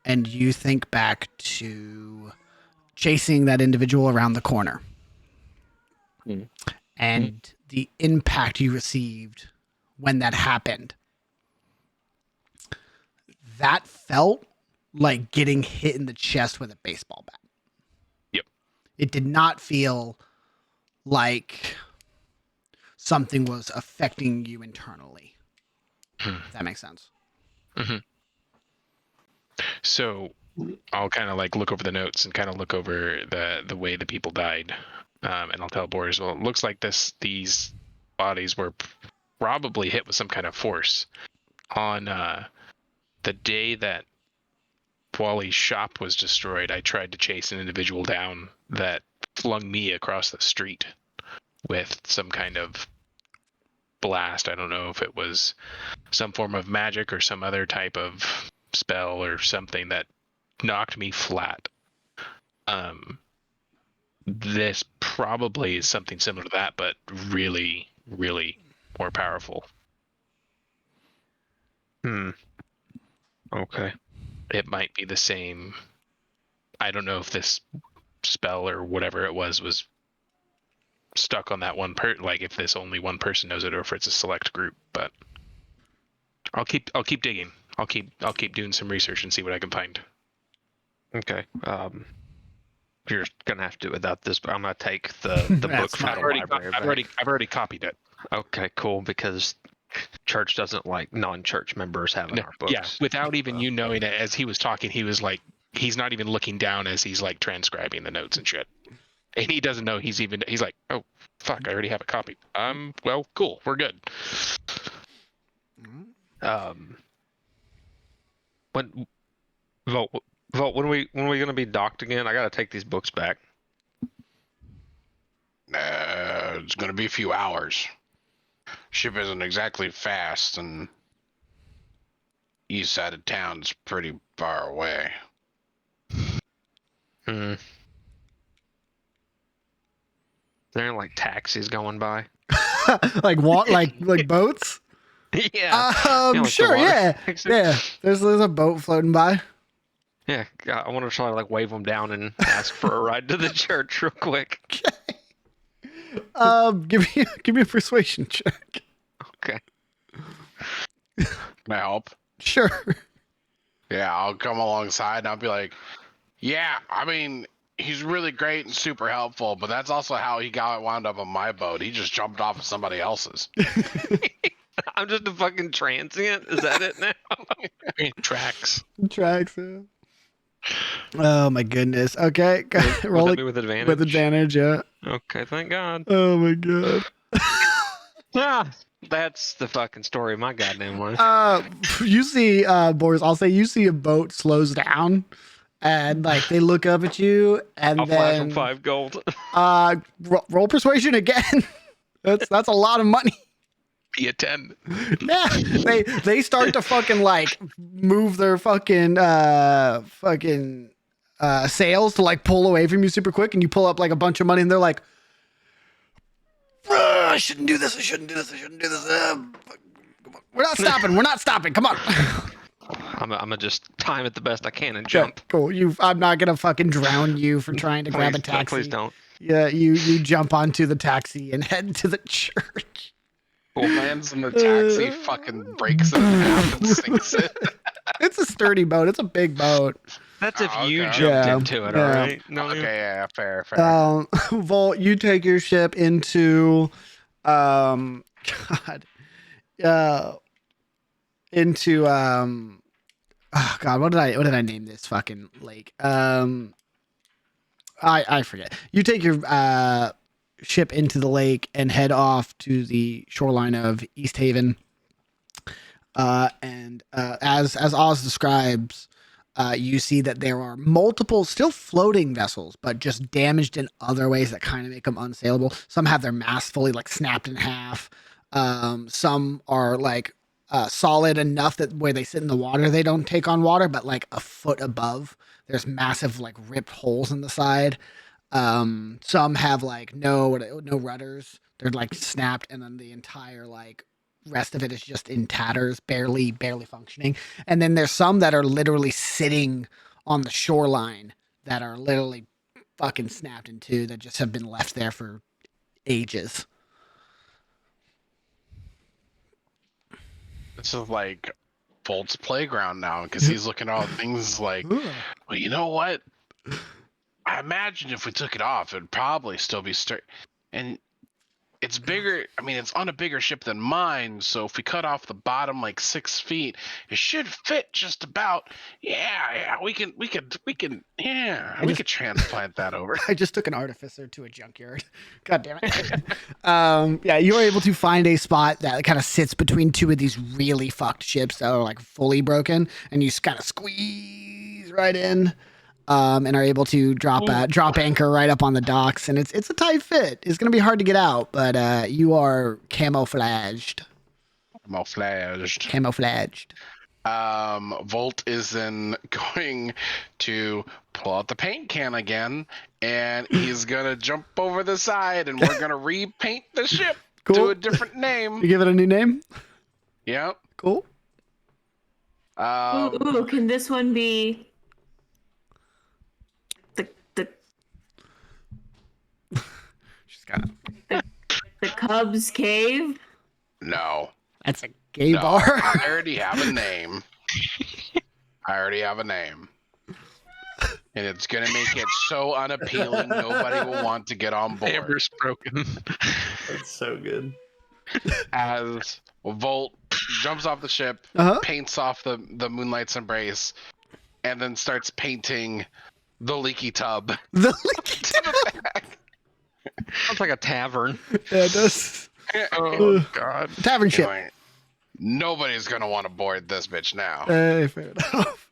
And you think back to chasing that individual around the corner. And the impact you received when that happened. That felt like getting hit in the chest with a baseball bat. Yep. It did not feel like something was affecting you internally. If that makes sense. Mm-hmm. So I'll kind of like look over the notes and kind of look over the way the people died, and I'll tell Boris, well, it looks like these bodies were probably hit with some kind of force on the day that Wally's shop was destroyed. I tried to chase an individual down that flung me across the street with some kind of blast. I don't know if it was some form of magic or some other type of spell or something that knocked me flat. This probably is something similar to that, but really, really more powerful. Okay. It might be the same. I don't know if this spell or whatever it was stuck on that one like if this only one person knows it or if it's a select group, but I'll keep digging. I'll keep doing some research and see what I can find. Okay. You're gonna have to do without this, but I'm gonna take the book from the library. I've already copied it. Okay, cool. Because church doesn't like non-church members having our books. Yeah, without even you knowing it, as he was talking, he was like, he's not even looking down as he's like transcribing the notes and shit, and he doesn't know he's like, oh fuck, I already have a copy. Well, cool, we're good. Vault, when are we gonna be docked again? I gotta take these books back. It's gonna be a few hours. Ship isn't exactly fast, and east side of town's pretty far away. There aren't like taxis going by. like what? Like boats? Yeah. Like sure. Yeah. Yeah. There's a boat floating by. Yeah. I want to try to like wave them down and ask for a ride to the church real quick. Okay. Give me a persuasion check. Okay. Can I help? Sure. Yeah, I'll come alongside and I'll be like, yeah, I mean, he's really great and super helpful, but that's also how he got wound up on my boat. He just jumped off of somebody else's. I'm just a fucking transient. Is that it now? Tracks. Yeah. Oh my goodness. Okay. Roll it with advantage. With advantage, yeah. Okay, thank God. Oh my god. That's the fucking story of my goddamn life. You see, Boris, I'll say you see a boat slows down and like they look up at you and I'll flash them 5 gold. Roll persuasion again. That's a lot of money. Be a 10. Yeah, they start to fucking like move their fucking sails to like pull away from you super quick, and you pull up like a bunch of money, and they're like, I shouldn't do this. We're not stopping. Come on. I'm gonna just time it the best I can and jump. Cool. I'm not gonna fucking drown you for trying to grab a taxi. Please don't. Yeah, you jump onto the taxi and head to the church. Lands in the taxi, fucking breaks it in half and sinks it. It's a sturdy boat. It's a big boat. That's if you jumped into it, all right? No, okay, yeah, fair. Volt, you take your ship into, oh God, what did I name this fucking lake? I forget. You take your ship into the lake and head off to the shoreline of East Haven. And as Oz describes, you see that there are multiple still floating vessels, but just damaged in other ways that kind of make them unsaleable. Some have their masts fully like snapped in half. Some are like solid enough that where they sit in the water, they don't take on water, but like a foot above, there's massive like ripped holes in the side. Some have like no rudders. They're like snapped, and then the entire like rest of it is just in tatters, barely functioning. And then there's some that are literally sitting on the shoreline that are literally fucking snapped in two, that just have been left there for ages. This is like Volt's playground now, because he's looking at all things like, well, you know what? I imagine if we took it off, it'd probably still be and it's bigger. I mean, it's on a bigger ship than mine. So if we cut off the bottom like 6 feet, it should fit just about. Yeah, we could transplant that over. I just took an artificer to a junkyard. God damn it. Yeah, you were able to find a spot that kind of sits between two of these really fucked ships that are like fully broken, and you kind of squeeze right in. And are able to drop anchor right up on the docks, and it's a tight fit. It's gonna be hard to get out, but you are camouflaged. Volt is then going to pull out the paint can again, and he's gonna jump over the side, and we're gonna repaint the ship to a different name. You give it a new name? Yep. Cool. Ooh, can this one be She's got the Cubs Cave? No. That's a gay bar. I already have a name. And it's going to make it so unappealing, nobody will want to get on board. Amber's broken. That's so good. As Volt jumps off the ship, paints off the Moonlight's Embrace, and then starts painting the leaky tub. The leaky tub? Sounds like a tavern. Yeah, it does. Oh, God. Tavern ship. Anyway, nobody's going to want to board this bitch now. Fair enough.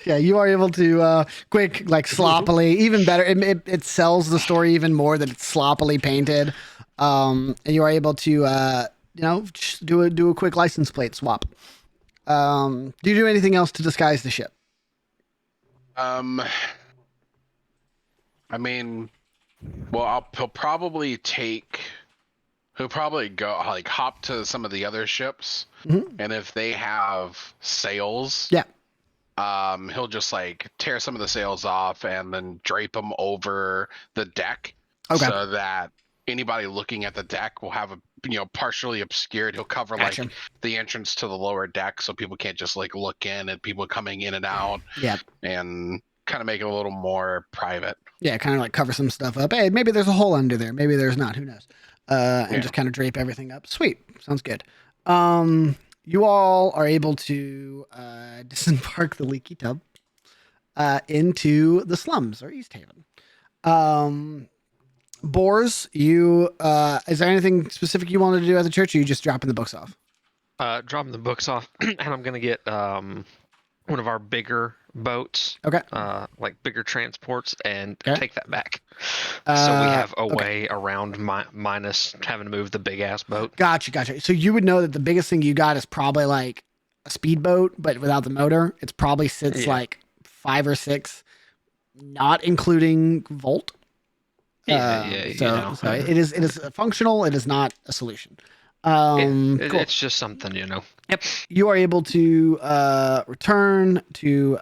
Yeah, you are able to quick, like sloppily, even better. It sells the story even more that it's sloppily painted. And you are able to, just do a quick license plate swap. Do you do anything else to disguise the ship? I mean, well, he'll probably go like hop to some of the other ships, and if they have sails, he'll just like tear some of the sails off and then drape them over the deck, so that anybody looking at the deck will have a partially obscured. He'll cover like the entrance to the lower deck, so people can't just like look in at people coming in and out. And kind of make it a little more private. Yeah, kind of like cover some stuff up. Hey, maybe there's a hole under there. Maybe there's not. Who knows? And just kind of drape everything up. Sweet. Sounds good. You all are able to disembark the leaky tub into the slums or East Haven. Boars, is there anything specific you wanted to do at the church, or you just dropping the books off? Dropping the books off, and I'm going to get one of our bigger boats, like bigger transports, and take that back. So we have a way around minus having to move the big ass boat. Gotcha. So you would know that the biggest thing you got is probably like a speedboat, but without the motor. It's probably sits like 5 or 6, not including Volt. So it is functional. It is not a solution. Cool. It's just something, Yep. You are able to return to.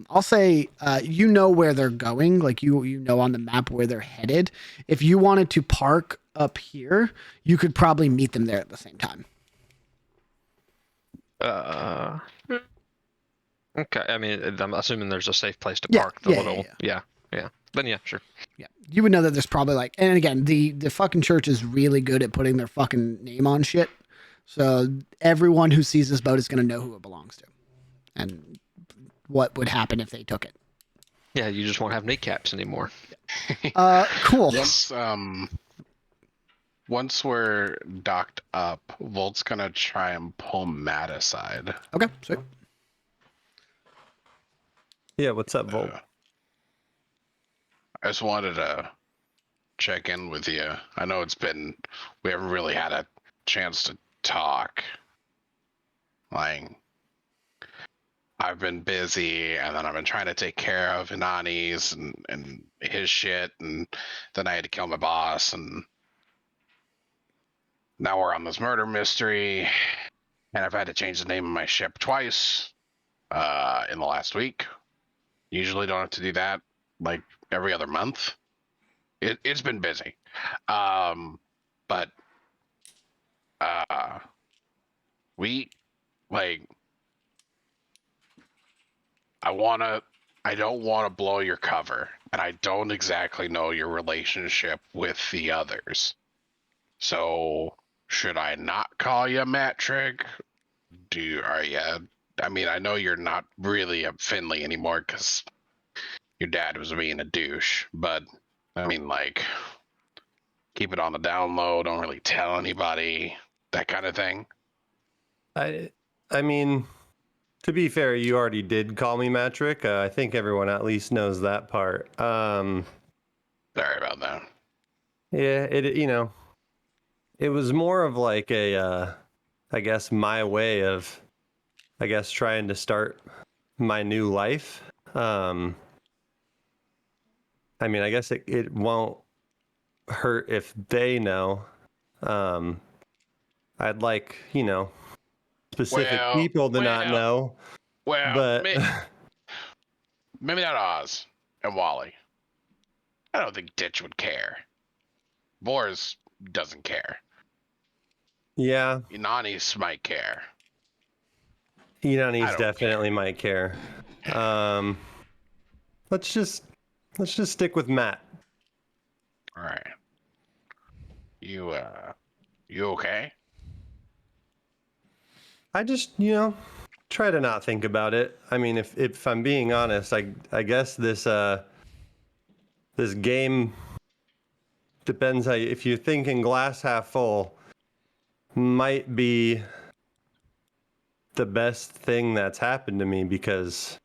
I'll say where they're going. Like you know on the map where they're headed. If you wanted to park up here, you could probably meet them there at the same time. Okay. I mean, I'm assuming there's a safe place to park. Yeah. Then sure. Yeah, you would know that there's probably like, and again, the fucking church is really good at putting their fucking name on shit. So everyone who sees this boat is going to know who it belongs to, and what would happen if they took it. Yeah, you just won't have kneecaps anymore. Cool. Once we're docked up, Volt's gonna try and pull Matt aside. Okay, sweet. Yeah, what's up, Volt? I just wanted to check in with you. I know we haven't really had a chance to talk. Like, I've been busy, and then I've been trying to take care of Inani's and his shit, and then I had to kill my boss, and now we're on this murder mystery, and I've had to change the name of my ship twice in the last week. Usually don't have to do that, like, every other month. It's been busy. But we like I don't want to blow your cover, and I don't exactly know your relationship with the others. So, should I not call you Matrick? I mean, I know you're not really a Finley anymore because your dad was being a douche, but I mean, like, keep it on the down low, don't really tell anybody, that kind of thing. I mean, to be fair, you already did call me Matrick. I think everyone at least knows that part. Sorry about that. Yeah, it was more of like a, I guess, my way of, I guess, trying to start my new life. I mean, I guess it won't hurt if they know. I'd like, specific people to not know. Well, But maybe not Oz and Wally. I don't think Ditch would care. Boris doesn't care. yeah, Inanis might care. Inanis definitely might care. Let's just stick with Matt. All right. You okay? I just, try to not think about it. I mean, if I'm being honest, I guess this game depends how if you're thinking glass half full, might be the best thing that's happened to me because,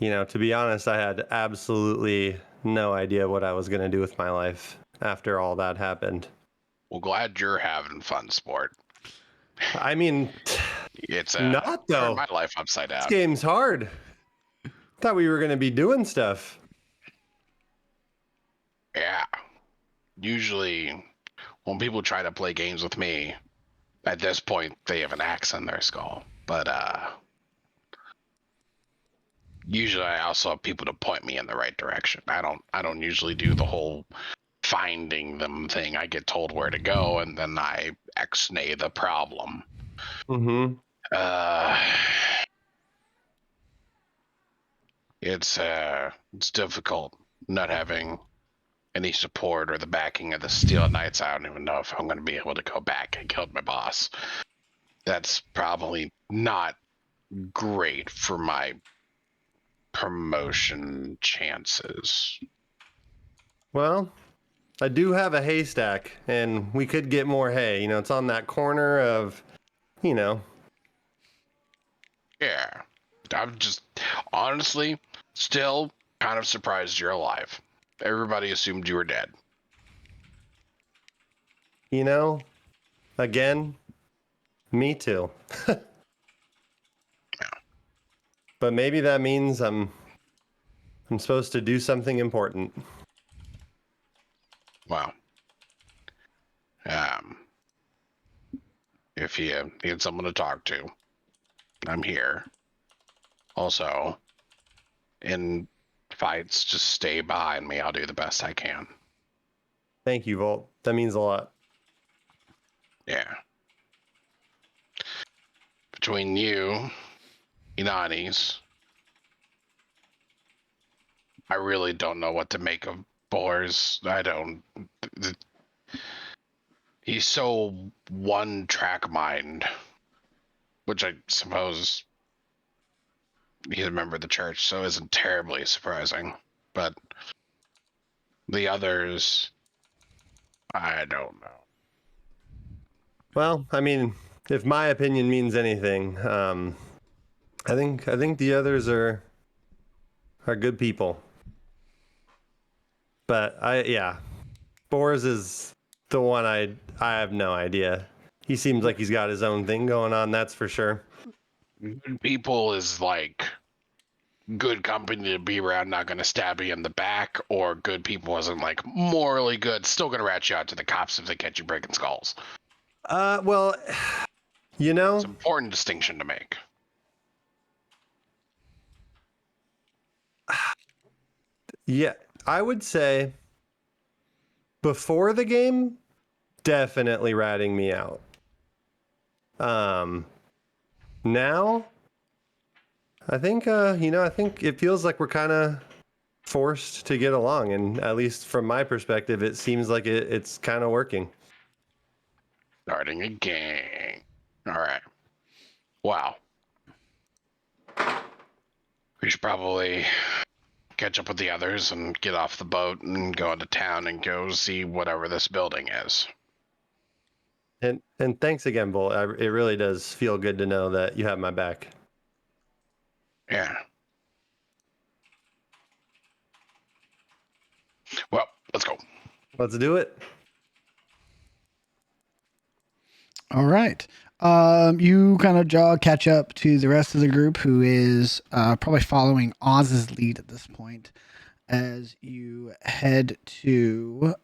to be honest, I had absolutely no idea what I was going to do with my life after all that happened. Well, glad you're having fun, sport. I mean, it's not though. My life upside down. This game's hard. Thought we were going to be doing stuff. Yeah. Usually, when people try to play games with me, at this point they have an axe in their skull. But usually I also have people to point me in the right direction. I don't usually do the whole finding them thing. I get told where to go and then I ex-nay the problem. Mm-hmm. It's difficult not having any support or the backing of the Steel Knights. I don't even know if I'm going to be able to go back. I killed my boss. That's probably not great for my promotion chances. Well, I do have a haystack, and we could get more hay. It's on that corner of, Yeah. I'm just, honestly, still kind of surprised you're alive. Everybody assumed you were dead. Again, me too. But maybe that means I'm supposed to do something important. Wow. If you need someone to talk to, I'm here. Also, in fights, just stay behind me. I'll do the best I can. Thank you, Volt. That means a lot. Yeah. Between you, Inanis, I really don't know what to make of Boars. I don't. He's so one-track mind, which I suppose he's a member of the church, so isn't terribly surprising. But the others, I don't know. Well, I mean, if my opinion means anything, I think the others are good people. But Boars is the one I have no idea. He seems like he's got his own thing going on, that's for sure. Good people is like good company to be around, not going to stab you in the back, or good people isn't like morally good, still going to rat you out to the cops if they catch you breaking skulls. Well, it's an important distinction to make. Yeah, I would say before the game, definitely ratting me out. Now, I think I think it feels like we're kind of forced to get along, and at least from my perspective, it seems like it's kind of working. Starting a gang. All right. Wow. We should probably catch up with the others and get off the boat and go into town and go see whatever this building is. And thanks again, Bolt. It really does feel good to know that you have my back. Yeah. Well, let's go. Let's do it. All right. You kind of catch up to the rest of the group, who is probably following Oz's lead at this point, as you head to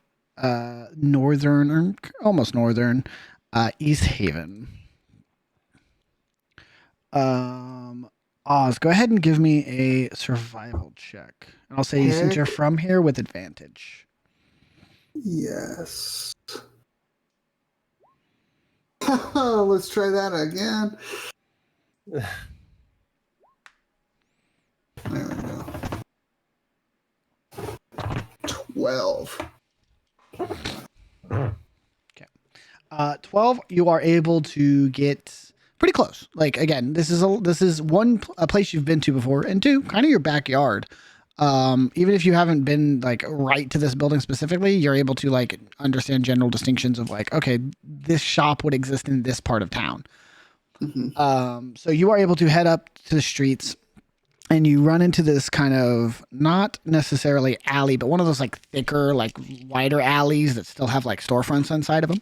almost northern East Haven. Oz, go ahead and give me a survival check. And I'll say since you're from here, with advantage. Yes. Let's try that again. There we go. 12. Okay. 12, you are able to get pretty close. Like, again, this is a place you've been to before, and two, kind of your backyard. Even if you haven't been like right to this building specifically, you're able to like understand general distinctions of like, okay, this shop would exist in this part of town. Mm-hmm. So you are able to head up to the streets, and you run into this kind of not necessarily alley, but one of those like thicker, like wider alleys that still have like storefronts inside of them.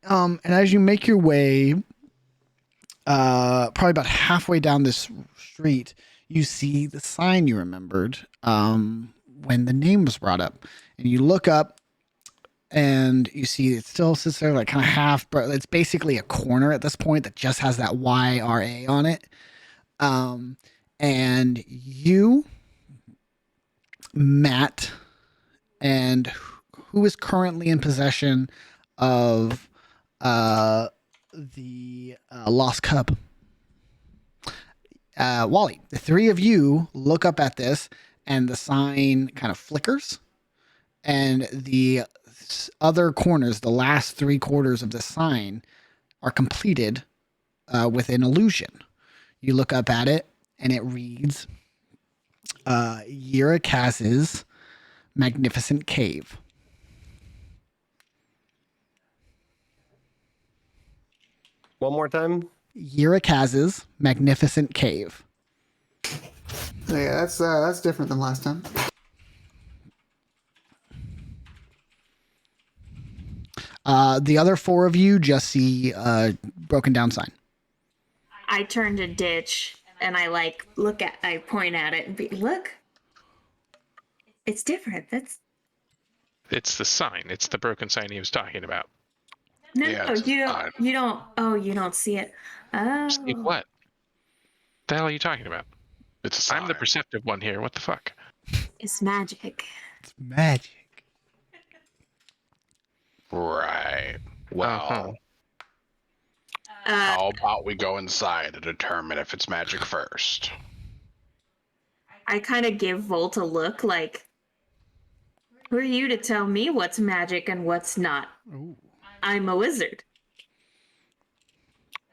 And as you make your way, probably about halfway down this street, you see the sign you remembered when the name was brought up. And you look up and you see it still sits there like kind of half, but it's basically a corner at this point that just has that YRA on it. And you, Matt, and who is currently in possession of the Lost Cup? Wally, the three of you look up at this, and the sign kind of flickers, and the other corners, the last 3 quarters of the sign, are completed with an illusion. You look up at it, and it reads, Yirikaz's Magnificent Cave. One more time. Yirikaz's Magnificent Cave. Yeah, that's different than last time. The other 4 of you just see a broken down sign. I turn to Ditch and I I point at it and be, look, it's different. It's the sign. It's the broken sign he was talking about. No, you don't see it. Oh. See what? The hell are you talking about? It's a sign. I'm the perceptive one here. What the fuck? It's magic. It's magic. Right. Well, how about we go inside to determine if it's magic first? I kind of give Volt a look like, who are you to tell me what's magic and what's not? Ooh. I'm a wizard.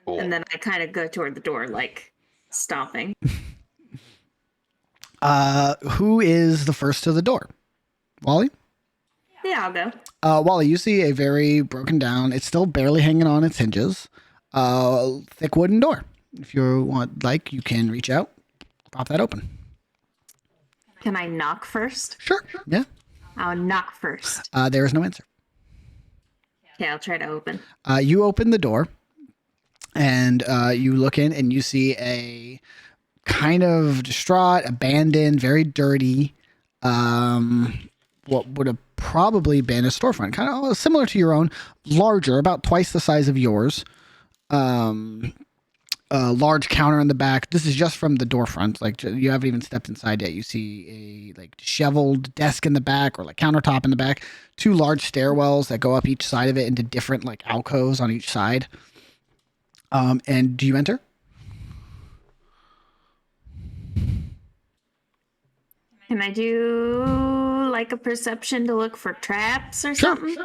Cool. And then I kind of go toward the door, like stomping. Who is the first to the door? Wally? Yeah, I'll go. Wally, you see a very broken down, it's still barely hanging on its hinges, thick wooden door. If you want, you can reach out, pop that open. Can I knock first? Sure. Yeah. I'll knock first. There is no answer. Okay, I'll try to open. You open the door, and you look in, and you see a kind of distraught, abandoned, very dirty, what would have probably been a storefront, kind of similar to your own, larger, about twice the size of yours. A large counter in the back. This is just from the door front. Like, you haven't even stepped inside yet. You see a disheveled desk in the back, or countertop in the back. 2 large stairwells that go up each side of it into different alcoves on each side. And do you enter? Can I do like a perception to look for traps or something?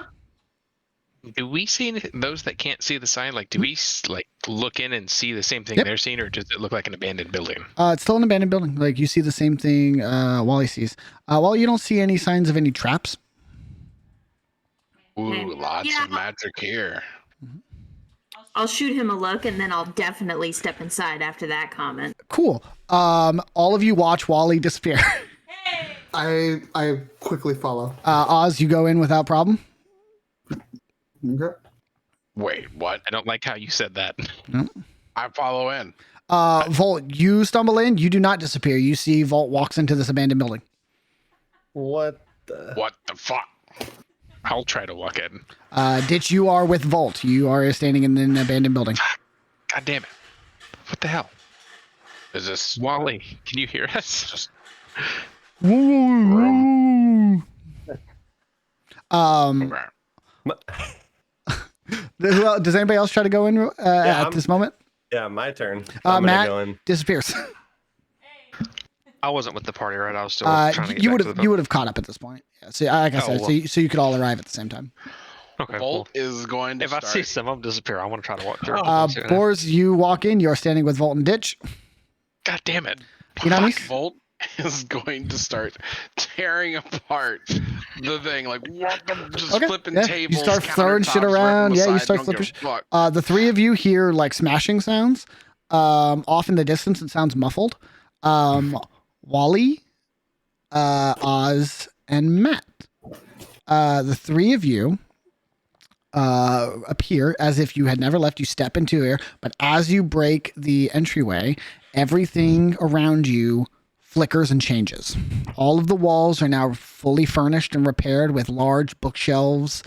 Do we see those that can't see the sign? Like, do we like look in and see the same thing they're seeing, or does it look like an abandoned building? It's still an abandoned building. Like, you see the same thing Wally sees. Wally, you don't see any signs of any traps. Ooh, lots of magic here. I'll shoot him a look, and then I'll definitely step inside after that comment. Cool. All of you watch Wally disappear. I quickly follow. Oz, you go in without problem. Okay. Wait, what? I don't like how you said that. No. I follow in. Volt, you stumble in. You do not disappear. You see Volt walks into this abandoned building. What the fuck? I'll try to walk in. Ditch, you are with Volt. You are standing in an abandoned building. God damn it. What the hell? Is this Wally? Can you hear us? Does anybody else try to go in at this moment? Yeah, my turn. I'm Matt go in. disappears. I wasn't with the party, right? I was still trying to get you back would to have the you would have caught up at this point. Yeah, so like I said, so you could all arrive at the same time. Okay. Volt is going to If start. I see some of them disappear, I want to try to walk through. Boars, you walk in. You're standing with Volt and Ditch. God damn it. You know Fuck, Volt is going to start tearing apart the thing. Like, what the? Just flipping tables. You start throwing shit around. Yeah, you start flipping shit. The three of you hear like smashing sounds. Off in the distance, it sounds muffled. Wally, Oz, and Matt. The three of you appear as if you had never left. You step into here, but as you break the entryway, everything around you flickers and changes. All of the walls are now fully furnished and repaired with large bookshelves,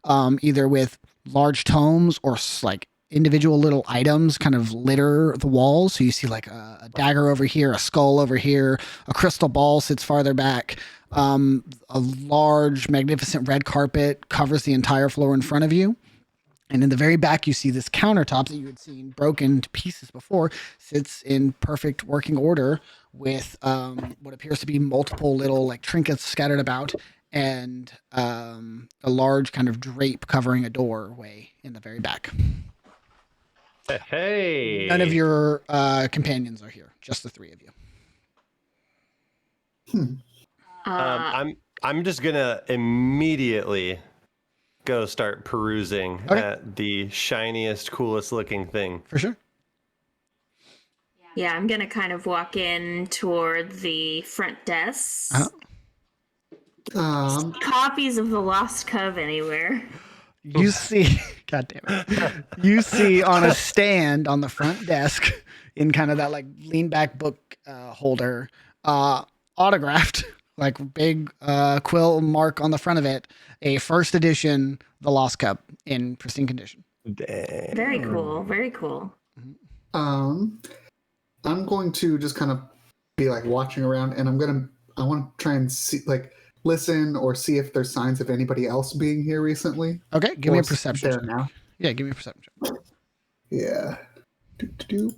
either with large tomes or like individual little items kind of litter the walls. So you see like a dagger over here, a skull over here, a crystal ball sits farther back. A large, magnificent red carpet covers the entire floor in front of you. And in the very back, you see this countertop that you had seen broken to pieces before sits in perfect working order with what appears to be multiple little like trinkets scattered about and a large kind of drape covering a doorway in the very back. Hey. None of your companions are here, just the three of you. I'm just gonna immediately go start perusing at the shiniest, coolest looking thing. For sure. Yeah, I'm gonna kind of walk in toward the front desk. Copies of The Lost Cove anywhere. You see, God damn it. You see on a stand on the front desk in kind of that like lean back book holder, autographed, like big quill mark on the front of it, a first edition The Lost Cup in pristine condition. Dang. Very cool. Very cool. I'm going to just kind of be like watching around, and I want to try and see, like, listen or see if there's signs of anybody else being here recently. Okay, give me a perception there check. now. Yeah, give me a perception check. Yeah. Boop.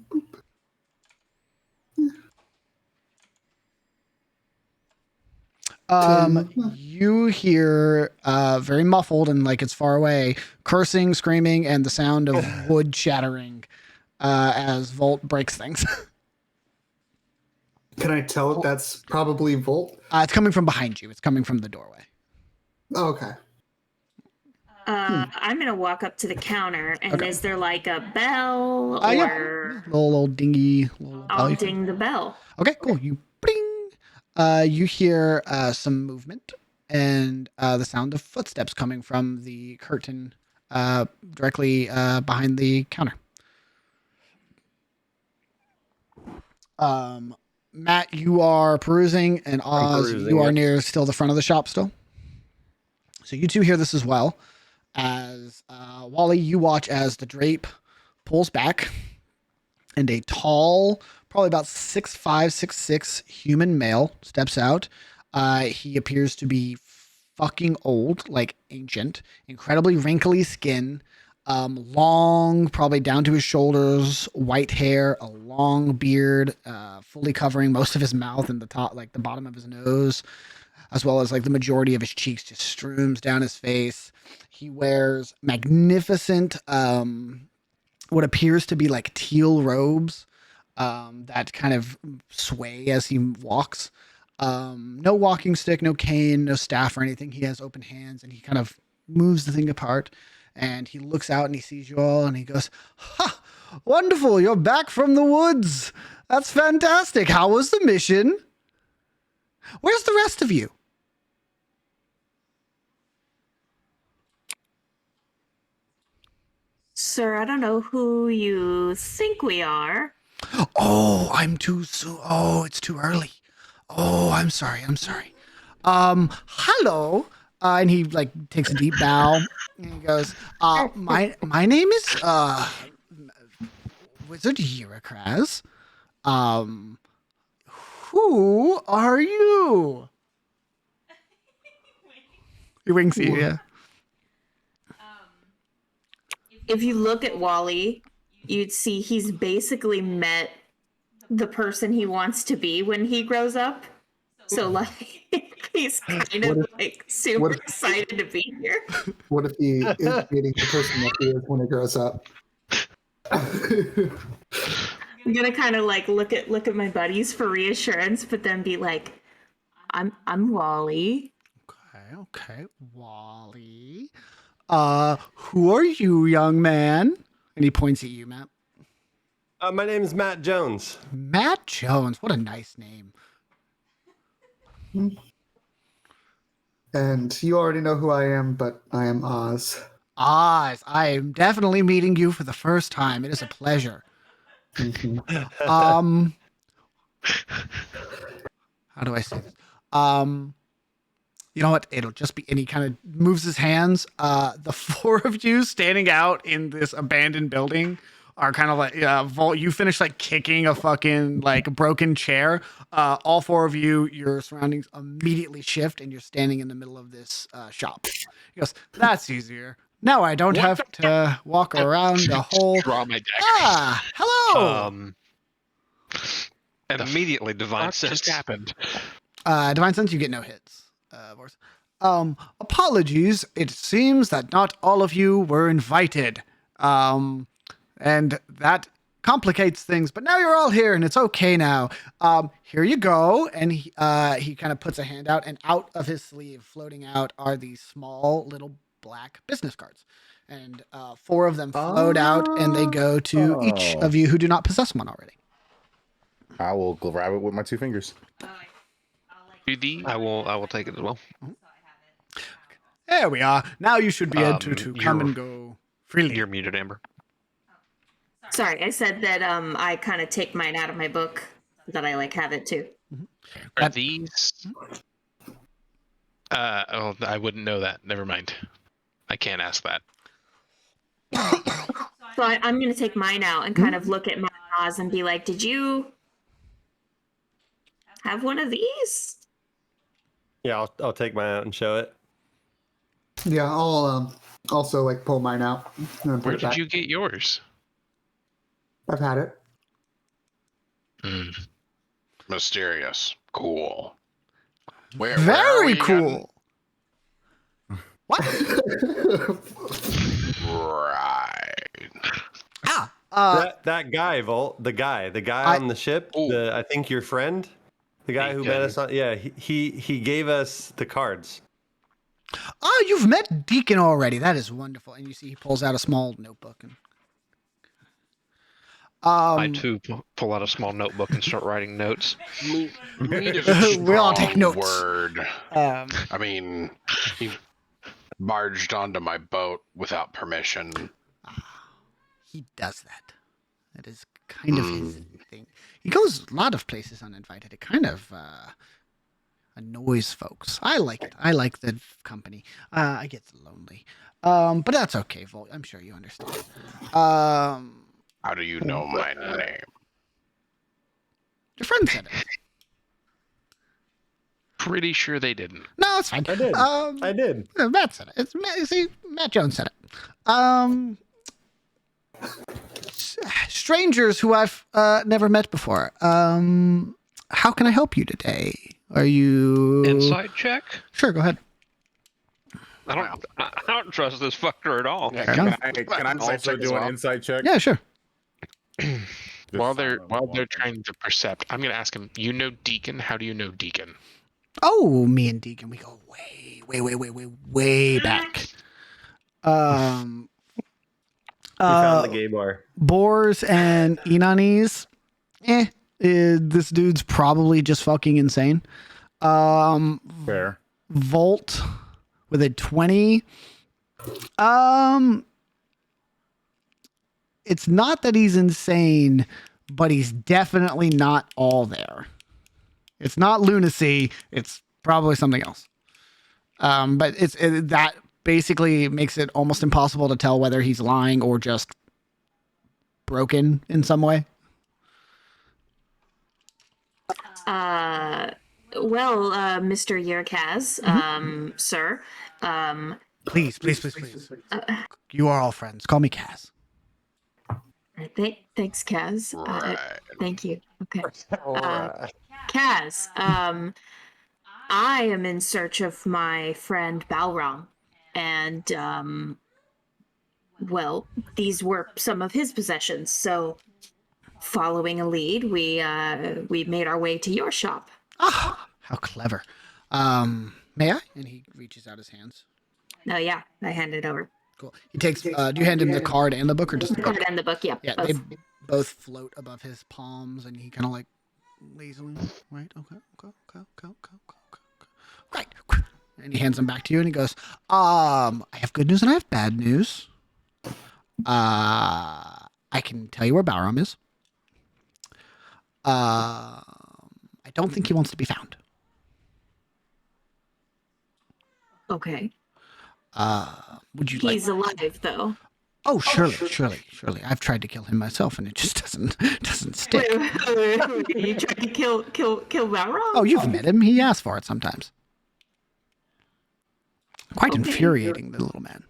You hear very muffled and like it's far away, cursing, screaming, and the sound of wood shattering as Volt breaks things. Can I tell if that's probably Volt? It's coming from behind you. It's coming from the doorway. Oh, okay. I'm gonna walk up to the counter, and is there like a bell or yeah. Little dingy? I'll ding the bell. Okay, cool. You bling. You hear some movement and the sound of footsteps coming from the curtain directly behind the counter. Matt, you are perusing, and Oz, you are near still the front of the shop still. So you two hear this as well. As Wally, you watch as the drape pulls back, and a tall, probably about 6'5", 6'6" human male steps out. He appears to be fucking old, like ancient, incredibly wrinkly skin, Long, probably down to his shoulders, white hair, a long beard, fully covering most of his mouth and the top, like the bottom of his nose, as well as like the majority of his cheeks just streams down his face. He wears magnificent, what appears to be like teal robes, that kind of sway as he walks. No walking stick, no cane, no staff or anything. He has open hands and he kind of moves the thing apart. And he looks out and he sees you all and he goes, "Ha! Wonderful, you're back from the woods. That's fantastic. How was the mission? Where's the rest of you?" Sir, I don't know who you think we are. Oh, I'm too soon. Oh, it's too early. Oh, I'm sorry. Hello. And he like takes a deep bow and he goes, my name is Wizard Eurocraz. Who are you? He winks at you, yeah. If you look at Wally, you'd see he's basically met the person he wants to be when he grows up. So like he's kind of like super excited to be here. What if he is meeting the person that he is when he grows up? I'm gonna kind of like look at my buddies for reassurance, but then be like, I'm Wally. Okay, Wally. Who are you, young man? And he points at you, Matt. My name is Matt Jones. Matt Jones. What a nice name. And you already know who I am, but I am Oz. Oz. I am definitely meeting you for the first time. It is a pleasure. How do I say this? You know what? It'll just be, and he kind of moves his hands. The four of you standing out in this abandoned building are kind of like, you finish like kicking a fucking like broken chair. All four of you, your surroundings immediately shift and you're standing in the middle of this shop. He goes, "That's easier. Now I don't have to walk around the whole." Draw my dagger. Hello. And immediately divine What sense just happened? Divine sense, you get no hits. Apologies. It seems that not all of you were invited. And that complicates things, but now you're all here and it's okay now. Here you go. And he kind of puts a hand out, and out of his sleeve floating out are these small little black business cards. And four of them float out and they go to each of you who do not possess one already. I will grab it with my 2 fingers. I will take it as well. There we are. Now you should be able to come and go freely. You're muted, Amber. Sorry, I said that I kind of take mine out of my book, that I like have it too. Are these? I wouldn't know that. Never mind. I can't ask that. So I'm going to take mine out and kind of look at my Oz and be like, "Did you have one of these?" Yeah, I'll take mine out and show it. Yeah, I'll also like pull mine out. And put Where it back. did you get yours? I've had it. Mysterious. Cool. Where Very are cool. What? Right. That guy, Volt, the guy on the ship. I think your friend, the guy who met us on. Yeah, he gave us the cards. Oh, you've met Deacon already. That is wonderful. And you see he pulls out a small notebook. And I too pull out a small notebook and start writing notes. Meat is a We all take strong notes. word. I mean, he barged onto my boat without permission. He does that. That is kind of his thing. He goes a lot of places uninvited. It kind of annoys folks. I like it. I like the company. I get lonely. But that's okay, Volt. I'm sure you understand. How do you know my name? Your friend said it. Pretty sure they didn't. No, it's fine. I did. I did. Matt said it. See, Matt Jones said it. strangers who I've never met before. How can I help you today? Are you Insight check? Sure, go ahead. I don't trust this fucker at all. Yeah, Fair can enough. I also do an insight check? Yeah, sure. While they're trying to percept, I'm gonna ask him. You know Deacon? How do you know Deacon? Oh, me and Deacon, we go way back. We found the gay bar. Boars and Inanis. This dude's probably just fucking insane. Fair. Volt with a 20. It's not that he's insane, but he's definitely not all there. It's not lunacy. It's probably something else. But that basically makes it almost impossible to tell whether he's lying or just broken in some way. Well, Mr. Yerkaz, sir, Please. You are all friends. Call me Kaz. Thanks, Kaz. Right. Thank you. Okay. Alright. Kaz, I am in search of my friend Balrog, and well, these were some of his possessions. So, following a lead, we made our way to your shop. Ah, how clever. May I? And he reaches out his hands. Oh yeah, I hand it over. Cool. He takes. Do you hand him the card and the book, or just the book? Card and the book, yeah. Yeah, both. they both float above his palms, and he kind of like lazily. Right. Okay. Right. And he hands them back to you, and he goes, I have good news and I have bad news. I can tell you where Balram is. I don't think he wants to be found. Okay. Would you He's alive, though. Oh, surely. I've tried to kill him myself, and it just doesn't stick. Wait. You tried to kill Balrog? Oh, you've met him. He asks for it sometimes. Quite infuriating, the little man.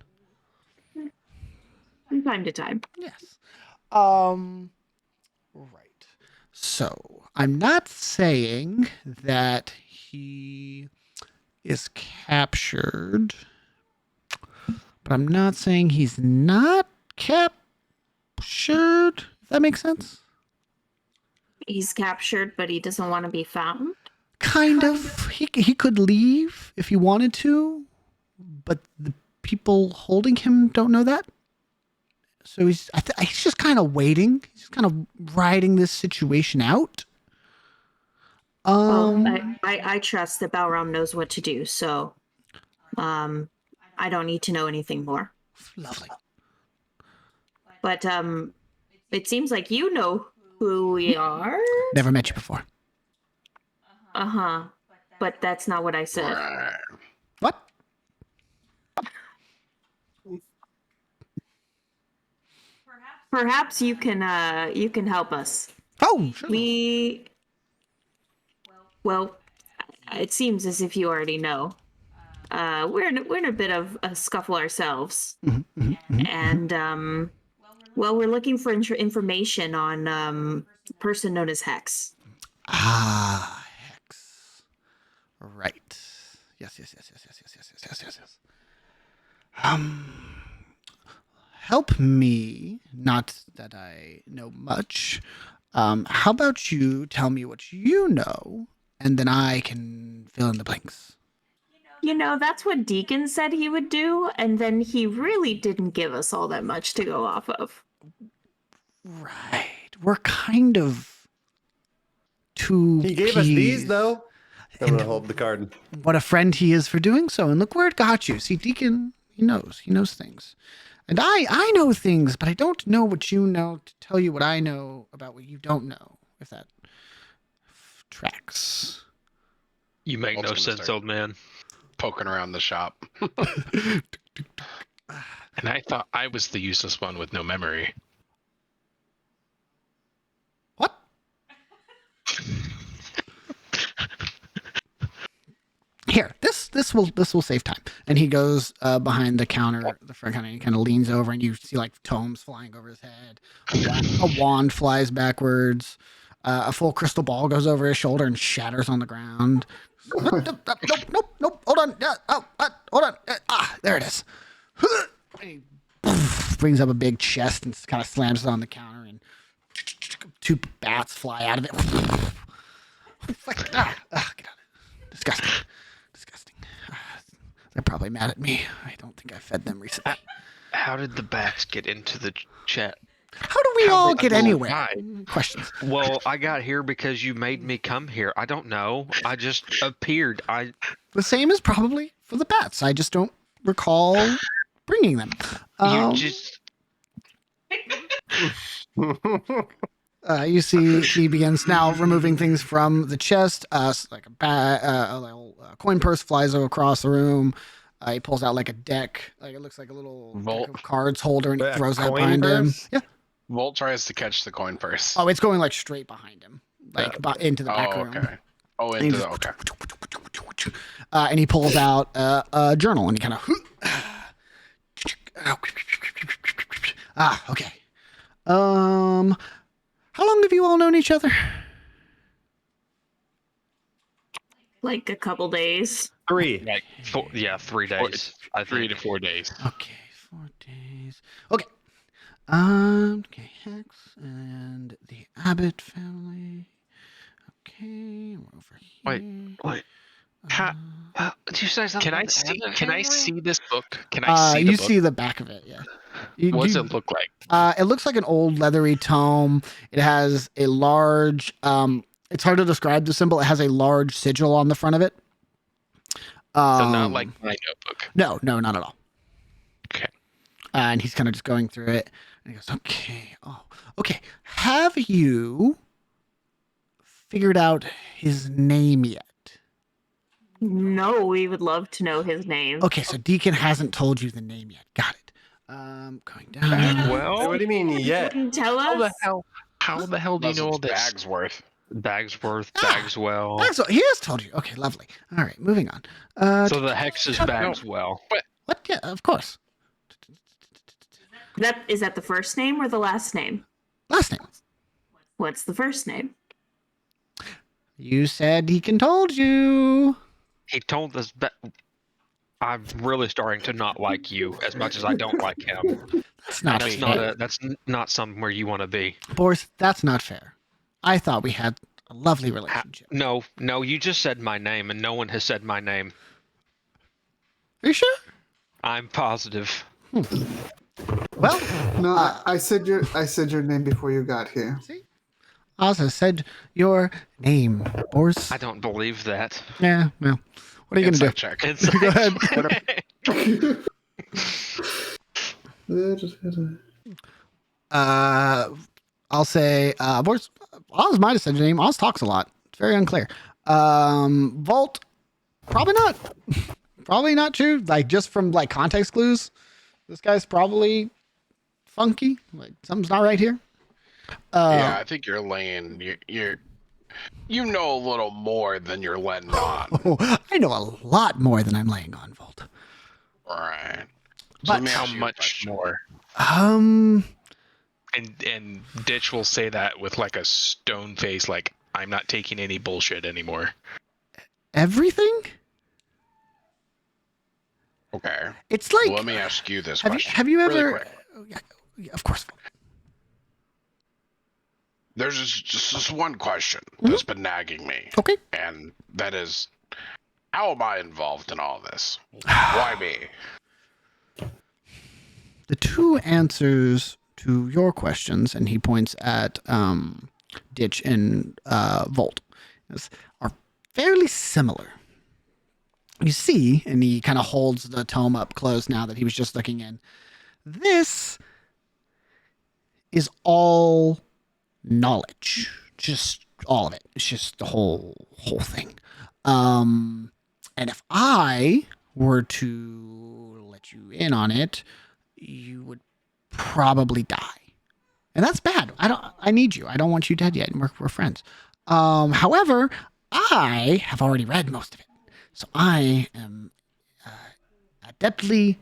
From time to time. Yes. Right. So, I'm not saying that he is captured, but I'm not saying he's not captured, if that makes sense. He's captured, but he doesn't want to be found? Kind of. He could leave if he wanted to, but the people holding him don't know that. So he's just kind of waiting. He's just kind of riding this situation out. I trust that Balram knows what to do, so I don't need to know anything more. Lovely. But it seems like you know who we are. Never met you before. But that's not what I said. What? Perhaps you can help us. Oh, sure. Well, it seems as if you already know. We're in a bit of a scuffle ourselves, and well, we're looking for information on a person known as Hex. Ah, Hex. Right. Yes. Help me. Not that I know much. How about you tell me what you know, and then I can fill in the blanks. You know, that's what Deacon said he would do, and then he really didn't give us all that much to go off of. Right. We're kind of two He gave us these, though. I'm going to hold the card. What a friend he is for doing so. And look where it got you. See, Deacon, he knows things. And I know things, but I don't know what you know to tell you what I know about what you don't know, if that tracks. You make no sense, old man. Poking around the shop. And I thought I was the useless one with no memory. What? Here, this will save time. And he goes behind the counter, the front counter, and he kind of leans over, and you see like tomes flying over his head. A wand flies backwards. A full crystal ball goes over his shoulder and shatters on the ground. Nope. Hold on. Hold on. There it is. And he brings up a big chest and kind of slams it on the counter, and 2 bats fly out of it. Get out of it. Disgusting. They're probably mad at me. I don't think I fed them recently. How did the bats get into the chat? How do we all get anywhere? Questions. Well, I got here because you made me come here. I don't know. I just appeared. The same is probably for the bats. I just don't recall bringing them. You just... You see he begins now removing things from the chest. Like a little coin purse flies across the room. He pulls out like a deck. Like it looks like a little deck of cards holder, and he throws that behind him. Yeah. Volt tries to catch the coin purse. Oh, it's going like straight behind him, like into the back room. Okay. Oh, into the okay. And he pulls out a journal, and he kind of. Okay. How long have you all known each other? Like a couple days. 3. Like 4, 3 days. 3 to 4 days. Okay, 4 days. Okay. Okay, Hex and the Abbott family. Okay, we're over here. Wait. Did you say something? Can I see this book? Can I see the book? You see the back of it, yeah. What does it look like? It looks like an old leathery tome. It has a large, it's hard to describe the symbol. It has a large sigil on the front of it. So not like my notebook. No, not at all. Okay. And he's kind of just going through it. And he goes, okay. Oh, okay. Have you figured out his name yet? No, we would love to know his name. Okay, so Deacon hasn't told you the name yet. Got it. Going down. Well, what do you mean yet? Tell us. How the hell do you know all this? Bagsworth. Bagswell. He has told you. Okay, lovely. All right, moving on. So the hex is Bagswell. What? Yeah, of course. Is that the first name or the last name? Last name. What's the first name? You said Deacon told you. He told us. I'm really starting to not like you as much as I don't like him. That's not somewhere you want to be. Boris, that's not fair. I thought we had a lovely relationship. No, you just said my name, and no one has said my name. Are you sure? I'm positive. Well, no, I said your name before you got here. See? I also said your name, Boris. I don't believe that. Yeah, well, what are you going to do? Check. Go ahead. I'll say, Boris, Oz might have said your name. Oz talks a lot. It's very unclear. Volt, probably not. Probably not true. Like, just from, like, context clues, this guy's probably funky. Like, something's not right here. Yeah, I think you're laying. You know a little more than you're letting on. Oh, I know a lot more than I'm laying on, Volt. Right. But So How much more? Um, And Ditch will say that with like a stone face, like I'm not taking any bullshit anymore. everything? Okay. It's like. Well, let me ask you this have question. have you really ever? quick. Yeah, of course. There's just one question that's been nagging me. Okay. And that is, how am I involved in all this? Why me? The two answers to your questions, and he points at Ditch and Volt, are fairly similar. You see, and he kind of holds the tome up close now that he was just looking in. This is all knowledge, just all of it. It's just the whole thing. And if I were to let you in on it, you would probably die, and that's bad. I need you. I don't want you dead yet. We're friends. However, I have already read most of it, So I am adeptly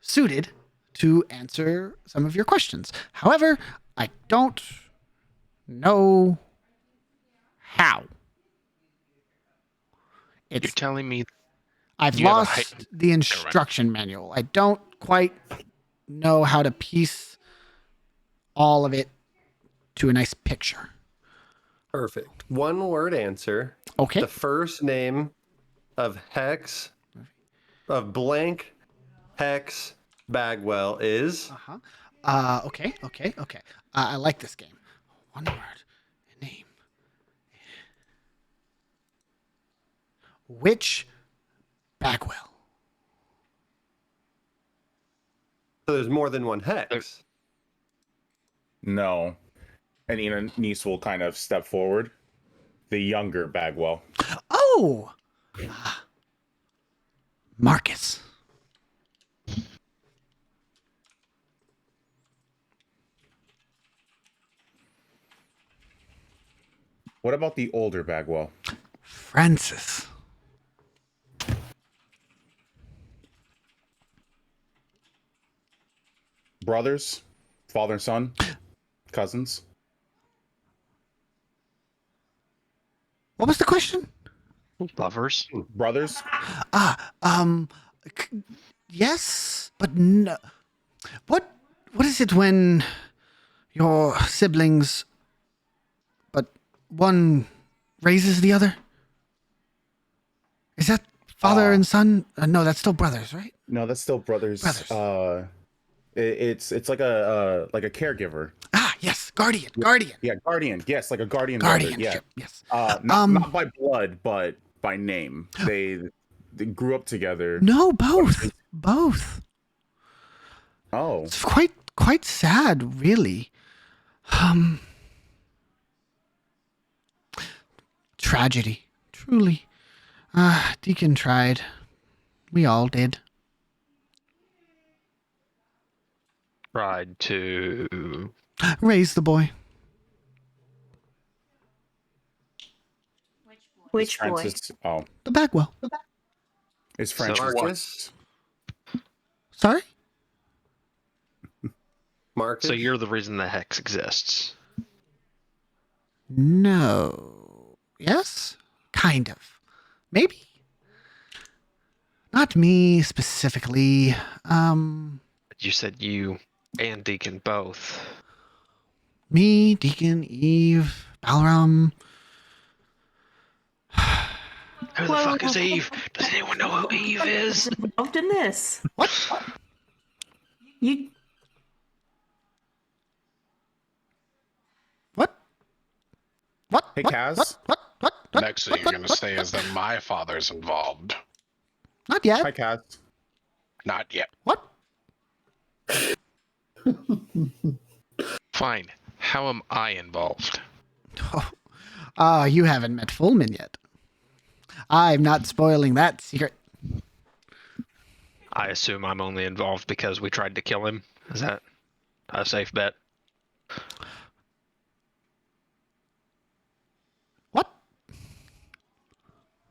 suited to answer some of your questions. However, I don't know how. You're telling me I've you have a lost the instruction manual. I don't quite know how to piece all of it to a nice picture. Perfect. One word answer. Okay. The first name of Hex, of blank Hex Bagwell is. Okay. I like this game. One word. Name. Which Bagwell? So there's more than one Hex. No. And Nice will kind of step forward. The younger Bagwell. Oh! Marcus. What about the older Bagwell? Francis. Brothers? Father and son? Cousins? What was the question? Lovers? Brothers? Yes, but no. What is it when your siblings, but one raises the other? Is that father and son? No, that's still brothers, right? No, that's still brothers. It's like a caregiver. Yes, guardian. Yeah, guardian. Yes, like a guardian. Guardianship. Brother, yes. Not by blood, but by name. They grew up together. No, both. Both. Oh, it's quite sad, really. Tragedy, truly. Deacon tried. We all did. Tried to raise the boy. Which boy? Francis, oh, the Bagwell. Is Francis Marcus? Sorry? Marcus? So you're the reason the hex exists. No. Yes? Kind of. Maybe? Not me specifically. You said you and Deacon both. Me, Deacon, Eve, Balram. Who the fuck is Eve? Does anyone know who Eve is? Involved in this? What? You. What? Hey, Kaz. What? Next thing you're going to say is that my father's involved. Not yet. Hi, Kaz. Not yet. What? Fine. How am I involved? You haven't met Fullman yet. I'm not spoiling that secret. I assume I'm only involved because we tried to kill him. Is that a safe bet? What?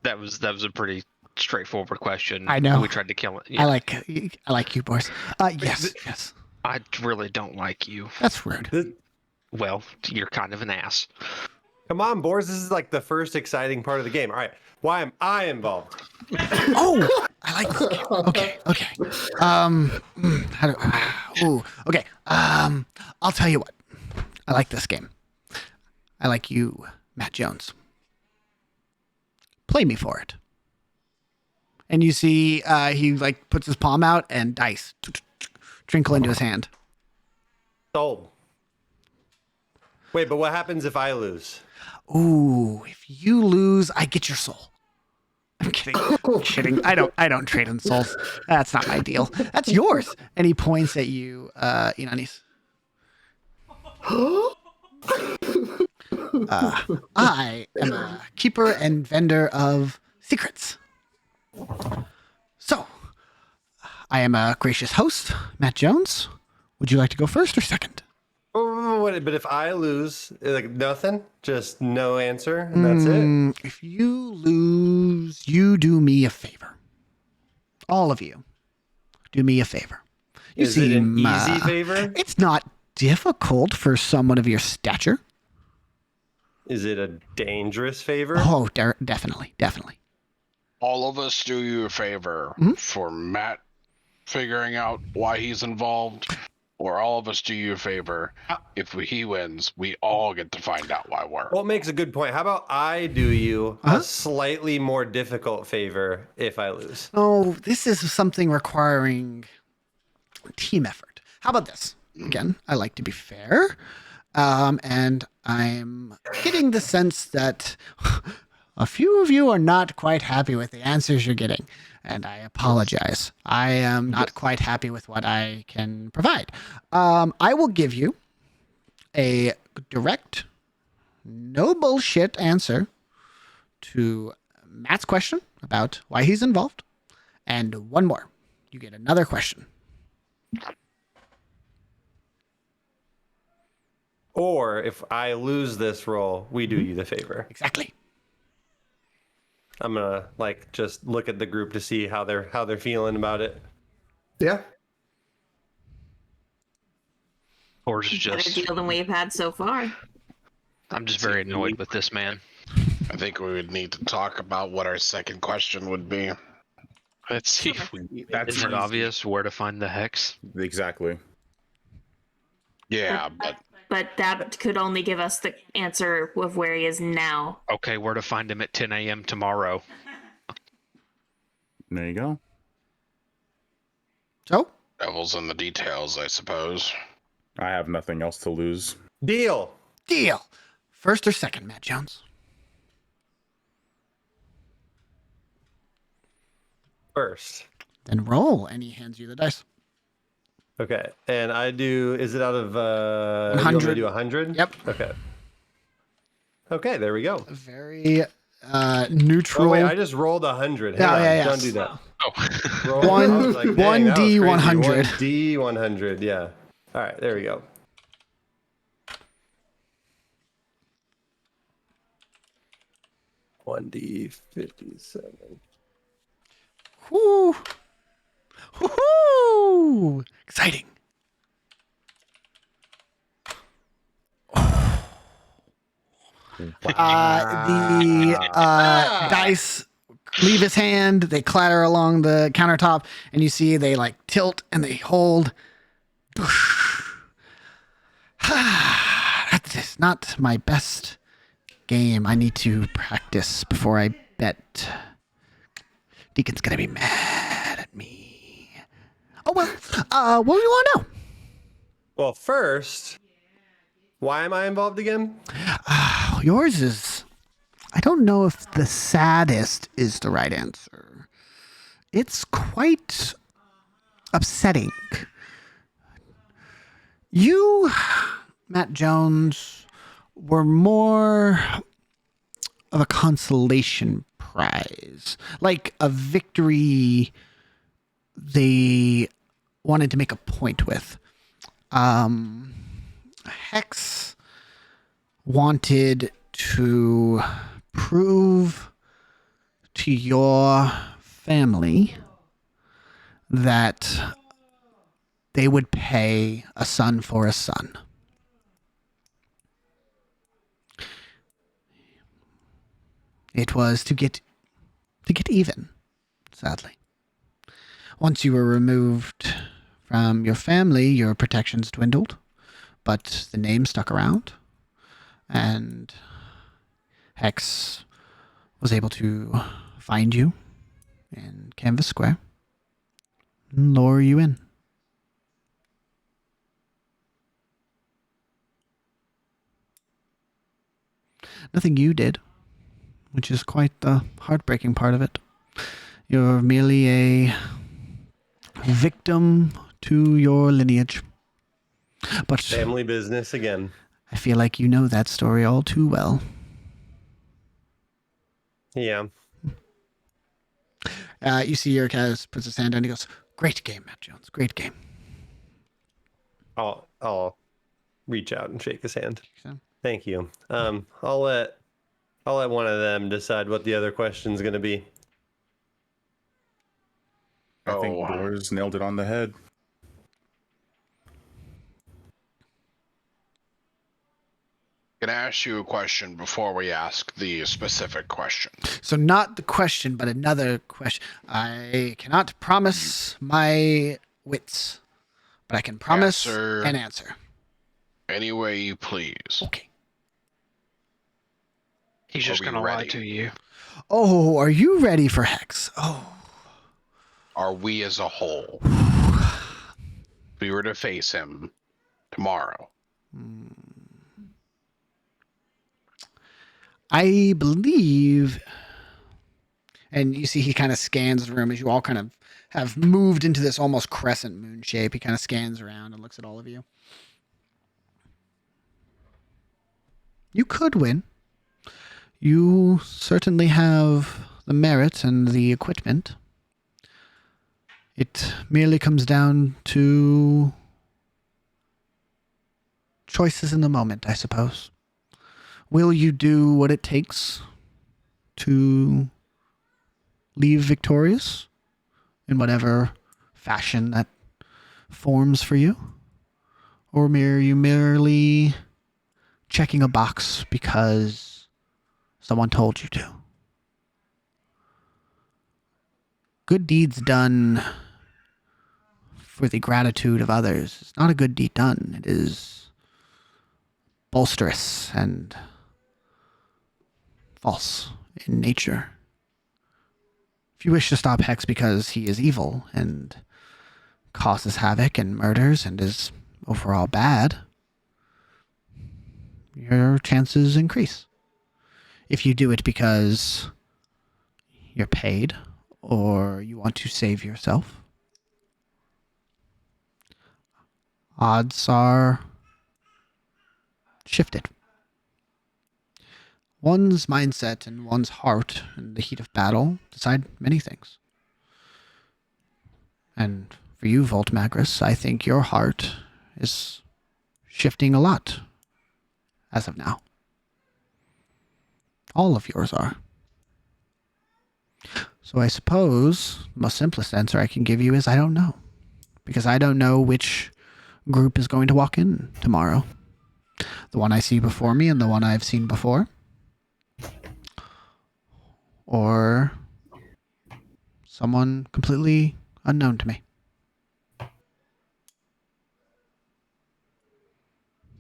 That was a pretty straightforward question. I know. We tried to kill him. Yeah. I like you, boys. Yes. I really don't like you. That's rude. Well, you're kind of an ass. Come on, boys. This is like the first exciting part of the game. All right. Why am I involved? Oh, I like this game. Okay. Okay. I'll tell you what. I like this game. I like you, Matt Jones. Play me for it. And you see, he like puts his palm out and dice trinkle into his hand. Sold. Wait, but what happens if I lose? Ooh, if you lose, I get your soul. I'm kidding. I don't trade in souls. That's not my deal. That's yours. And he points at you, Inanis. I am a keeper and vendor of secrets. So, I am a gracious host, Matt Jones. Would you like to go first or second? But if I lose, like nothing, just no answer, and that's it. If you lose, Bros, you do me a favor. All of you, do me a favor. Is it an easy favor? It's not difficult for someone of your stature. Is it a dangerous favor? Oh, definitely. All of us do you a favor for Matt figuring out why he's involved, or all of us do you a favor if he wins, we all get to find out why we're. Well, it makes a good point. How about I do you a slightly more difficult favor if I lose? Oh, this is something requiring team effort. How about this? Again, I like to be fair. And I'm getting the sense that a few of you are not quite happy with the answers you're getting. And I apologize. I am not quite happy with what I can provide. I will give you a direct, no bullshit answer to Matt's question about why he's involved. And one more. You get another question. Or if I lose this roll, we do you the favor. Exactly. I'm gonna just look at the group to see how they're feeling about it. Yeah. Or just Better deal than we've had so far. I'm just very annoyed with this man. I think we would need to talk about what our second question would be. Let's see if we. That's Isn't it easy. obvious where to find the hex? Exactly. Yeah, But that could only give us the answer of where he is now. Okay, where to find him at 10 a.m. tomorrow. There you go. So? devil's in the details, I suppose. I have nothing else to lose. Deal. First or second, Matt Jones? First. Then roll, and he hands you the dice. Okay, and I do. Is it out of 100? Do 100? Yep. Okay, there we go. Very neutral. Oh wait, I just rolled 100. Yeah. Don't do that. Oh. One D 100. 1D 100. Yeah. All right, there we go. $1D 57. Woo! Woohoo! Exciting. The dice leave his hand. They clatter along the countertop, and you see they like tilt and they hold. That is not my best game. I need to practice before I bet. Deacon's gonna be mad at me. Oh well. What do you want to know? Well, first, why am I involved again? Yours is. I don't know if the saddest is the right answer. It's quite upsetting. You, Matt Jones, were more of a consolation prize, like a victory they wanted to make a point with. Hex wanted to prove to your family that they would pay a son for a son. It was to get even, sadly. Once you were removed from your family, your protections dwindled, but the name stuck around, and Hex was able to find you in Canvas Square and lure you in. Nothing you did, which is quite the heartbreaking part of it. You're merely a victim to your lineage. But Family business again. I feel like you know that story all too well. Yeah. You see Yerkaz puts his hand down and he goes, "Great game, Matt Jones. Great game." I'll reach out and shake his hand. So? Thank you. I'll let one of them decide what the other question's going to be. I think Boris nailed it on the head. Can I ask you a question before we ask the specific question? So not the question, but another question. I cannot promise my wits, but I can promise an answer. Any way you please. Okay. He's just going to lie to you. Oh, are you ready for Hex? Oh. Are we as a whole? If we were to face him tomorrow. I believe, and you see he kind of scans the room as you all kind of have moved into this almost crescent moon shape. He kind of scans around and looks at all of you. You could win. You certainly have the merit and the equipment. It merely comes down to choices in the moment, I suppose. Will you do what it takes to leave victorious in whatever fashion that forms for you? Or are you merely checking a box because someone told you to? Good deeds done for the gratitude of others is not a good deed done. It is bolsterous and false in nature. If you wish to stop Hex because he is evil and causes havoc and murders and is overall bad, your chances increase. If you do it because you're paid or you want to save yourself, odds are shifted. One's mindset and one's heart in the heat of battle decide many things. And for you, Voltmagris, I think your heart is shifting a lot as of now. All of yours are. So I suppose the most simplest answer I can give you is I don't know. Because I don't know which group is going to walk in tomorrow. The one I see before me and the one I've seen before. Or someone completely unknown to me.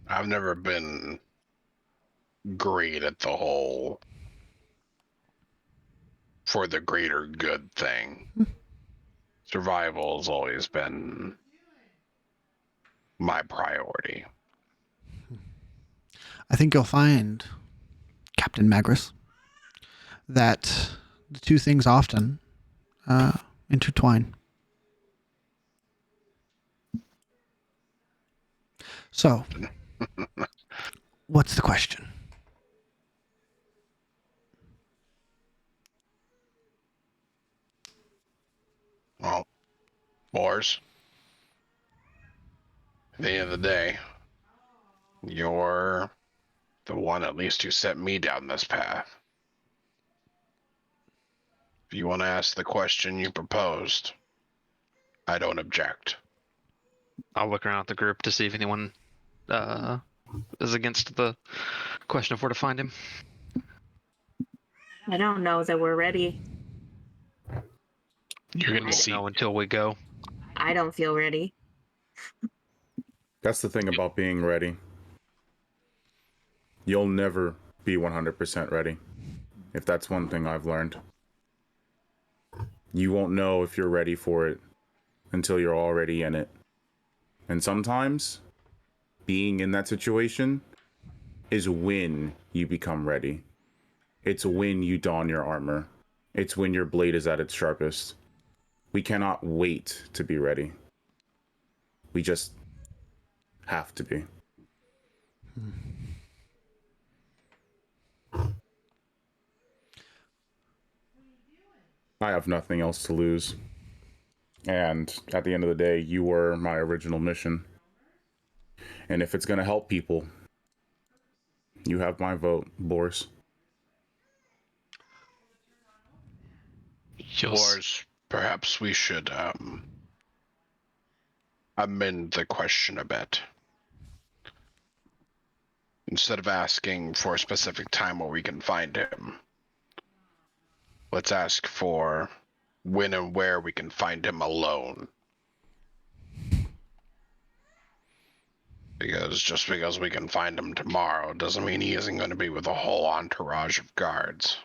I've never been great at the whole for the greater good thing. Survival has always been my priority. I think you'll find, Captain Magris, that the two things often intertwine. So, what's the question? Well, Boris, at the end of the day, you're the one at least who set me down this path. If you want to ask the question you proposed, I don't object. I'll look around at the group to see if anyone is against the question of where to find him. I don't know that we're ready. You're going to know until we go. I don't feel ready. That's the thing about being ready. You'll never be 100% ready. If that's one thing I've learned. You won't know if you're ready for it until you're already in it. And sometimes being in that situation is when you become ready. It's when you don your armor. It's when your blade is at its sharpest. We cannot wait to be ready. We just have to be. I have nothing else to lose. And at the end of the day, you were my original mission. And if it's going to help people, you have my vote, Boris. Boris, Perhaps we should amend the question a bit. Instead of asking for a specific time where we can find him, let's ask for when and where we can find him alone. Because just because we can find him tomorrow doesn't mean he isn't going to be with a whole entourage of guards.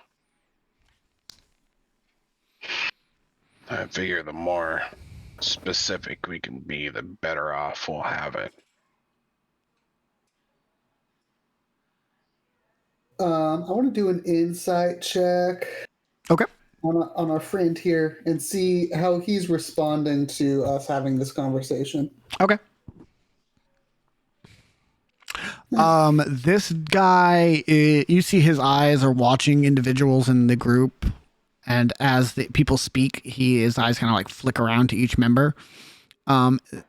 I figure the more specific we can be, the better off we'll have it. I want to do an insight check. Okay. On our friend here and see how he's responding to us having this conversation. Okay. This guy, you see his eyes are watching individuals in the group, and as the people speak, his eyes kind of like flick around to each member.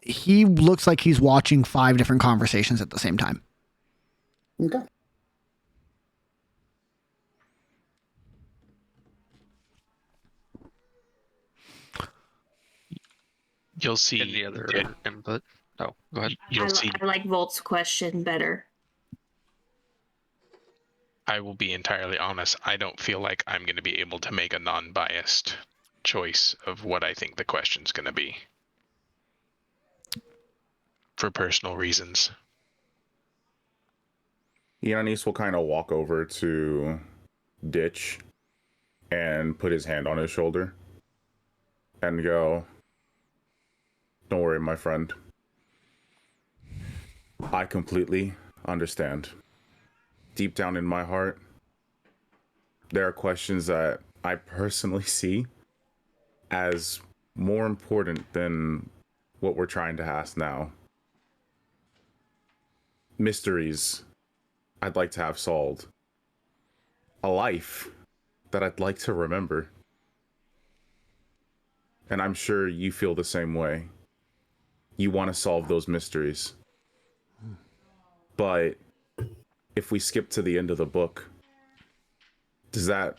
He looks like he's watching 5 different conversations at the same time. Okay. You'll see any other input. Oh, go ahead. I like Volt's question better. I will be entirely honest. I don't feel like I'm going to be able to make a non-biased choice of what I think the question's going to be. For personal reasons. Ioannis will kind of walk over to Ditch and put his hand on his shoulder and go, "Don't worry, my friend. I completely understand. Deep down in my heart, there are questions that I personally see as more important than what we're trying to ask now. Mysteries I'd like to have solved. A life that I'd like to remember. And I'm sure you feel the same way. You want to solve those mysteries. But if we skip to the end of the book, does that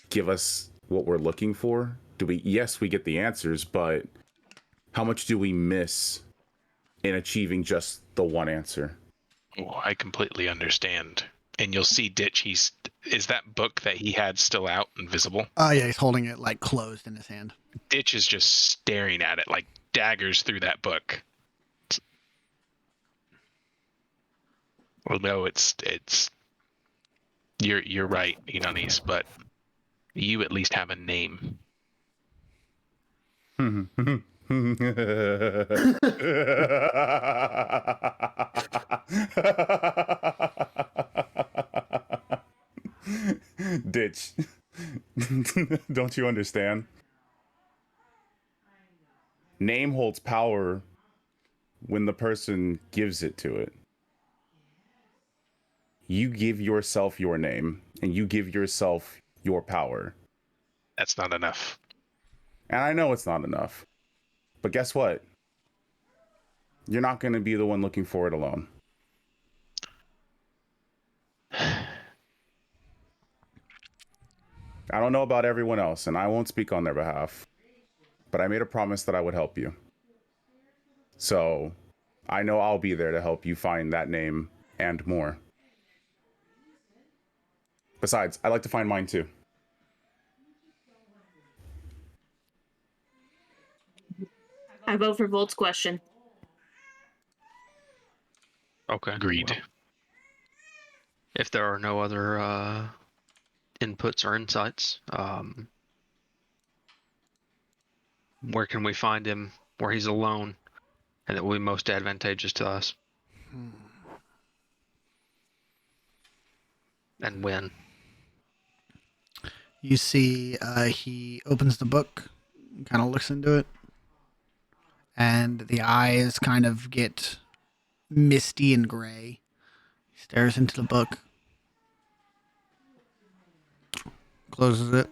give us what we're looking for? Yes, we get the answers, but how much do we miss in achieving just the one answer?" Oh, I completely understand. And you'll see Ditch, is that book that he had still out and visible? Yeah, he's holding it like closed in his hand. Ditch is just staring at it like daggers through that book. Well, no, it's you're right, Ioannis, but you at least have a name. Ditch. Don't you understand? Name holds power when the person gives it to it. You give yourself your name, and you give yourself your power. That's not enough. And I know it's not enough. But guess what? You're not going to be the one looking for it alone. I don't know about everyone else, and I won't speak on their behalf. But I made a promise that I would help you. So, I know I'll be there to help you find that name and more. Besides, I'd like to find mine too. I vote for Volt's question. Okay. Agreed. Well, if there are no other inputs or insights, where can we find him where he's alone and that will be most advantageous to us? And when? You see he opens the book, kind of looks into it, and the eyes kind of get misty and gray. He stares into the book, closes it.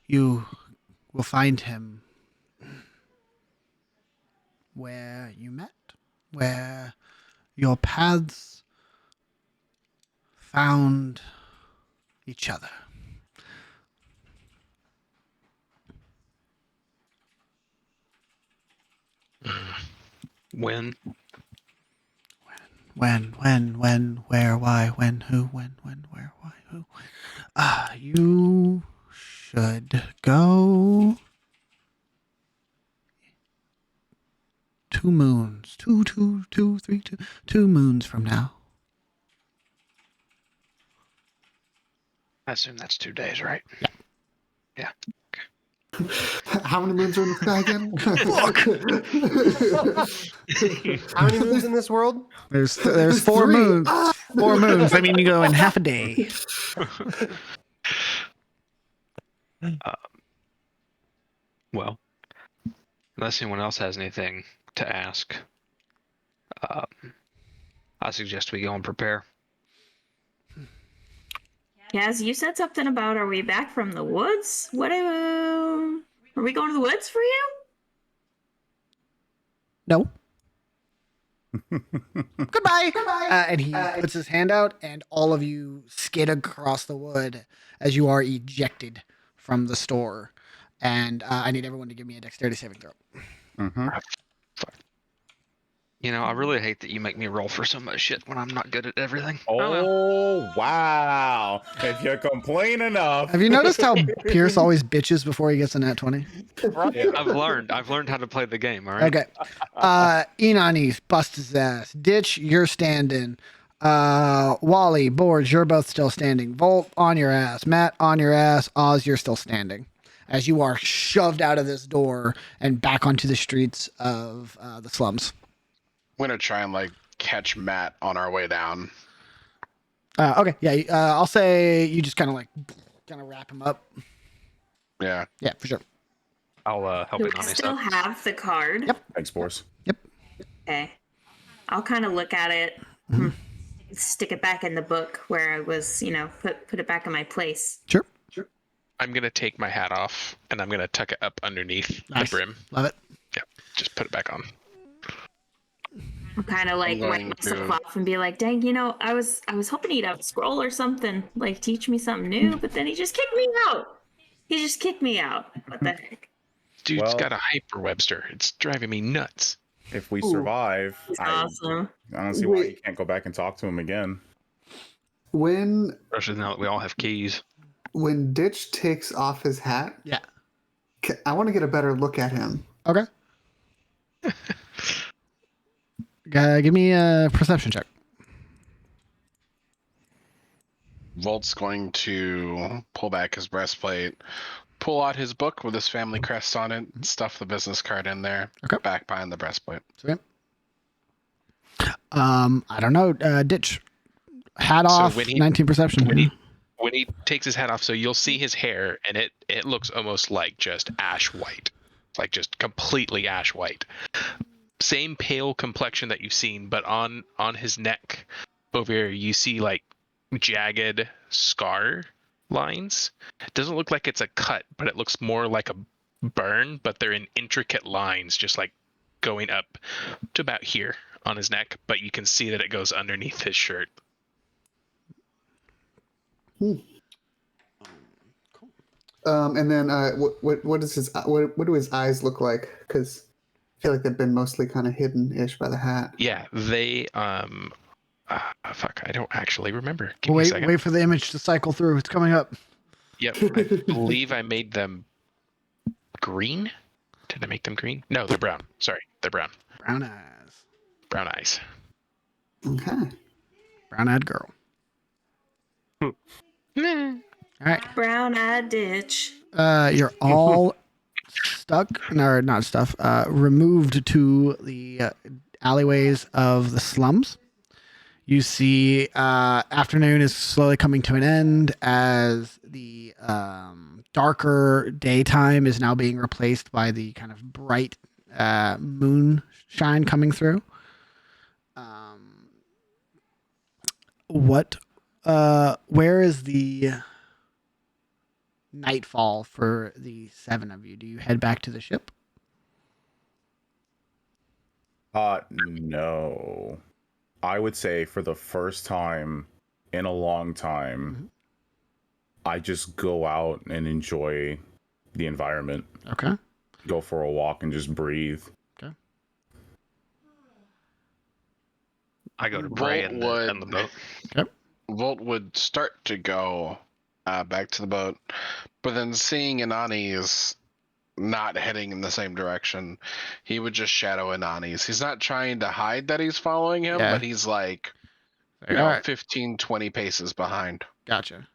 You will find him where you met, where your paths found each other. When? When, where, why, when, who, when, where, why, who. You should go 2 moons. 2 moons from now. I assume that's 2 days, right? Yeah. Yeah. How many moons are in the sky again? How many moons in this world? There's 4 3. moons. 4 moons. I mean, you go in half a day. Well, unless anyone else has anything to ask, I suggest we go and prepare. Yaz, you said something about, are we back from the woods? What, are we going to the woods for you? No. Goodbye. And he puts his hand out, and all of you skid across the wood as you are ejected from the store. And I need everyone to give me a dexterity saving throw. Mm-hmm. You know, I really hate that you make me roll for so much shit when I'm not good at everything. Oh, wow. If you complain enough. Have you noticed how Pierce always bitches before he gets a nat 20? Yeah. I've learned how to play the game, all right? Okay. Inanis, bust his ass. Ditch, you're standing. Wally, Boards, you're both still standing. Volt, on your ass. Matt, on your ass. Oz, you're still standing. As you are shoved out of this door and back onto the streets of the slums. I'm gonna try and like catch Matt on our way down. Okay, yeah. I'll say you just kind of wrap him up. Yeah. Yeah, for sure. I'll help Do you we on still have the card? Yep. Thanks, Boris. Yep. Okay. I'll kind of look at it, stick it back in the book where I was, put it back in my place. Sure. I'm gonna take my hat off and I'm gonna tuck it up underneath Nice. the brim. Love it. Yeah, just put it back on. I'm kind of like wipe myself off and be like, dang, I was hoping he'd have a scroll or something, like teach me something new, but then he just kicked me out. He just kicked me out. What the heck? Dude's got a hyper Webster. It's driving me nuts. If we survive, Awesome. I don't see why you can't go back and talk to him again. Especially now that we all have keys. When Ditch takes off his hat, yeah, I want to get a better look at him. Okay. Give me a perception check. Volt's going to pull back his breastplate, pull out his book with his family crest on it, stuff the business card in there, back behind the breastplate. Sweet. I don't know. Ditch. Hat off, 19 perception. When he takes his hat off, so you'll see his hair, and it looks almost like just ash white. Like just completely ash white. Same pale complexion that you've seen, but on his neck over here, you see like jagged scar lines. It doesn't look like it's a cut, but it looks more like a burn, but they're in intricate lines, just like going up to about here on his neck, but you can see that it goes underneath his shirt. And then what does what do his eyes look like? Because I feel like they've been mostly kind of hidden-ish by the hat. Yeah, they fuck, I don't actually remember. Give me a second. Wait for the image to cycle through. It's coming up. Yep, I believe I made them green. Did I make them green? No, they're brown. Sorry, they're brown. Brown eyes. Brown eyes. Okay. Brown-eyed girl. All right. Brown-eyed Ditch. You're all stuck, or not stuff, removed to the alleyways of the slums. You see afternoon is slowly coming to an end as the darker daytime is now being replaced by the kind of bright moonshine coming through. Where is the nightfall for the 7 of you. Do you head back to the ship? No. I would say for the first time in a long time, I just go out and enjoy the environment. Okay. Go for a walk and just breathe. Okay. I go to pray in the boat. Yep. Volt would start to go back to the boat, but then seeing Inani's not heading in the same direction, he would just shadow Inani's. He's not trying to hide that he's following him, but he's like, 15, 20 paces behind. Gotcha.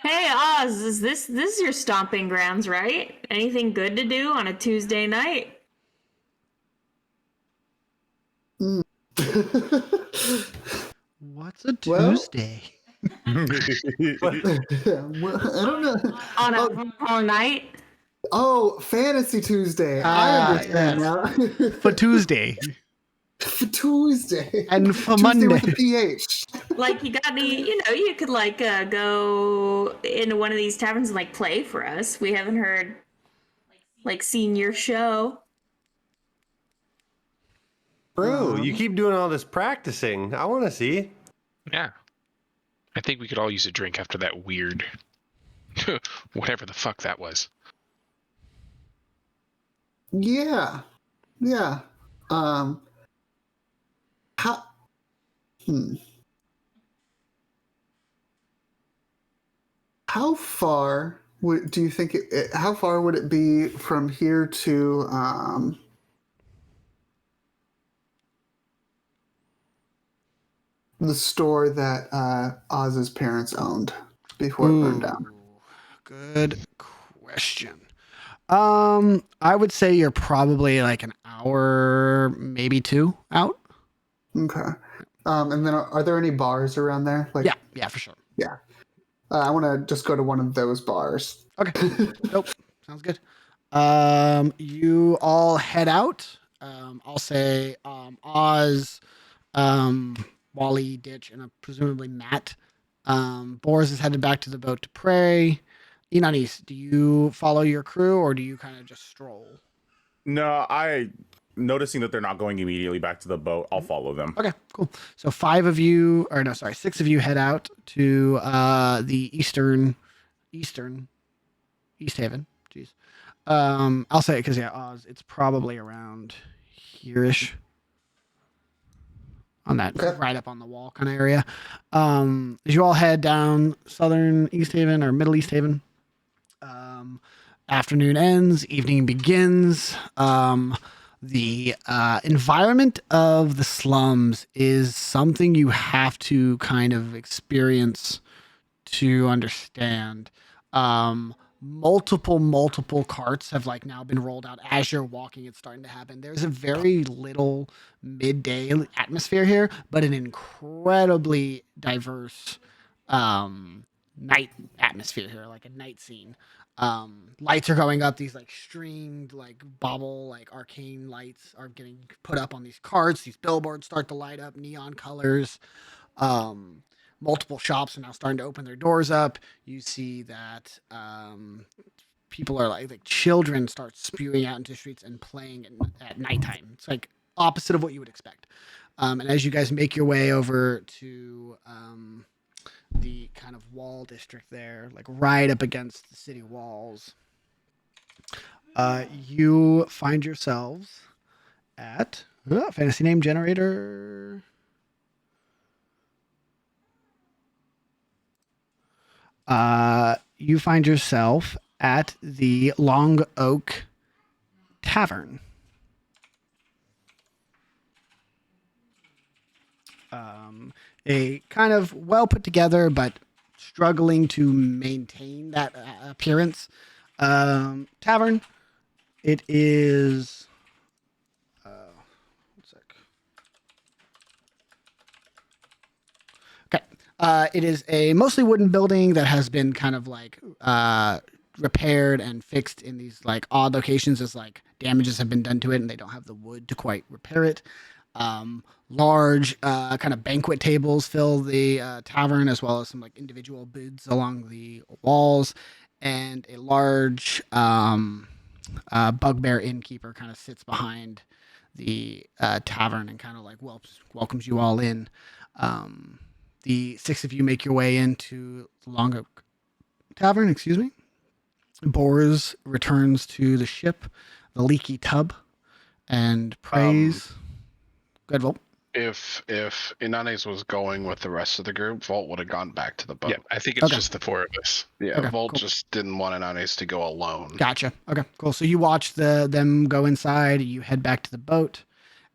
Hey Oz, is this your stomping grounds, right? Anything good to do on a Tuesday night? What's a Tuesday? I don't know. On a night? Oh, Fantasy Tuesday. I understand now. For Tuesday. For Tuesday. And for Tuesday Monday. with a PH. Like, you got any, you could like go into one of these taverns and like play for us. We haven't heard, like, seen your show. Bro, you keep doing all this practicing. I want to see. Yeah. I think we could all use a drink after that weird, whatever the fuck that was. Yeah. How far do you think how far would it be from here to the store that Oz's parents owned before it burned down? Good question. I would say you're probably like an hour, maybe 2 out. Okay. And then are there any bars around there? Like, yeah, for sure. Yeah. I want to just go to one of those bars. Okay. Nope. Sounds good. You all head out. I'll say Oz, Wally, Ditch, and presumably Matt. Boris is headed back to the boat to pray. Inanis, do you follow your crew or do you kind of just stroll? No, noticing that they're not going immediately back to the boat, I'll follow them. Okay, cool. So 6 of you head out to the East Haven. Jeez. I'll say it because Oz, it's probably around here-ish. On that right up on the wall kind of area. As you all head down southern East Haven or middle East Haven, afternoon ends, evening begins. The environment of the slums is something you have to kind of experience to understand. Multiple carts have like now been rolled out as you're walking. It's starting to happen. There's a very little midday atmosphere here, but an incredibly diverse night atmosphere here, like a night scene. Lights are going up. These like streamed, like bauble, like arcane lights are getting put up on these carts. These billboards start to light up, neon colors. Multiple shops are now starting to open their doors up. You see that people are like children start spewing out into the streets and playing at nighttime. It's like opposite of what you would expect. And as you guys make your way over to the kind of wall district there, like right up against the city walls, you find yourselves at fantasy name generator. You find yourself at the Long Oak Tavern. A kind of well put together, but struggling to maintain that appearance tavern. It is. One sec. Okay. It is a mostly wooden building that has been kind of like repaired and fixed in these like odd locations as like damages have been done to it and they don't have the wood to quite repair it. Large kind of banquet tables fill the tavern, as well as some like individual booths along the walls, and a large bugbear innkeeper kind of sits behind the tavern and kind of like welcomes you all in. The 6 of you make your way into the Long Oak Tavern. Excuse me. Bors returns to the ship, the leaky tub, and prays. Good, Volt. If Inanes was going with the rest of the group, Volt would have gone back to the boat. Yeah, I think it's just the 4 of us. Yeah, Okay, Volt cool. just didn't want Inanes to go alone. Gotcha. Okay, cool. So you watch them go inside. You head back to the boat,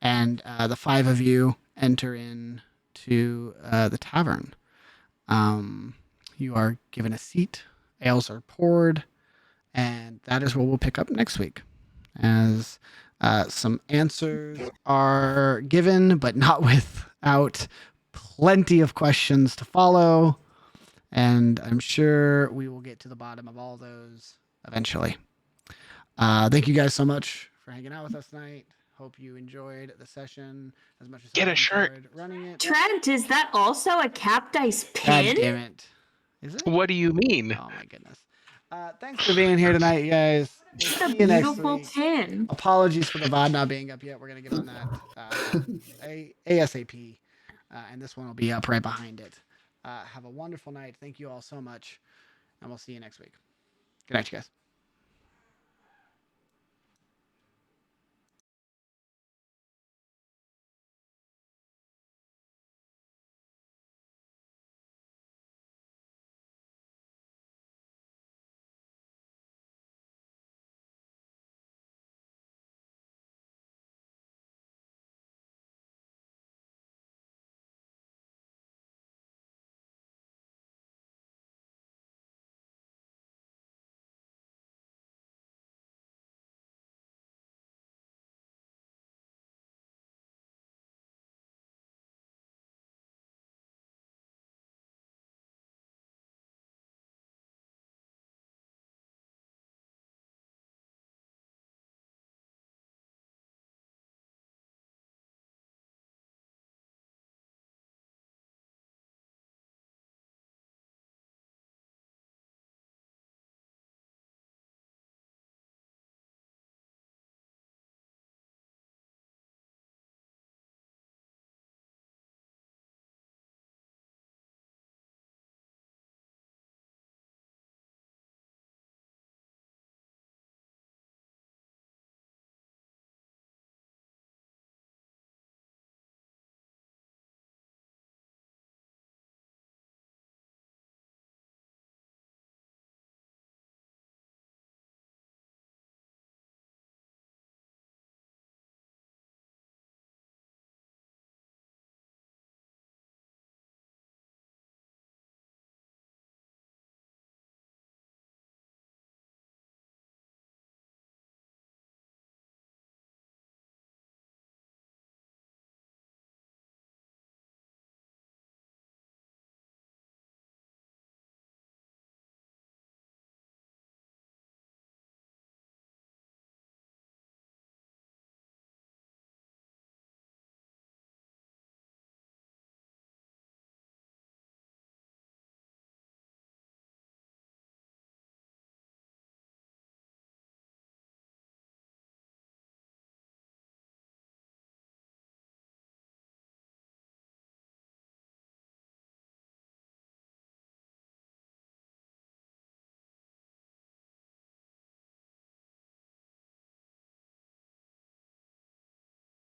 and the 5 of you enter into the tavern. You are given a seat. Ales are poured, and that is where we'll pick up next week, as some answers are given, but not without plenty of questions to follow. And I'm sure we will get to the bottom of all those eventually. Thank you guys so much for hanging out with us tonight. Hope you enjoyed the session as much as Get I a shirt. enjoyed running it. Trent, is that also a cap dice pin? God damn it. Is it? What do you mean? Oh my goodness. Thanks for being here tonight, you guys. We'll Just see a you next beautiful week. pin. Apologies for the VOD not being up yet. We're going to get on that ASAP. And this one will be up right behind it. Have a wonderful night. Thank you all so much. And we'll see you next week. Good night, you guys.